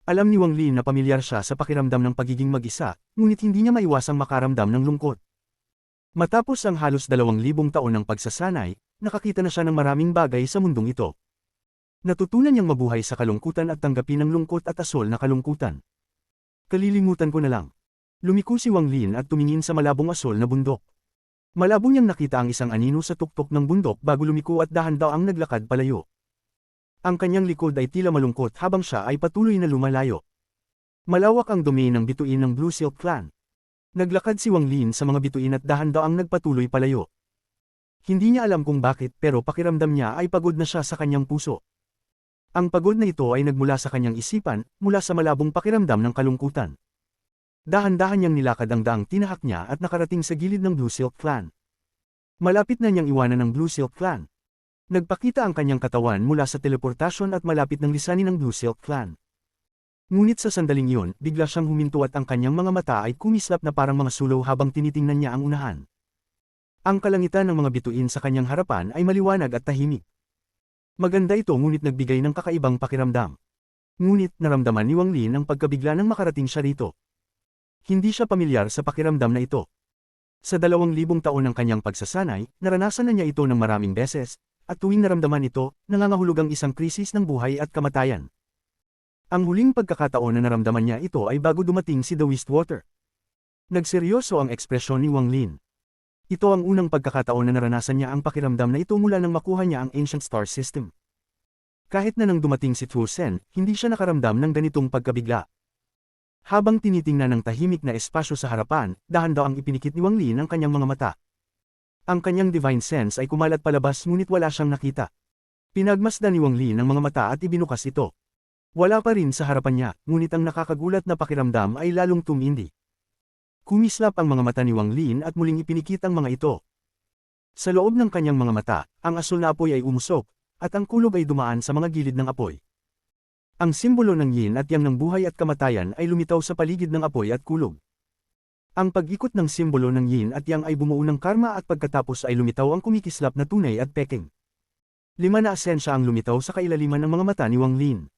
Alam ni Wang Lin na pamilyar siya sa pakiramdam ng pagiging mag-isa, ngunit hindi niya maiwasang makaramdam ng lungkot. Matapos ang halos 2,000 taon ng pagsasanay, nakakita na siya ng maraming bagay sa mundong ito. Natutunan niyang mabuhay sa kalungkutan at tanggapin ang lungkot at asol na kalungkutan. Kalilimutan ko na lang. Lumiko si Wang Lin at tumingin sa malabong asol na bundok. Malabo niyang nakita ang isang anino sa tuktok ng bundok bago lumiko at dahan-daang naglakad palayo. Ang kanyang likod ay tila malungkot habang siya ay patuloy na lumalayo. Malawak ang domain ng bituin ng Blue Silk Clan. Naglakad si Wang Lin sa mga bituin at dahan-daang nagpatuloy palayo. Hindi niya alam kung bakit pero pakiramdam niya ay pagod na siya sa kanyang puso. Ang pagod na ito ay nagmula sa kanyang isipan, mula sa malabong pakiramdam ng kalungkutan. Dahan-dahan niyang nilakad ang daang tinahak niya at nakarating sa gilid ng Blue Silk Clan. Malapit na niyang iwanan ng Blue Silk Clan. Nagpakita ang kanyang katawan mula sa teleportasyon at malapit ng lisanin ng Blue Silk Clan. Ngunit sa sandaling iyon, bigla siyang huminto at ang kanyang mga mata ay kumislap na parang mga sulaw habang tinitingnan niya ang unahan. Ang kalangitan ng mga bituin sa kanyang harapan ay maliwanag at tahimik. Maganda ito ngunit nagbigay ng kakaibang pakiramdam. Ngunit naramdaman ni Wang Lin ang pagkabigla nang makarating siya rito. Hindi siya pamilyar sa pakiramdam na ito. Sa 2,000 taon ng kanyang pagsasanay, naranasan na niya ito ng maraming beses, at tuwing naramdaman ito, nangangahulog ang isang krisis ng buhay at kamatayan. Ang huling pagkakataon na naramdaman niya ito ay bago dumating si The Wistwater. Nagseryoso ang ekspresyon ni Wang Lin. Ito ang unang pagkakataon na naranasan niya ang pakiramdam na ito mula nang makuha niya ang Ancient Star System. Kahit na nang dumating si Trusen, hindi siya nakaramdam ng ganitong pagkabigla. Habang tinitingnan ng tahimik na espasyo sa harapan, dahan daw ang ipinikit ni Wang Lin ang kanyang mga mata. Ang kanyang divine sense ay kumalat palabas ngunit wala siyang nakita. Pinagmasdan ni Wang Lin ang mga mata at ibinukas ito. Wala pa rin sa harapan niya, ngunit ang nakakagulat na pakiramdam ay lalong tumindi. Kumislap ang mga mata ni Wang Lin at muling ipinikit ang mga ito. Sa loob ng kanyang mga mata, ang asul na apoy ay umusok, at ang kulob ay dumaan sa mga gilid ng apoy. Ang simbolo ng yin at yang ng buhay at kamatayan ay lumitaw sa paligid ng apoy at kulob. Ang pag-ikot ng simbolo ng yin at yang ay bumuo ng karma at pagkatapos ay lumitaw ang kumikislap na tunay at peking. 5 na asensya ang lumitaw sa kailaliman ng mga mata ni Wang Lin.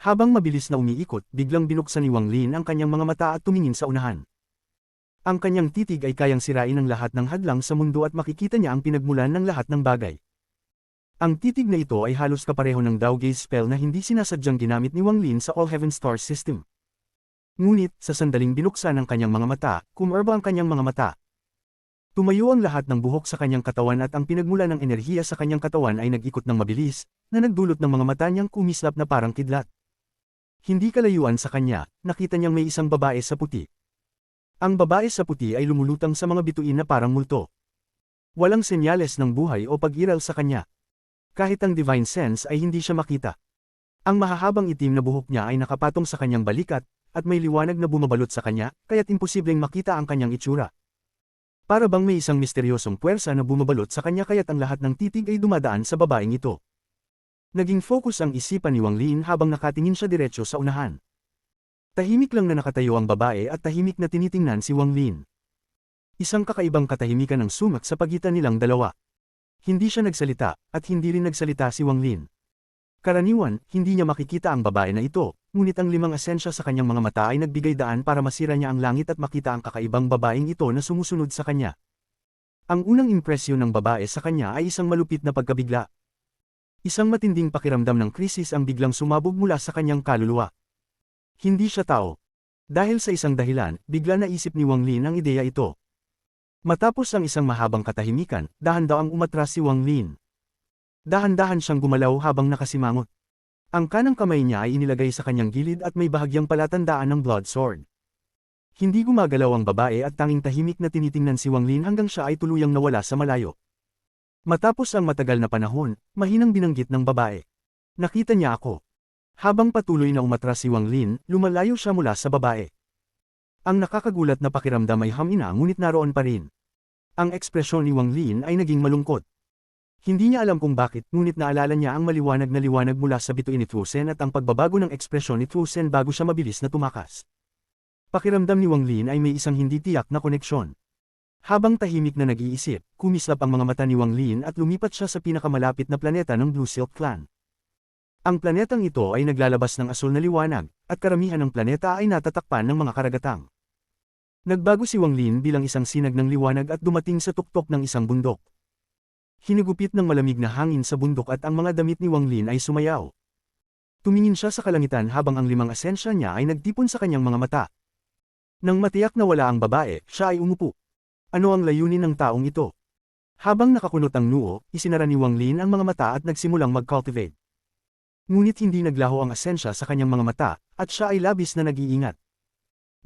Habang mabilis na umiikot, biglang binuksan ni Wang Lin ang kanyang mga mata at tumingin sa unahan. Ang kanyang titig ay kayang sirain ang lahat ng hadlang sa mundo at makikita niya ang pinagmulan ng lahat ng bagay. Ang titig na ito ay halos kapareho ng Dao Gaze spell na hindi sinasadyang ginamit ni Wang Lin sa All Heaven Star System. Ngunit, sa sandaling binuksan ang kanyang mga mata, kumarba ang kanyang mga mata. Tumayo ang lahat ng buhok sa kanyang katawan at ang pinagmulan ng enerhiya sa kanyang katawan ay nag-ikot ng mabilis, na nagdulot ng mga mata niyang kumislap na parang kidlat. Hindi kalayuan sa kanya, nakita niyang may isang babae sa puti. Ang babae sa puti ay lumulutang sa mga bituin na parang multo. Walang senyales ng buhay o pag-iral sa kanya. Kahit ang divine sense ay hindi siya makita. Ang mahahabang itim na buhok niya ay nakapatong sa kanyang balikat, at may liwanag na bumabalot sa kanya, kaya't imposibleng makita ang kanyang itsura. Para bang may isang misteryosong puwersa na bumabalot sa kanya kaya't ang lahat ng titig ay dumadaan sa babaeng ito. Naging focus ang isipan ni Wang Lin habang nakatingin siya diretso sa unahan. Tahimik lang na nakatayo ang babae at tahimik na tinitingnan si Wang Lin. Isang kakaibang katahimikan ang sumak sa pagitan nilang dalawa. Hindi siya nagsalita, at hindi rin nagsalita si Wang Lin. Karaniwan, hindi niya makikita ang babae na ito, ngunit ang 5 asensya sa kanyang mga mata ay nagbigay daan para masira niya ang langit at makita ang kakaibang babaeng ito na sumusunod sa kanya. Ang unang impresyon ng babae sa kanya ay isang malupit na pagkabigla. Isang matinding pakiramdam ng krisis ang biglang sumabog mula sa kanyang kaluluwa. Hindi siya tao. Dahil sa isang dahilan, bigla naisip ni Wang Lin ang ideya ito. Matapos ang isang mahabang katahimikan, dahan-dahan umatras si Wang Lin. Dahan-dahan siyang gumalaw habang nakasimangot. Ang kanang kamay niya ay inilagay sa kanyang gilid at may bahagyang palatandaan ng blood sword. Hindi gumagalaw ang babae at tanging tahimik na tinitingnan si Wang Lin hanggang siya ay tuluyang nawala sa malayo. Matapos ang matagal na panahon, mahinang binanggit ng babae. Nakita niya ako. Habang patuloy na umatras si Wang Lin, lumalayo siya mula sa babae. Ang nakakagulat na pakiramdam ay hamina ngunit naroon pa rin. Ang ekspresyon ni Wang Lin ay naging malungkot. Hindi niya alam kung bakit, ngunit naalala niya ang maliwanag na liwanag mula sa bituin ni Trusen at ang pagbabago ng ekspresyon ni Trusen bago siya mabilis na tumakas. Pakiramdam ni Wang Lin ay may isang hindi tiyak na koneksyon. Habang tahimik na nag-iisip, kumislap ang mga mata ni Wang Lin at lumipat siya sa pinakamalapit na planeta ng Blue Silk Clan. Ang planetang ito ay naglalabas ng asul na liwanag, at karamihan ng planeta ay natatakpan ng mga karagatang. Nagbago si Wang Lin bilang isang sinag ng liwanag at dumating sa tuktok ng isang bundok. Hinigupit ng malamig na hangin sa bundok at ang mga damit ni Wang Lin ay sumayaw. Tumingin siya sa kalangitan habang ang 5 asensya niya ay nagtipon sa kanyang mga mata. Nang matiyak na wala ang babae, siya ay umupo. Ano ang layunin ng taong ito? Habang nakakunot ang noo, isinara ni Wang Lin ang mga mata at nagsimulang mag-cultivate. Ngunit hindi naglaho ang asensya sa kanyang mga mata, at siya ay labis na nag-iingat.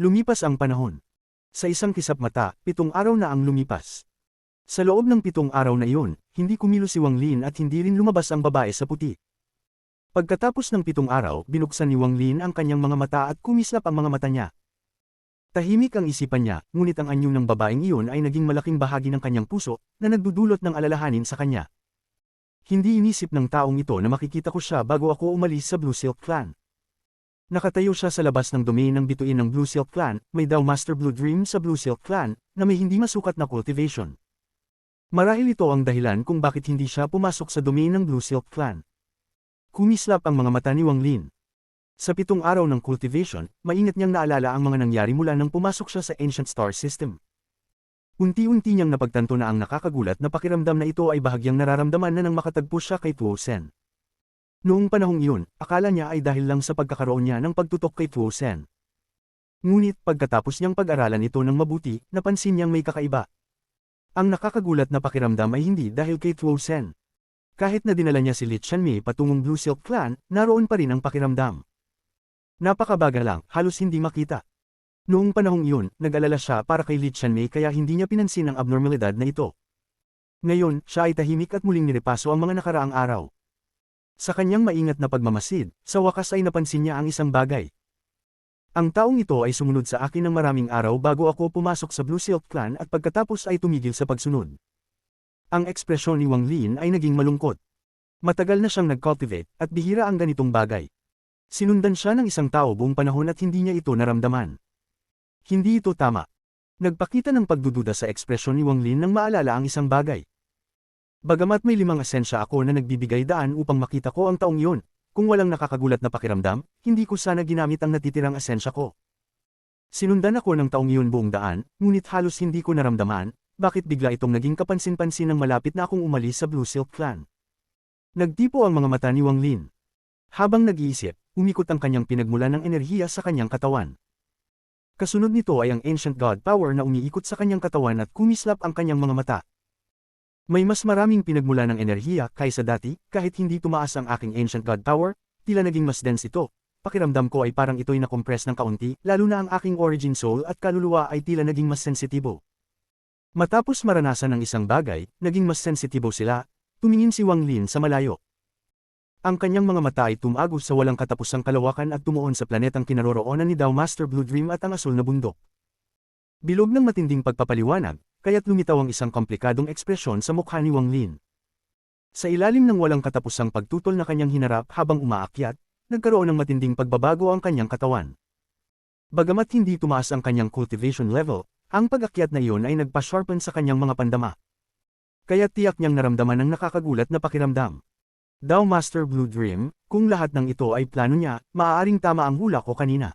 Lumipas ang panahon. Sa isang kisap mata, 7 araw na ang lumipas. Sa loob ng 7 araw na iyon, hindi kumilos si Wang Lin at hindi rin lumabas ang babae sa puti. Pagkatapos ng 7 araw, binuksan ni Wang Lin ang kanyang mga mata at kumislap ang mga mata niya. Tahimik ang isipan niya, ngunit ang anyo ng babaeng iyon ay naging malaking bahagi ng kanyang puso, na nagdudulot ng alalahanin sa kanya. Hindi inisip ng taong ito na makikita ko siya bago ako umalis sa Blue Silk Clan. Nakatayo siya sa labas ng domain ng bituin ng Blue Silk Clan, may daw Master Blue Dream sa Blue Silk Clan, na may hindi masukat na cultivation. Marahil ito ang dahilan kung bakit hindi siya pumasok sa domain ng Blue Silk Clan. Kumislap ang mga mata ni Wang Lin. Sa 7 araw ng cultivation, maingat niyang naalala ang mga nangyari mula nang pumasok siya sa Ancient Star System. Unti-unti niyang napagtanto na ang nakakagulat na pakiramdam na ito ay bahagyang nararamdaman na nang makatagpo siya kay Tuo Sen. Noong panahong iyon, akala niya ay dahil lang sa pagkakaroon niya ng pagtutok kay Tuo Sen. Ngunit pagkatapos niyang pag-aralan ito ng mabuti, napansin niyang may kakaiba. Ang nakakagulat na pakiramdam ay hindi dahil kay Tuo Sen. Kahit na dinala niya si Li Qianmei patungong Blue Silk Clan, naroon pa rin ang pakiramdam. Napakabaga lang, halos hindi makita. Noong panahong iyon, nag-alala siya para kay Li Qianmei kaya hindi niya pinansin ang abnormalidad na ito. Ngayon, siya ay tahimik at muling nirepaso ang mga nakaraang araw. Sa kanyang maingat na pagmamasid, sa wakas ay napansin niya ang isang bagay. Ang taong ito ay sumunod sa akin ng maraming araw bago ako pumasok sa Blue Silk Clan at pagkatapos ay tumigil sa pagsunod. Ang ekspresyon ni Wang Lin ay naging malungkot. Matagal na siyang nag-cultivate at bihira ang ganitong bagay. Sinundan siya ng isang tao buong panahon at hindi niya ito naramdaman. Hindi ito tama. Nagpakita ng pagdududa sa ekspresyon ni Wang Lin nang maalala ang isang bagay. Bagamat may 5 asensya ako na nagbibigay daan upang makita ko ang taong iyon, kung walang nakakagulat na pakiramdam, hindi ko sana ginamit ang natitirang asensya ko. Sinundan ako ng taong iyon buong daan, ngunit halos hindi ko naramdaman, bakit bigla itong naging kapansin-pansin nang malapit na akong umalis sa Blue Silk Clan. Nagtipo ang mga mata ni Wang Lin. Habang nag-iisip, umikot ang kanyang pinagmulan ng enerhiya sa kanyang katawan. Kasunod nito ay ang Ancient God Power na umiikot sa kanyang katawan at kumislap ang kanyang mga mata. May mas maraming pinagmula ng enerhiya kaysa dati, kahit hindi tumaas ang aking Ancient God Power, tila naging mas dense ito. Pakiramdam ko ay parang ito'y na-compress ng kaunti, lalo na ang aking Origin Soul at kaluluwa ay tila naging mas sensitibo. Matapos maranasan ng isang bagay, naging mas sensitibo sila, tumingin si Wang Lin sa malayo. Ang kanyang mga mata ay tumagos sa walang katapusang kalawakan at tumuon sa planetang kinaroroonan ni Dao Master Blue Dream at ang asul na bundok. Bilog ng matinding pagpapaliwanag, kaya't lumitaw ang isang komplikadong ekspresyon sa mukha ni Wang Lin. Sa ilalim ng walang katapusang pagtutol na kanyang hinarap habang umaakyat, nagkaroon ng matinding pagbabago ang kanyang katawan. Bagamat hindi tumaas ang kanyang cultivation level, ang pag-akyat na iyon ay nagpa-sharpen sa kanyang mga pandama. Kaya't tiyak niyang naramdaman ng nakakagulat na pakiramdam. Dao Master Blue Dream, kung lahat ng ito ay plano niya, maaaring tama ang hula ko kanina.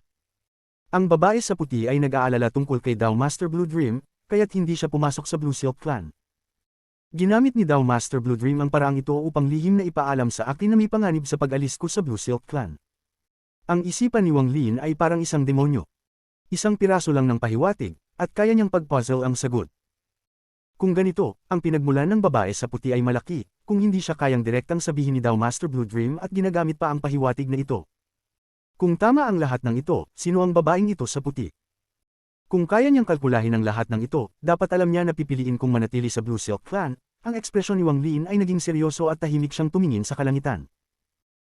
Ang babae sa puti ay nag-aalala tungkol kay Dao Master Blue Dream, kaya't hindi siya pumasok sa Blue Silk Clan. Ginamit ni Dao Master Blue Dream ang paraang ito upang lihim na ipaalam sa akin na may panganib sa pag-alis ko sa Blue Silk Clan. Ang isipan ni Wang Lin ay parang isang demonyo. Isang piraso lang ng pahiwatig, at kaya niyang pag-puzzle ang sagot. Kung ganito, ang pinagmulan ng babae sa puti ay malaki, kung hindi siya kayang direktang sabihin ni Dao Master Blue Dream at ginagamit pa ang pahiwatig na ito. Kung tama ang lahat ng ito, sino ang babaeng ito sa puti? Kung kaya niyang kalkulahin ang lahat ng ito, dapat alam niya na pipiliin kong manatili sa Blue Silk Clan. Ang ekspresyon ni Wang Lin ay naging seryoso at tahimik siyang tumingin sa kalangitan.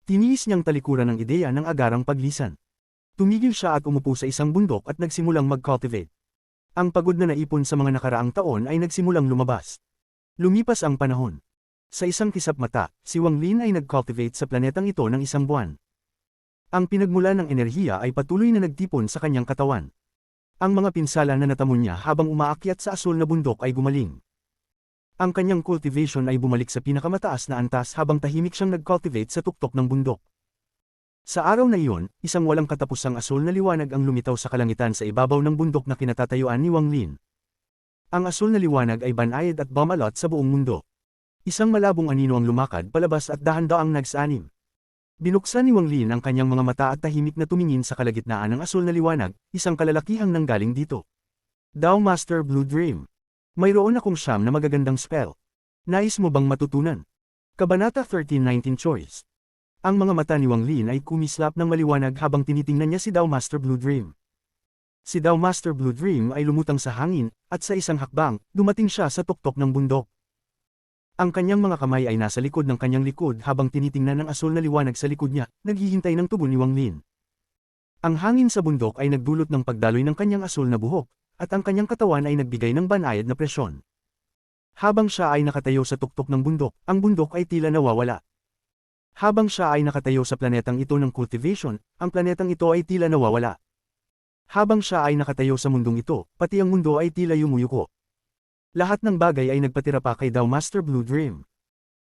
Tiniis niyang talikuran ang ideya ng agarang paglisan. Tumigil siya at umupo sa isang bundok at nagsimulang mag-cultivate. Ang pagod na naipon sa mga nakaraang taon ay nagsimulang lumabas. Lumipas ang panahon. Sa isang kisap mata, si Wang Lin ay nag-cultivate sa planetang ito ng 1 buwan. Ang pinagmula ng enerhiya ay patuloy na nagtipon sa kanyang katawan. Ang mga pinsala na natamon niya habang umaakyat sa asul na bundok ay gumaling. Ang kanyang cultivation ay bumalik sa pinakamataas na antas habang tahimik siyang nag-cultivate sa tuktok ng bundok. Sa araw na iyon, isang walang katapusang asul na liwanag ang lumitaw sa kalangitan sa ibabaw ng bundok na kinatatayuan ni Wang Lin. Ang asul na liwanag ay banayad at bumalot sa buong mundo. Isang malabong anino ang lumakad palabas at dahan-daang nagsanim. Binuksan ni Wang Lin ang kanyang mga mata at tahimik na tumingin sa kalagitnaan ng asul na liwanag, isang kalalakihang nanggaling dito. Dao Master Blue Dream. Mayroon akong siyam na magagandang spell. Nais mo bang matutunan? Kabanata 13-19 Choice. Ang mga mata ni Wang Lin ay kumislap ng maliwanag habang tinitingnan niya si Dao Master Blue Dream. Si Dao Master Blue Dream ay lumutang sa hangin, at sa isang hakbang, dumating siya sa tuktok ng bundok. Ang kanyang mga kamay ay nasa likod ng kanyang likod habang tinitingnan ng asul na liwanag sa likod niya, naghihintay ng tugon ni Wang Lin. Ang hangin sa bundok ay nagdulot ng pagdaloy ng kanyang asul na buhok, at ang kanyang katawan ay nagbigay ng banayad na presyon. Habang siya ay nakatayo sa tuktok ng bundok, ang bundok ay tila nawawala. Habang siya ay nakatayo sa planetang ito ng cultivation, ang planetang ito ay tila nawawala. Habang siya ay nakatayo sa mundong ito, pati ang mundo ay tila yumuyuko. Lahat ng bagay ay nagpatira pa kay Dao Master Blue Dream.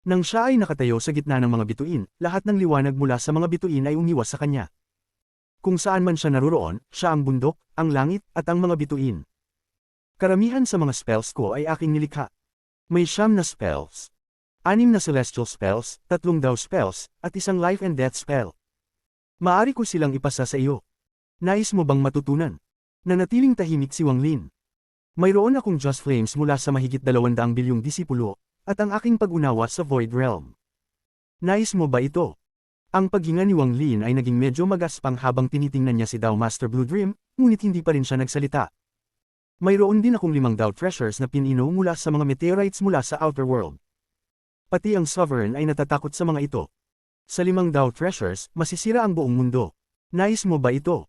Nang siya ay nakatayo sa gitna ng mga bituin, lahat ng liwanag mula sa mga bituin ay umiwas sa kanya. Kung saan man siya naroroon, siya ang bundok, ang langit, at ang mga bituin. Karamihan sa mga spells ko ay aking nilikha. May 9 na spells. 6 na celestial spells, 3 Dao spells, at 1 life and death spell. Maari ko silang ipasa sa iyo. Nais mo bang matutunan? Nanatiling tahimik si Wang Lin. Mayroon akong Just Flames mula sa mahigit 200 bilyong disipulo, at ang aking pag-unawa sa Void Realm. Nais mo ba ito? Ang paghinga ni Wang Lin ay naging medyo magaspang habang tinitingnan niya si Dao Master Blue Dream, ngunit hindi pa rin siya nagsalita. Mayroon din akong 5 Dao Treasures na pinino mula sa mga meteorites mula sa Outer World. Pati ang Sovereign ay natatakot sa mga ito. Sa 5 Dao Treasures, masisira ang buong mundo. Nais mo ba ito?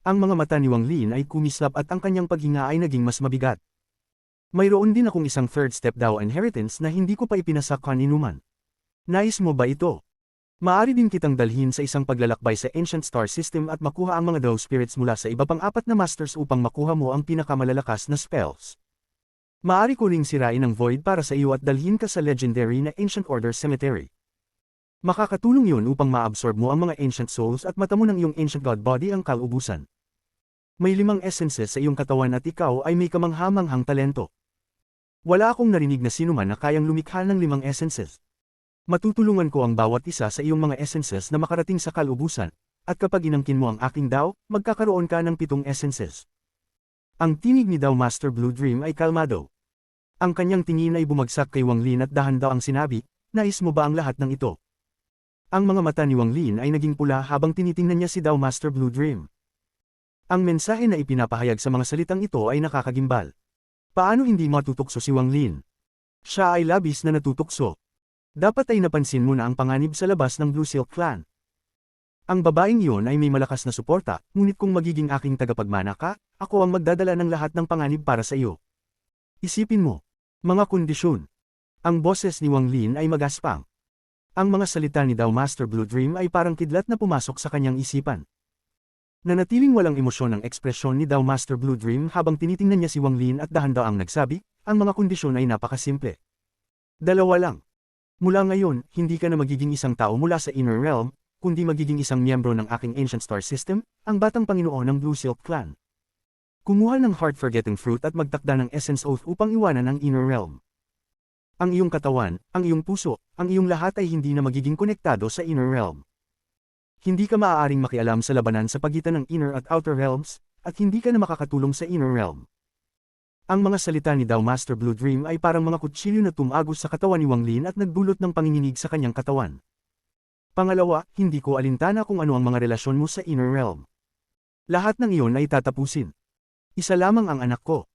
Ang mga mata ni Wang Lin ay kumislap at ang kanyang paghinga ay naging mas mabigat. Mayroon din akong isang third step Dao inheritance na hindi ko pa ipinasak kaninuman. Nais mo ba ito? Maaari din kitang dalhin sa isang paglalakbay sa Ancient Star System at makuha ang mga Dao spirits mula sa iba pang 4 na masters upang makuha mo ang pinakamalalakas na spells. Maaari ko ring sirain ang Void para sa iyo at dalhin ka sa legendary na Ancient Order Cemetery. Makakatulong yun upang ma-absorb mo ang mga Ancient Souls at mata mo ng iyong Ancient God Body ang kalubusan. May 5 essences sa iyong katawan at ikaw ay may kamanghamanghang talento. Wala akong narinig na sinuman na kayang lumikha ng 5 essences. Matutulungan ko ang bawat isa sa iyong mga essences na makarating sa kalubusan, at kapag inangkin mo ang aking Dao, magkakaroon ka ng 7 essences. Ang tinig ni Dao Master Blue Dream ay kalmado. Ang kanyang tingin ay bumagsak kay Wang Lin at dahan-daw ang sinabi, nais mo ba ang lahat ng ito? Ang mga mata ni Wang Lin ay naging pula habang tinitingnan niya si Dao Master Blue Dream. Ang mensahe na ipinapahayag sa mga salitang ito ay nakakagimbal. Paano hindi matutukso si Wang Lin? Siya ay labis na natutukso. Dapat ay napansin mo na ang panganib sa labas ng Blue Silk Clan. Ang babaeng iyon ay may malakas na suporta, ngunit kung magiging aking tagapagmana ka, ako ang magdadala ng lahat ng panganib para sa iyo. Isipin mo. Mga kondisyon. Ang boses ni Wang Lin ay magaspang. Ang mga salita ni Dao Master Blue Dream ay parang kidlat na pumasok sa kanyang isipan. Nanatiling walang emosyon ang ekspresyon ni Dao Master Blue Dream habang tinitingnan niya si Wang Lin at dahan-daw ang nagsabi, ang mga kondisyon ay napakasimple. 2 lang. Mula ngayon, hindi ka na magiging isang tao mula sa Inner Realm, kundi magiging isang miyembro ng aking Ancient Star System, ang batang Panginoon ng Blue Silk Clan. Kumuha ng Heart Forgetting Fruit at magtakda ng Essence Oath upang iwanan ang Inner Realm. Ang iyong katawan, ang iyong puso, ang iyong lahat ay hindi na magiging konektado sa Inner Realm. Hindi ka maaaring makialam sa labanan sa pagitan ng Inner at Outer Realms, at hindi ka na makakatulong sa Inner Realm. Ang mga salita ni Dao Master Blue Dream ay parang mga kutsilyo na tumagos sa katawan ni Wang Lin at nagdulot ng panginginig sa kanyang katawan. Pangalawa, hindi ko alintana kung ano ang mga relasyon mo sa Inner Realm. Lahat ng iyon ay tatapusin. Isa lamang ang anak ko.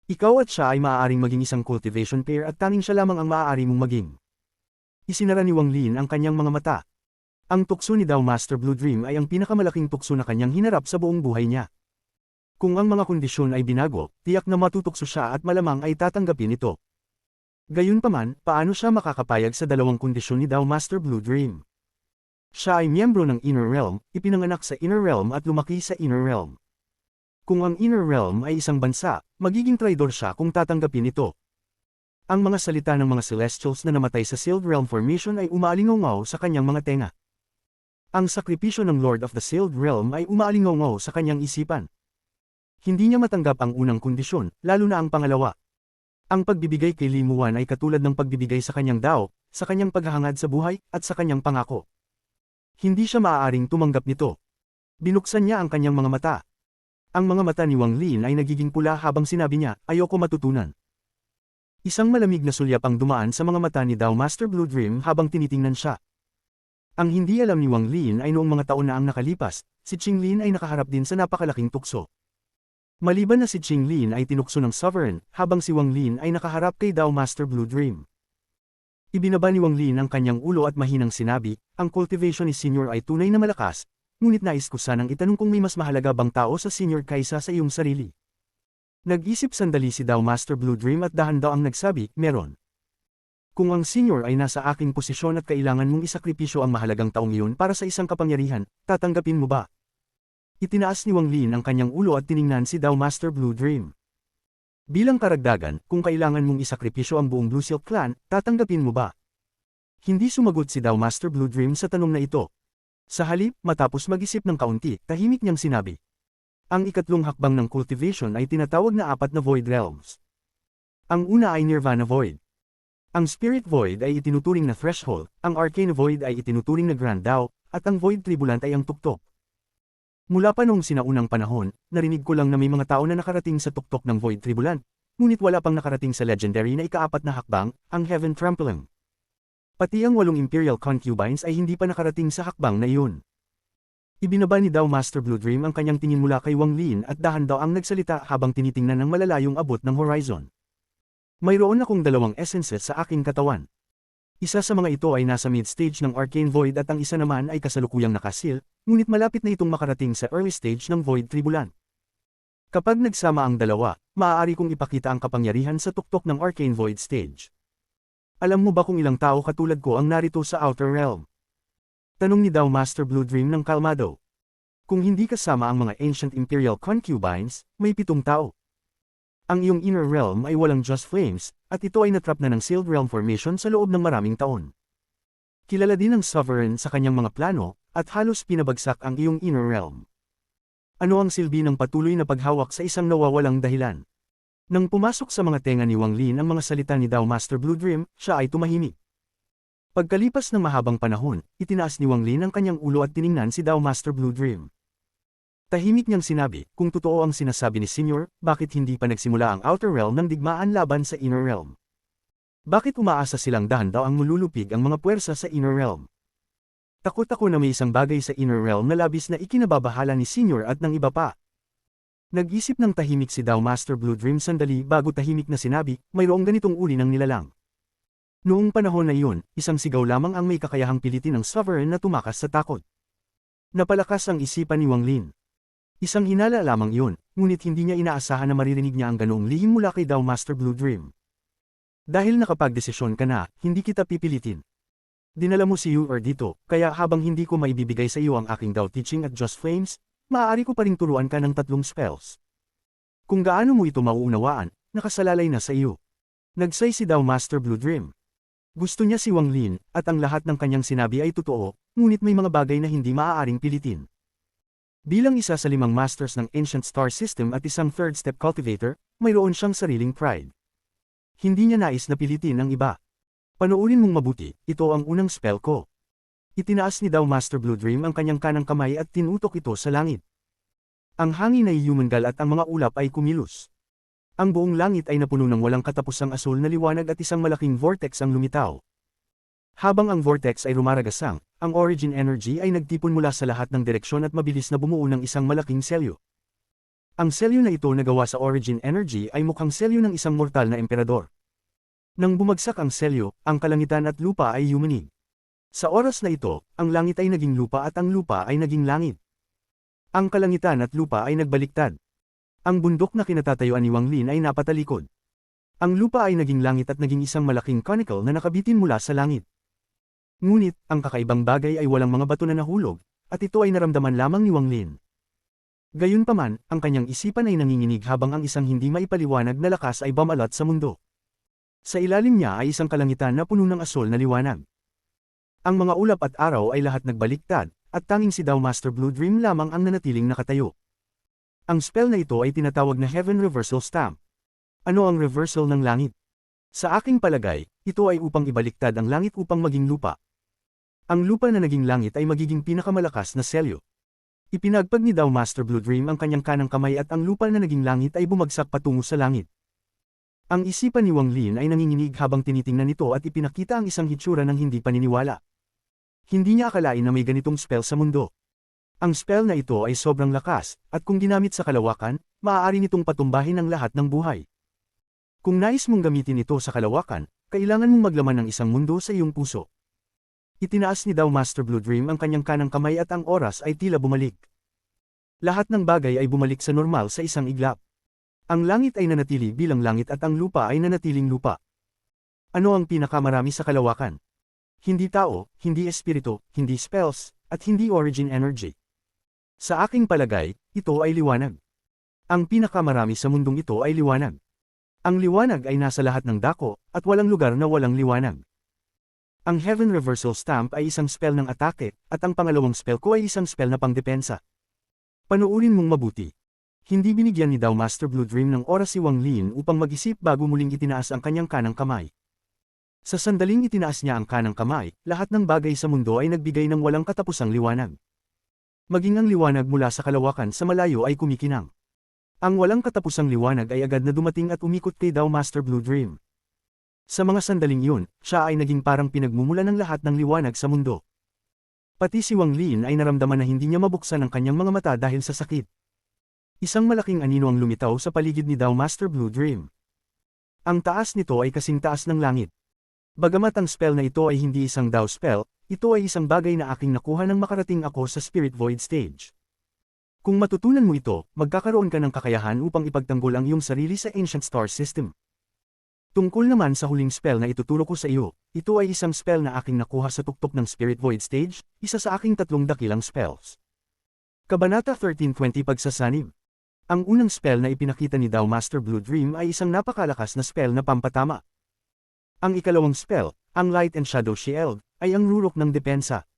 Ikaw at siya ay maaaring maging isang cultivation pair at tanging siya lamang ang maaari mong maging. Isinara ni Wang Lin ang kanyang mga mata. Ang tukso ni Dao Master Blue Dream ay ang pinakamalaking tukso na kanyang hinarap sa buong buhay niya. Kung ang mga kondisyon ay binago, tiyak na matutukso siya at malamang ay tatanggapin ito. Gayunpaman, paano siya makakapayag sa 2 kondisyon ni Dao Master Blue Dream? Siya ay miyembro ng Inner Realm, ipinanganak sa Inner Realm at lumaki sa Inner Realm. Kung ang Inner Realm ay isang bansa, magiging traidor siya kung tatanggapin ito. Ang mga salita ng mga Celestials na namatay sa Sealed Realm Formation ay umaalingaw sa kanyang mga tenga. Ang sakripisyo ng Lord of the Sealed Realm ay umaalingaw sa kanyang isipan. Hindi niya matanggap ang unang kondisyon, lalo na ang pangalawa. Ang pagbibigay kay Li Muan ay katulad ng pagbibigay sa kanyang Dao, sa kanyang paghahangad sa buhay, at sa kanyang pangako. Hindi siya maaaring tumanggap nito. Binuksan niya ang kanyang mga mata. Ang mga mata ni Wang Lin ay nagiging pula habang sinabi niya, ayoko matutunan. Isang malamig na sulyap ang dumaan sa mga mata ni Dao Master Blue Dream habang tinitingnan siya. Ang hindi alam ni Wang Lin ay noong mga taon na ang nakalipas, si Qing Lin ay nakaharap din sa napakalaking tukso. Maliban na si Qing Lin ay tinukso ng Sovereign, habang si Wang Lin ay nakaharap kay Dao Master Blue Dream. Ibinaba ni Wang Lin ang kanyang ulo at mahinang sinabi, ang cultivation ni Senior ay tunay na malakas, ngunit nais ko sanang itanong kung may mas mahalaga bang tao sa Senior kaysa sa iyong sarili. Nag-isip sandali si Dao Master Blue Dream at dahan-daw ang nagsabi, meron. Kung ang Senior ay nasa aking posisyon at kailangan mong isakripisyo ang mahalagang taong iyon para sa isang kapangyarihan, tatanggapin mo ba? Itinaas ni Wang Lin ang kanyang ulo at tiningnan si Dao Master Blue Dream. Bilang karagdagan, kung kailangan mong isakripisyo ang buong Blue Silk Clan, tatanggapin mo ba? Hindi sumagot si Dao Master Blue Dream sa tanong na ito. Sa halip, matapos mag-isip ng kaunti, tahimik niyang sinabi. Ang ikatlong hakbang ng cultivation ay tinatawag na 4 na Void Realms. Ang una ay Nirvana Void. Ang Spirit Void ay itinuturing na Threshold, ang Arcane Void ay itinuturing na Grand Dao, at ang Void Tribulant ay ang tuktok. Mula pa noong sinaunang panahon, narinig ko lang na may mga tao na nakarating sa tuktok ng Void Tribulant, ngunit wala pang nakarating sa legendary na ikaapat na hakbang, ang Heaven Trampoline. Pati ang 8 Imperial Concubines ay hindi pa nakarating sa hakbang na iyon. Ibinaba ni Dao Master Blue Dream ang kanyang tingin mula kay Wang Lin at dahan daw ang nagsalita habang tinitingnan ng malalayong abot ng horizon. Mayroon akong 2 essences sa aking katawan. Isa sa mga ito ay nasa mid-stage ng Arcane Void at ang isa naman ay kasalukuyang nakasil, ngunit malapit na itong makarating sa early stage ng Void Tribulant. Kapag nagsama ang dalawa, maaari kong ipakita ang kapangyarihan sa tuktok ng Arcane Void stage. Alam mo ba kung ilang tao katulad ko ang narito sa Outer Realm? Tanong ni Dao Master Blue Dream ng kalmado. Kung hindi kasama ang mga Ancient Imperial Concubines, may 7 tao. Ang iyong Inner Realm ay walang Just Flames, at ito ay natrap na ng Sealed Realm Formation sa loob ng maraming taon. Kilala din ng Sovereign sa kanyang mga plano, at halos pinabagsak ang iyong Inner Realm. Ano ang silbi ng patuloy na paghawak sa isang nawawalang dahilan? Nang pumasok sa mga tenga ni Wang Lin ang mga salita ni Dao Master Blue Dream, siya ay tumahimik. Pagkalipas ng mahabang panahon, itinaas ni Wang Lin ang kanyang ulo at tiningnan si Dao Master Blue Dream. Tahimik niyang sinabi, kung totoo ang sinasabi ni Senior, bakit hindi pa nagsimula ang Outer Realm ng digmaan laban sa Inner Realm? Bakit umaasa silang dahan daw ang mululupig ang mga puwersa sa Inner Realm? Takot ako na may isang bagay sa Inner Realm na labis na ikinababahala ni Senior at ng iba pa. Nag-isip ng tahimik si Dao Master Blue Dream sandali bago tahimik na sinabi, mayroong ganitong uri ng nilalang. Noong panahon na iyon, isang sigaw lamang ang may kakayahang pilitin ng Sovereign na tumakas sa takot. Napalakas ang isipan ni Wang Lin. Isang hinala lamang iyon, ngunit hindi niya inaasahan na maririnig niya ang ganoong lihim mula kay Dao Master Blue Dream. Dahil nakapagdesisyon ka na, hindi kita pipilitin. Dinala mo si Yu dito, kaya habang hindi ko maibibigay sa iyo ang aking Dao Teaching at Just Flames, maaari ko pa ring turuan ka ng 3 spells. Kung gaano mo ito mauunawaan, nakasalalay na sa iyo. Nagsay si Dao Master Blue Dream. Gusto niya si Wang Lin, at ang lahat ng kanyang sinabi ay totoo, ngunit may mga bagay na hindi maaaring pilitin. Bilang isa sa 5 masters ng Ancient Star System at isang third step cultivator, mayroon siyang sariling pride. Hindi niya nais na pilitin ang iba. Panoorin mong mabuti, ito ang unang spell ko. Itinaas ni Dao Master Blue Dream ang kanyang kanang kamay at tinutok ito sa langit. Ang hangin ay yumangal at ang mga ulap ay kumilos. Ang buong langit ay napuno ng walang katapusang asul na liwanag at isang malaking vortex ang lumitaw. Habang ang vortex ay rumaragasang, ang origin energy ay nagtipon mula sa lahat ng direksyon at mabilis na bumuo ng isang malaking selyo. Ang selyo na ito na gawa sa origin energy ay mukhang selyo ng isang mortal na emperador. Nang bumagsak ang selyo, ang kalangitan at lupa ay yumanig. Sa oras na ito, ang langit ay naging lupa at ang lupa ay naging langit. Ang kalangitan at lupa ay nagbaliktad. Ang bundok na kinatatayuan ni Wang Lin ay napatalikod. Ang lupa ay naging langit at naging isang malaking conical na nakabitin mula sa langit. Ngunit, ang kakaibang bagay ay walang mga bato na nahulog, at ito ay naramdaman lamang ni Wang Lin. Gayunpaman, ang kanyang isipan ay nanginginig habang ang isang hindi maipaliwanag na lakas ay bumalat sa mundo. Sa ilalim niya ay isang kalangitan na puno ng asul na liwanag. Ang mga ulap at araw ay lahat nagbaliktad, at tanging si Dao Master Blue Dream lamang ang nanatiling nakatayo. Ang spell na ito ay tinatawag na Heaven Reversal Stamp. Ano ang reversal ng langit? Sa aking palagay, ito ay upang ibaliktad ang langit upang maging lupa. Ang lupa na naging langit ay magiging pinakamalakas na selyo. Ipinagpag ni Dao Master Blue Dream ang kanyang kanang kamay at ang lupa na naging langit ay bumagsak patungo sa langit. Ang isipan ni Wang Lin ay nanginginig habang tinitingnan ito at ipinakita ang isang hitsura ng hindi paniniwala. Hindi niya akalain na may ganitong spell sa mundo. Ang spell na ito ay sobrang lakas, at kung ginamit sa kalawakan, maaari nitong patumbahin ang lahat ng buhay. Kung nais mong gamitin ito sa kalawakan, kailangan mong maglaman ng isang mundo sa iyong puso. Itinaas ni Dao Master Blue Dream ang kanyang kanang kamay at ang oras ay tila bumalik. Lahat ng bagay ay bumalik sa normal sa isang iglap. Ang langit ay nanatili bilang langit at ang lupa ay nanatiling lupa. Ano ang pinakamarami sa kalawakan? Hindi tao, hindi espiritu, hindi spells, at hindi origin energy. Sa aking palagay, ito ay liwanag. Ang pinakamarami sa mundong ito ay liwanag. Ang liwanag ay nasa lahat ng dako, at walang lugar na walang liwanag. Ang Heaven Reversal Stamp ay isang spell ng atake, at ang pangalawang spell ko ay isang spell na pangdepensa. Panoorin mong mabuti. Hindi binigyan ni Dao Master Blue Dream ng oras si Wang Lin upang mag-isip bago muling itinaas ang kanyang kanang kamay. Sa sandaling itinaas niya ang kanang kamay, lahat ng bagay sa mundo ay nagbigay ng walang katapusang liwanag. Maging ang liwanag mula sa kalawakan sa malayo ay kumikinang. Ang walang katapusang liwanag ay agad na dumating at umikot kay Dao Master Blue Dream. Sa mga sandaling yun, siya ay naging parang pinagmumula ng lahat ng liwanag sa mundo. Pati si Wang Lin ay naramdaman na hindi niya mabuksan ang kanyang mga mata dahil sa sakit. Isang malaking anino ang lumitaw sa paligid ni Dao Master Blue Dream. Ang taas nito ay kasing taas ng langit. Bagamat ang spell na ito ay hindi isang Dao spell, ito ay isang bagay na aking nakuha nang makarating ako sa Spirit Void stage. Kung matutunan mo ito, magkakaroon ka ng kakayahan upang ipagtanggol ang iyong sarili sa Ancient Star System. Tungkol naman sa huling spell na ituturo ko sa iyo, ito ay isang spell na aking nakuha sa tuktok ng Spirit Void stage, isa sa aking 3 dakilang spells. Kabanata 1320 Pagsasanib. Ang unang spell na ipinakita ni Dao Master Blue Dream ay isang napakalakas na spell na pampatama. Ang ikalawang spell, ang Light and Shadow Shield, ay ang rurok ng depensa.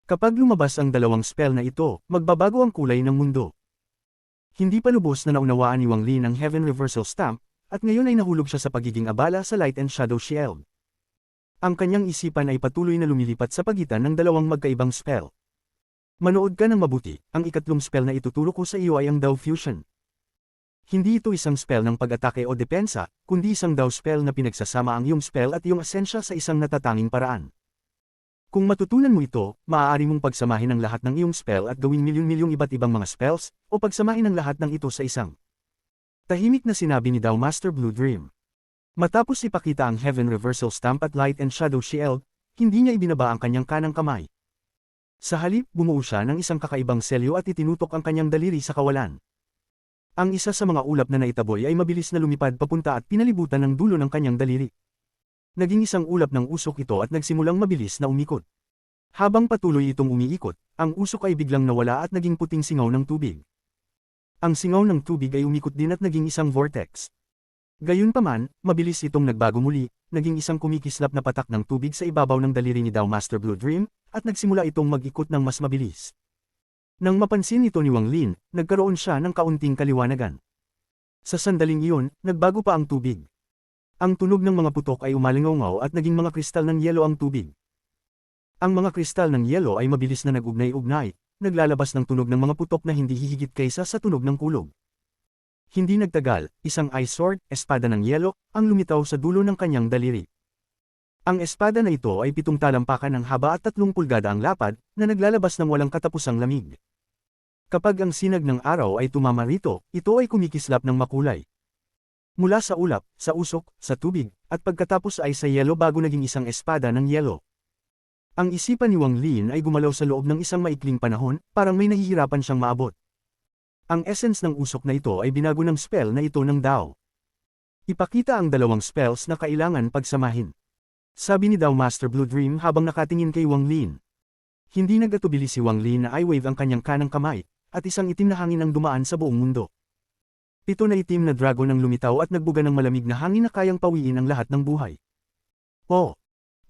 Kapag lumabas ang dalawang spell na ito, magbabago ang kulay ng mundo. Hindi pa lubos na naunawaan ni Wang Lin ang Heaven Reversal Stamp, at ngayon ay nahulog siya sa pagiging abala sa Light and Shadow Shield. Ang kanyang isipan ay patuloy na lumilipat sa pagitan ng dalawang magkaibang spell. Manood ka ng mabuti, ang ikatlong spell na ituturo ko sa iyo ay ang Dao Fusion. Hindi ito isang spell ng pag-atake o depensa, kundi isang Dao spell na pinagsasama ang iyong spell at iyong asensya sa isang natatanging paraan. Kung matutunan mo ito, maaari mong pagsamahin ang lahat ng iyong spell at gawing milyon-milyong iba't ibang mga spells, o pagsamahin ang lahat ng ito sa isang. Tahimik na sinabi ni Dao Master Blue Dream. Matapos ipakita ang Heaven Reversal Stamp at Light and Shadow Shield, hindi niya ibinaba ang kanyang kanang kamay. Sa halip, bumuo siya ng isang kakaibang selyo at itinutok ang kanyang daliri sa kawalan. Ang isa sa mga ulap na naitaboy ay mabilis na lumipad papunta at pinalibutan ng dulo ng kanyang daliri. Naging isang ulap ng usok ito at nagsimulang mabilis na umikot. Habang patuloy itong umiikot, ang usok ay biglang nawala at naging puting singaw ng tubig. Ang singaw ng tubig ay umikot din at naging isang vortex. Gayunpaman, mabilis itong nagbago muli, naging isang kumikislap na patak ng tubig sa ibabaw ng daliri ni Dao Master Blue Dream, at nagsimula itong mag-ikot ng mas mabilis. Nang mapansin ito ni Wang Lin, nagkaroon siya ng kaunting kaliwanagan. Sa sandaling iyon, nagbago pa ang tubig. Ang tunog ng mga putok ay umalingaw at naging mga kristal ng yelo ang tubig. Ang mga kristal ng yelo ay mabilis na nag-ugnay-ugnay, naglalabas ng tunog ng mga putok na hindi hihigit kaysa sa tunog ng kulog. Hindi nagtagal, isang ice sword, espada ng yelo, ang lumitaw sa dulo ng kanyang daliri. Ang espada na ito ay 7 talampakan ng haba at 3 pulgada ang lapad, na naglalabas ng walang katapusang lamig. Kapag ang sinag ng araw ay tumama rito, ito ay kumikislap ng makulay. Mula sa ulap, sa usok, sa tubig, at pagkatapos ay sa yelo bago naging isang espada ng yelo. Ang isipan ni Wang Lin ay gumalaw sa loob ng isang maikling panahon, parang may nahihirapan siyang maabot. Ang essence ng usok na ito ay binago ng spell na ito ng Dao. Ipakita ang dalawang spells na kailangan pagsamahin. Sabi ni Dao Master Blue Dream habang nakatingin kay Wang Lin. Hindi nagatubili si Wang Lin na i-wave ang kanyang kanang kamay, at isang itim na hangin ang dumaan sa buong mundo. 7 na itim na dragon ang lumitaw at nagbuga ng malamig na hangin na kayang pawiin ang lahat ng buhay.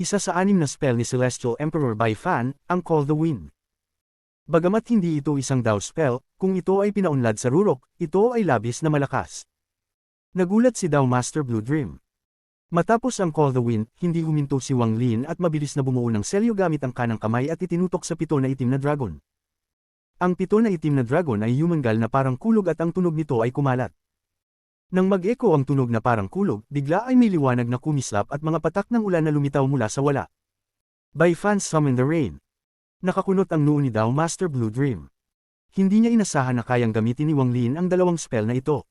Isa sa 6 na spell ni Celestial Emperor Bai Fan, ang Call the Wind. Bagamat hindi ito isang Dao spell, kung ito ay pinaunlad sa rurok, ito ay labis na malakas. Nagulat si Dao Master Blue Dream. Matapos ang Call the Wind, hindi huminto si Wang Lin at mabilis na bumuo ng selyo gamit ang kanang kamay at itinutok sa 7 na itim na dragon. Ang 7 na itim na dragon ay yumangal na parang kulog at ang tunog nito ay kumalat. Nang mag-echo ang tunog na parang kulog, bigla ay may liwanag na kumislap at mga patak ng ulan na lumitaw mula sa wala. Bai Fan summoned the rain. Nakakunot ang noo ni Dao Master Blue Dream. Hindi niya inasahan na kayang gamitin ni Wang Lin ang dalawang spell na ito.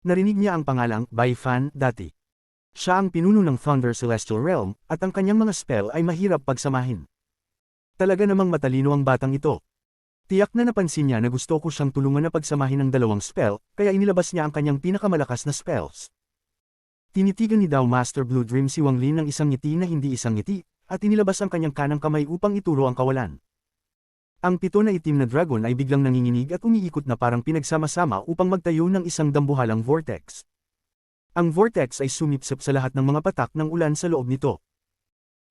Narinig niya ang pangalang Bai Fan dati. Siya ang pinuno ng Thunder Celestial Realm, at ang kanyang mga spell ay mahirap pagsamahin. Talaga namang matalino ang batang ito. Tiyak na napansin niya na gusto ko siyang tulungan na pagsamahin ng dalawang spell, kaya inilabas niya ang kanyang pinakamalakas na spells. Tinitigan ni Dao Master Blue Dream si Wang Lin ng isang ngiti na hindi isang ngiti, at inilabas ang kanyang kanang kamay upang ituro ang kawalan. Ang 7 na itim na dragon ay biglang nanginginig at umiikot na parang pinagsama-sama upang magtayo ng isang dambuhalang vortex. Ang vortex ay sumipsip sa lahat ng mga patak ng ulan sa loob nito.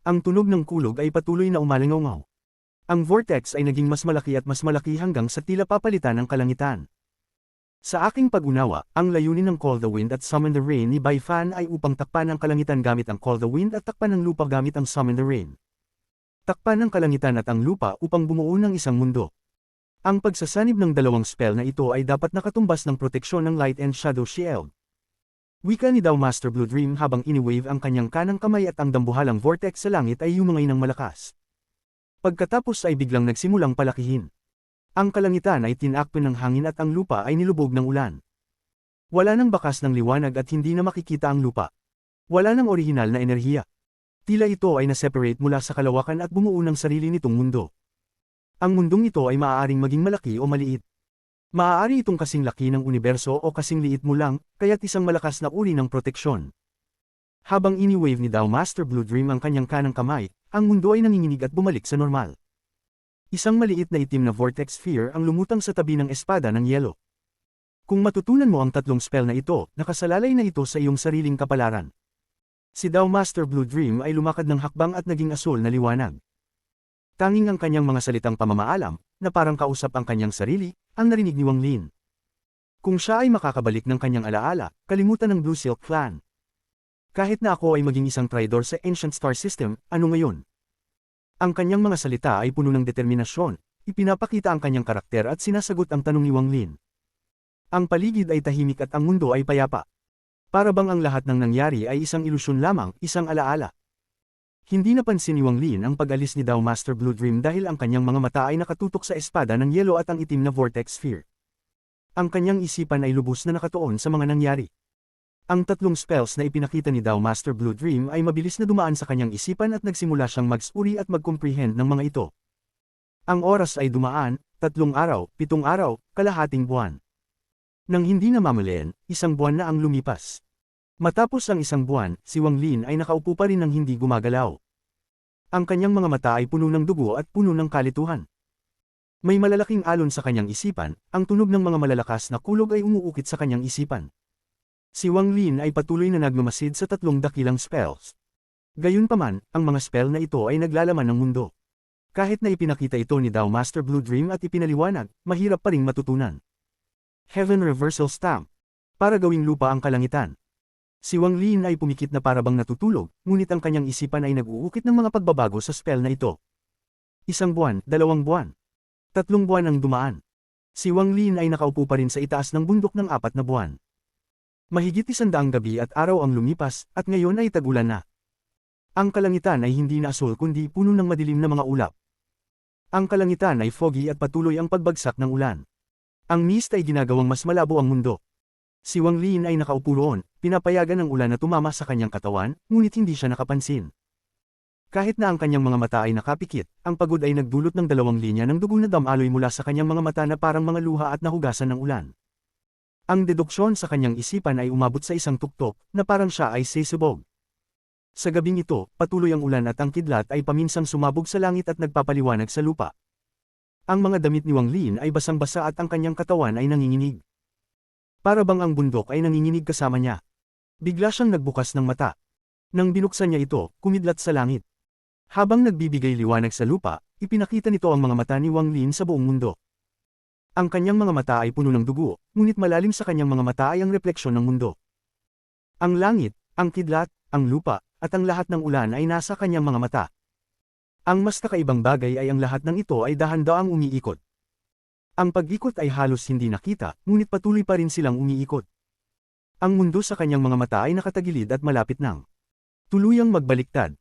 Ang tunog ng kulog ay patuloy na umalingaw. Ang vortex ay naging mas malaki at mas malaki hanggang sa tila papalitan ng kalangitan. Sa aking pag-unawa, ang layunin ng Call the Wind at Summon the Rain ni Bai Fan ay upang takpan ang kalangitan gamit ang Call the Wind at takpan ang lupa gamit ang Summon the Rain. Takpan ang kalangitan at ang lupa upang bumuo ng isang mundo. Ang pagsasanib ng dalawang spell na ito ay dapat nakatumbas ng proteksyon ng Light and Shadow Shield. Wika ni Dao Master Blue Dream habang iniwave ang kanyang kanang kamay at ang dambuhalang vortex sa langit ay humangay ng malakas. Pagkatapos ay biglang nagsimulang palakihin. Ang kalangitan ay tinakpan ng hangin at ang lupa ay nilubog ng ulan. Wala nang bakas ng liwanag at hindi na makikita ang lupa. Wala nang orihinal na enerhiya. Tila ito ay na-separate mula sa kalawakan at bumuo ng sarili nitong mundo. Ang mundong ito ay maaaring maging malaki o maliit. Maaari itong kasing laki ng universo o kasing liit mo lang, kaya't isang malakas na uri ng proteksyon. Habang ini-wave ni Dao Master Blue Dream ang kanyang kanang kamay, ang mundo ay nanginginig at bumalik sa normal. Isang maliit na itim na vortex sphere ang lumutang sa tabi ng espada ng yelo. Kung matutunan mo ang tatlong spell na ito, nakasalalay na ito sa iyong sariling kapalaran. Si Dao Master Blue Dream ay lumakad ng hakbang at naging asul na liwanag. Tanging ang kanyang mga salitang pamamaalam, na parang kausap ang kanyang sarili, ang narinig ni Wang Lin. Kung siya ay makakabalik ng kanyang alaala, kalimutan ng Blue Silk Clan. Kahit na ako ay maging isang traidor sa Ancient Star System, ano ngayon? Ang kanyang mga salita ay puno ng determinasyon, ipinapakita ang kanyang karakter at sinasagot ang tanong ni Wang Lin. Ang paligid ay tahimik at ang mundo ay payapa. Para bang ang lahat ng nangyari ay isang ilusyon lamang, isang alaala. Hindi napansin ni Wang Lin ang pag-alis ni Dao Master Blue Dream dahil ang kanyang mga mata ay nakatutok sa espada ng yelo at ang itim na vortex sphere. Ang kanyang isipan ay lubos na nakatuon sa mga nangyari. Ang tatlong spells na ipinakita ni Dao Master Blue Dream ay mabilis na dumaan sa kanyang isipan at nagsimula siyang mag-uri at mag-comprehend ng mga ito. Ang oras ay dumaan, 3 araw, 7 araw, kalahating buwan. Nang hindi na mamalayan, 1 buwan na ang lumipas. Matapos ang 1 buwan, si Wang Lin ay nakaupo pa rin ng hindi gumagalaw. Ang kanyang mga mata ay puno ng dugo at puno ng kalituhan. May malalaking alon sa kanyang isipan, ang tunog ng mga malalakas na kulog ay umuukit sa kanyang isipan. Si Wang Lin ay patuloy na nagmamasid sa 3 dakilang spells. Gayunpaman, ang mga spell na ito ay naglalaman ng mundo. Kahit na ipinakita ito ni Dao Master Blue Dream at ipinaliwanag, mahirap pa ring matutunan. Heaven Reversal Stamp. Para gawing lupa ang kalangitan. Si Wang Lin ay pumikit na parabang natutulog, ngunit ang kanyang isipan ay nag-uukit ng mga pagbabago sa spell na ito. 1 buwan, 2 buwan. 3 buwan ang dumaan. Si Wang Lin ay nakaupo pa rin sa itaas ng bundok ng 4 na buwan. Mahigit 100 gabi at araw ang lumipas, at ngayon ay tag-ulan na. Ang kalangitan ay hindi na asul kundi puno ng madilim na mga ulap. Ang kalangitan ay foggy at patuloy ang pagbagsak ng ulan. Ang mist ay ginagawang mas malabo ang mundo. Si Wang Lin ay nakaupo roon, pinapayagan ng ulan na tumama sa kanyang katawan, ngunit hindi siya nakapansin. Kahit na ang kanyang mga mata ay nakapikit, ang pagod ay nagdulot ng 2 linya ng dugo na damaloy mula sa kanyang mga mata na parang mga luha at nahugasan ng ulan. Ang deduksyon sa kanyang isipan ay umabot sa isang tuktok, na parang siya ay sisubog. Sa gabing ito, patuloy ang ulan at ang kidlat ay paminsang sumabog sa langit at nagpapaliwanag sa lupa. Ang mga damit ni Wang Lin ay basang-basa at ang kanyang katawan ay nanginginig. Para bang ang bundok ay nanginginig kasama niya. Bigla siyang nagbukas ng mata. Nang binuksan niya ito, kumidlat sa langit. Habang nagbibigay liwanag sa lupa, ipinakita nito ang mga mata ni Wang Lin sa buong mundo. Ang kanyang mga mata ay puno ng dugo, ngunit malalim sa kanyang mga mata ay ang refleksyon ng mundo. Ang langit, ang kidlat, ang lupa, at ang lahat ng ulan ay nasa kanyang mga mata. Ang mas kakaibang bagay ay ang lahat ng ito ay dahan-daang umiikot. Ang pag-ikot ay halos hindi nakita, ngunit patuloy pa rin silang umiikot. Ang mundo sa kanyang mga mata ay nakatagilid at malapit nang tuluyang magbaliktad.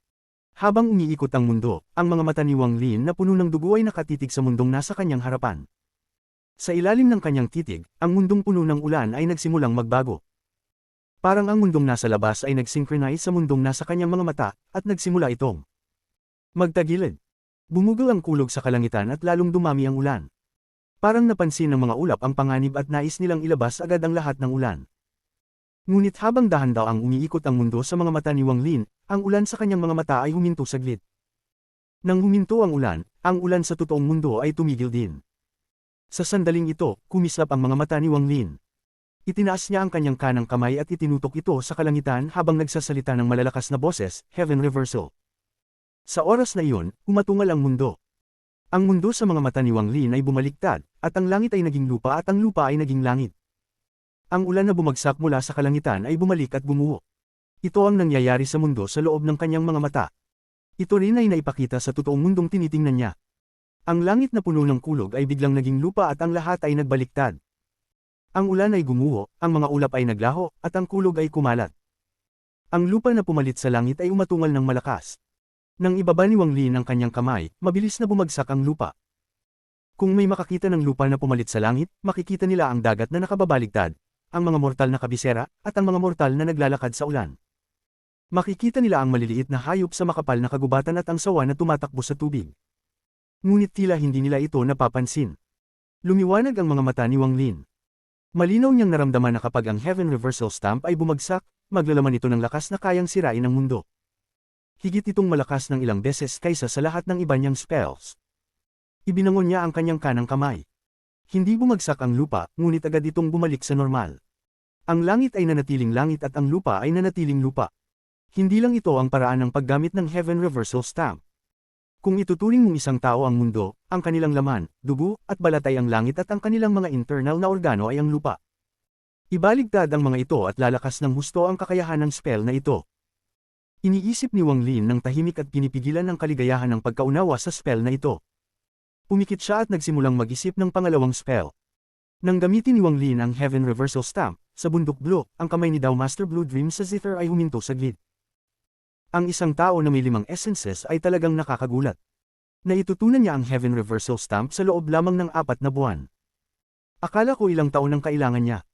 Habang umiikot ang mundo, ang mga mata ni Wang Lin na puno ng dugo ay nakatitig sa mundong nasa kanyang harapan. Sa ilalim ng kanyang titig, ang mundong puno ng ulan ay nagsimulang magbago. Parang ang mundong nasa labas ay nag-synchronize sa mundong nasa kanyang mga mata, at nagsimula itong magtagilid. Bumugol ang kulog sa kalangitan at lalong dumami ang ulan. Parang napansin ng mga ulap ang panganib at nais nilang ilabas agad ang lahat ng ulan. Ngunit habang dahan-daang umiikot ang mundo sa mga mata ni Wang Lin, ang ulan sa kanyang mga mata ay huminto saglit. Nang huminto ang ulan sa totoong mundo ay tumigil din. Sa sandaling ito, kumislap ang mga mata ni Wang Lin. Itinaas niya ang kanyang kanang kamay at itinutok ito sa kalangitan habang nagsasalita ng malalakas na boses, Heaven Reversal. Sa oras na iyon, umatungal ang mundo. Ang mundo sa mga mata ni Wang Lin ay bumaliktad, at ang langit ay naging lupa at ang lupa ay naging langit. Ang ulan na bumagsak mula sa kalangitan ay bumalik at bumuo. Ito ang nangyayari sa mundo sa loob ng kanyang mga mata. Ito rin ay naipakita sa totoong mundong tinitingnan niya. Ang langit na puno ng kulog ay biglang naging lupa at ang lahat ay nagbaliktad. Ang ulan ay gumuho, ang mga ulap ay naglaho, at ang kulog ay kumalat. Ang lupa na pumalit sa langit ay umatungal ng malakas. Nang ibaba ni Wang Lin ang kanyang kamay, mabilis na bumagsak ang lupa. Kung may makakita ng lupa na pumalit sa langit, makikita nila ang dagat na nakababaligtad, ang mga mortal na kabisera, at ang mga mortal na naglalakad sa ulan. Makikita nila ang maliliit na hayop sa makapal na kagubatan at ang sawa na tumatakbo sa tubig. Ngunit tila hindi nila ito napapansin. Lumiwanag ang mga mata ni Wang Lin. Malinaw niyang naramdaman na kapag ang Heaven Reversal Stamp ay bumagsak, maglalaman ito ng lakas na kayang sirain ang mundo. Higit itong malakas ng ilang beses kaysa sa lahat ng iba niyang spells. Ibinangon niya ang kanyang kanang kamay. Hindi bumagsak ang lupa, ngunit agad itong bumalik sa normal. Ang langit ay nanatiling langit at ang lupa ay nanatiling lupa. Hindi lang ito ang paraan ng paggamit ng Heaven Reversal Stamp. Kung ituturing mong isang tao ang mundo, ang kanilang laman, dugo, at balat ay ang langit at ang kanilang mga internal na organo ay ang lupa. Ibaligtad ang mga ito at lalakas ng husto ang kakayahan ng spell na ito. Iniisip ni Wang Lin ng tahimik at pinipigilan ang kaligayahan ng pagkaunawa sa spell na ito. Pumikit siya at nagsimulang mag-isip ng pangalawang spell. Nang gamitin ni Wang Lin ang Heaven Reversal Stamp, sa bundok blue, ang kamay ni Dao Master Blue Dream sa Zither ay huminto saglit. Ang isang tao na may 5 essences ay talagang nakakagulat. Naitutunan niya ang Heaven Reversal Stamp sa loob lamang ng 4 na buwan. Akala ko ilang taon ang kailangan niya.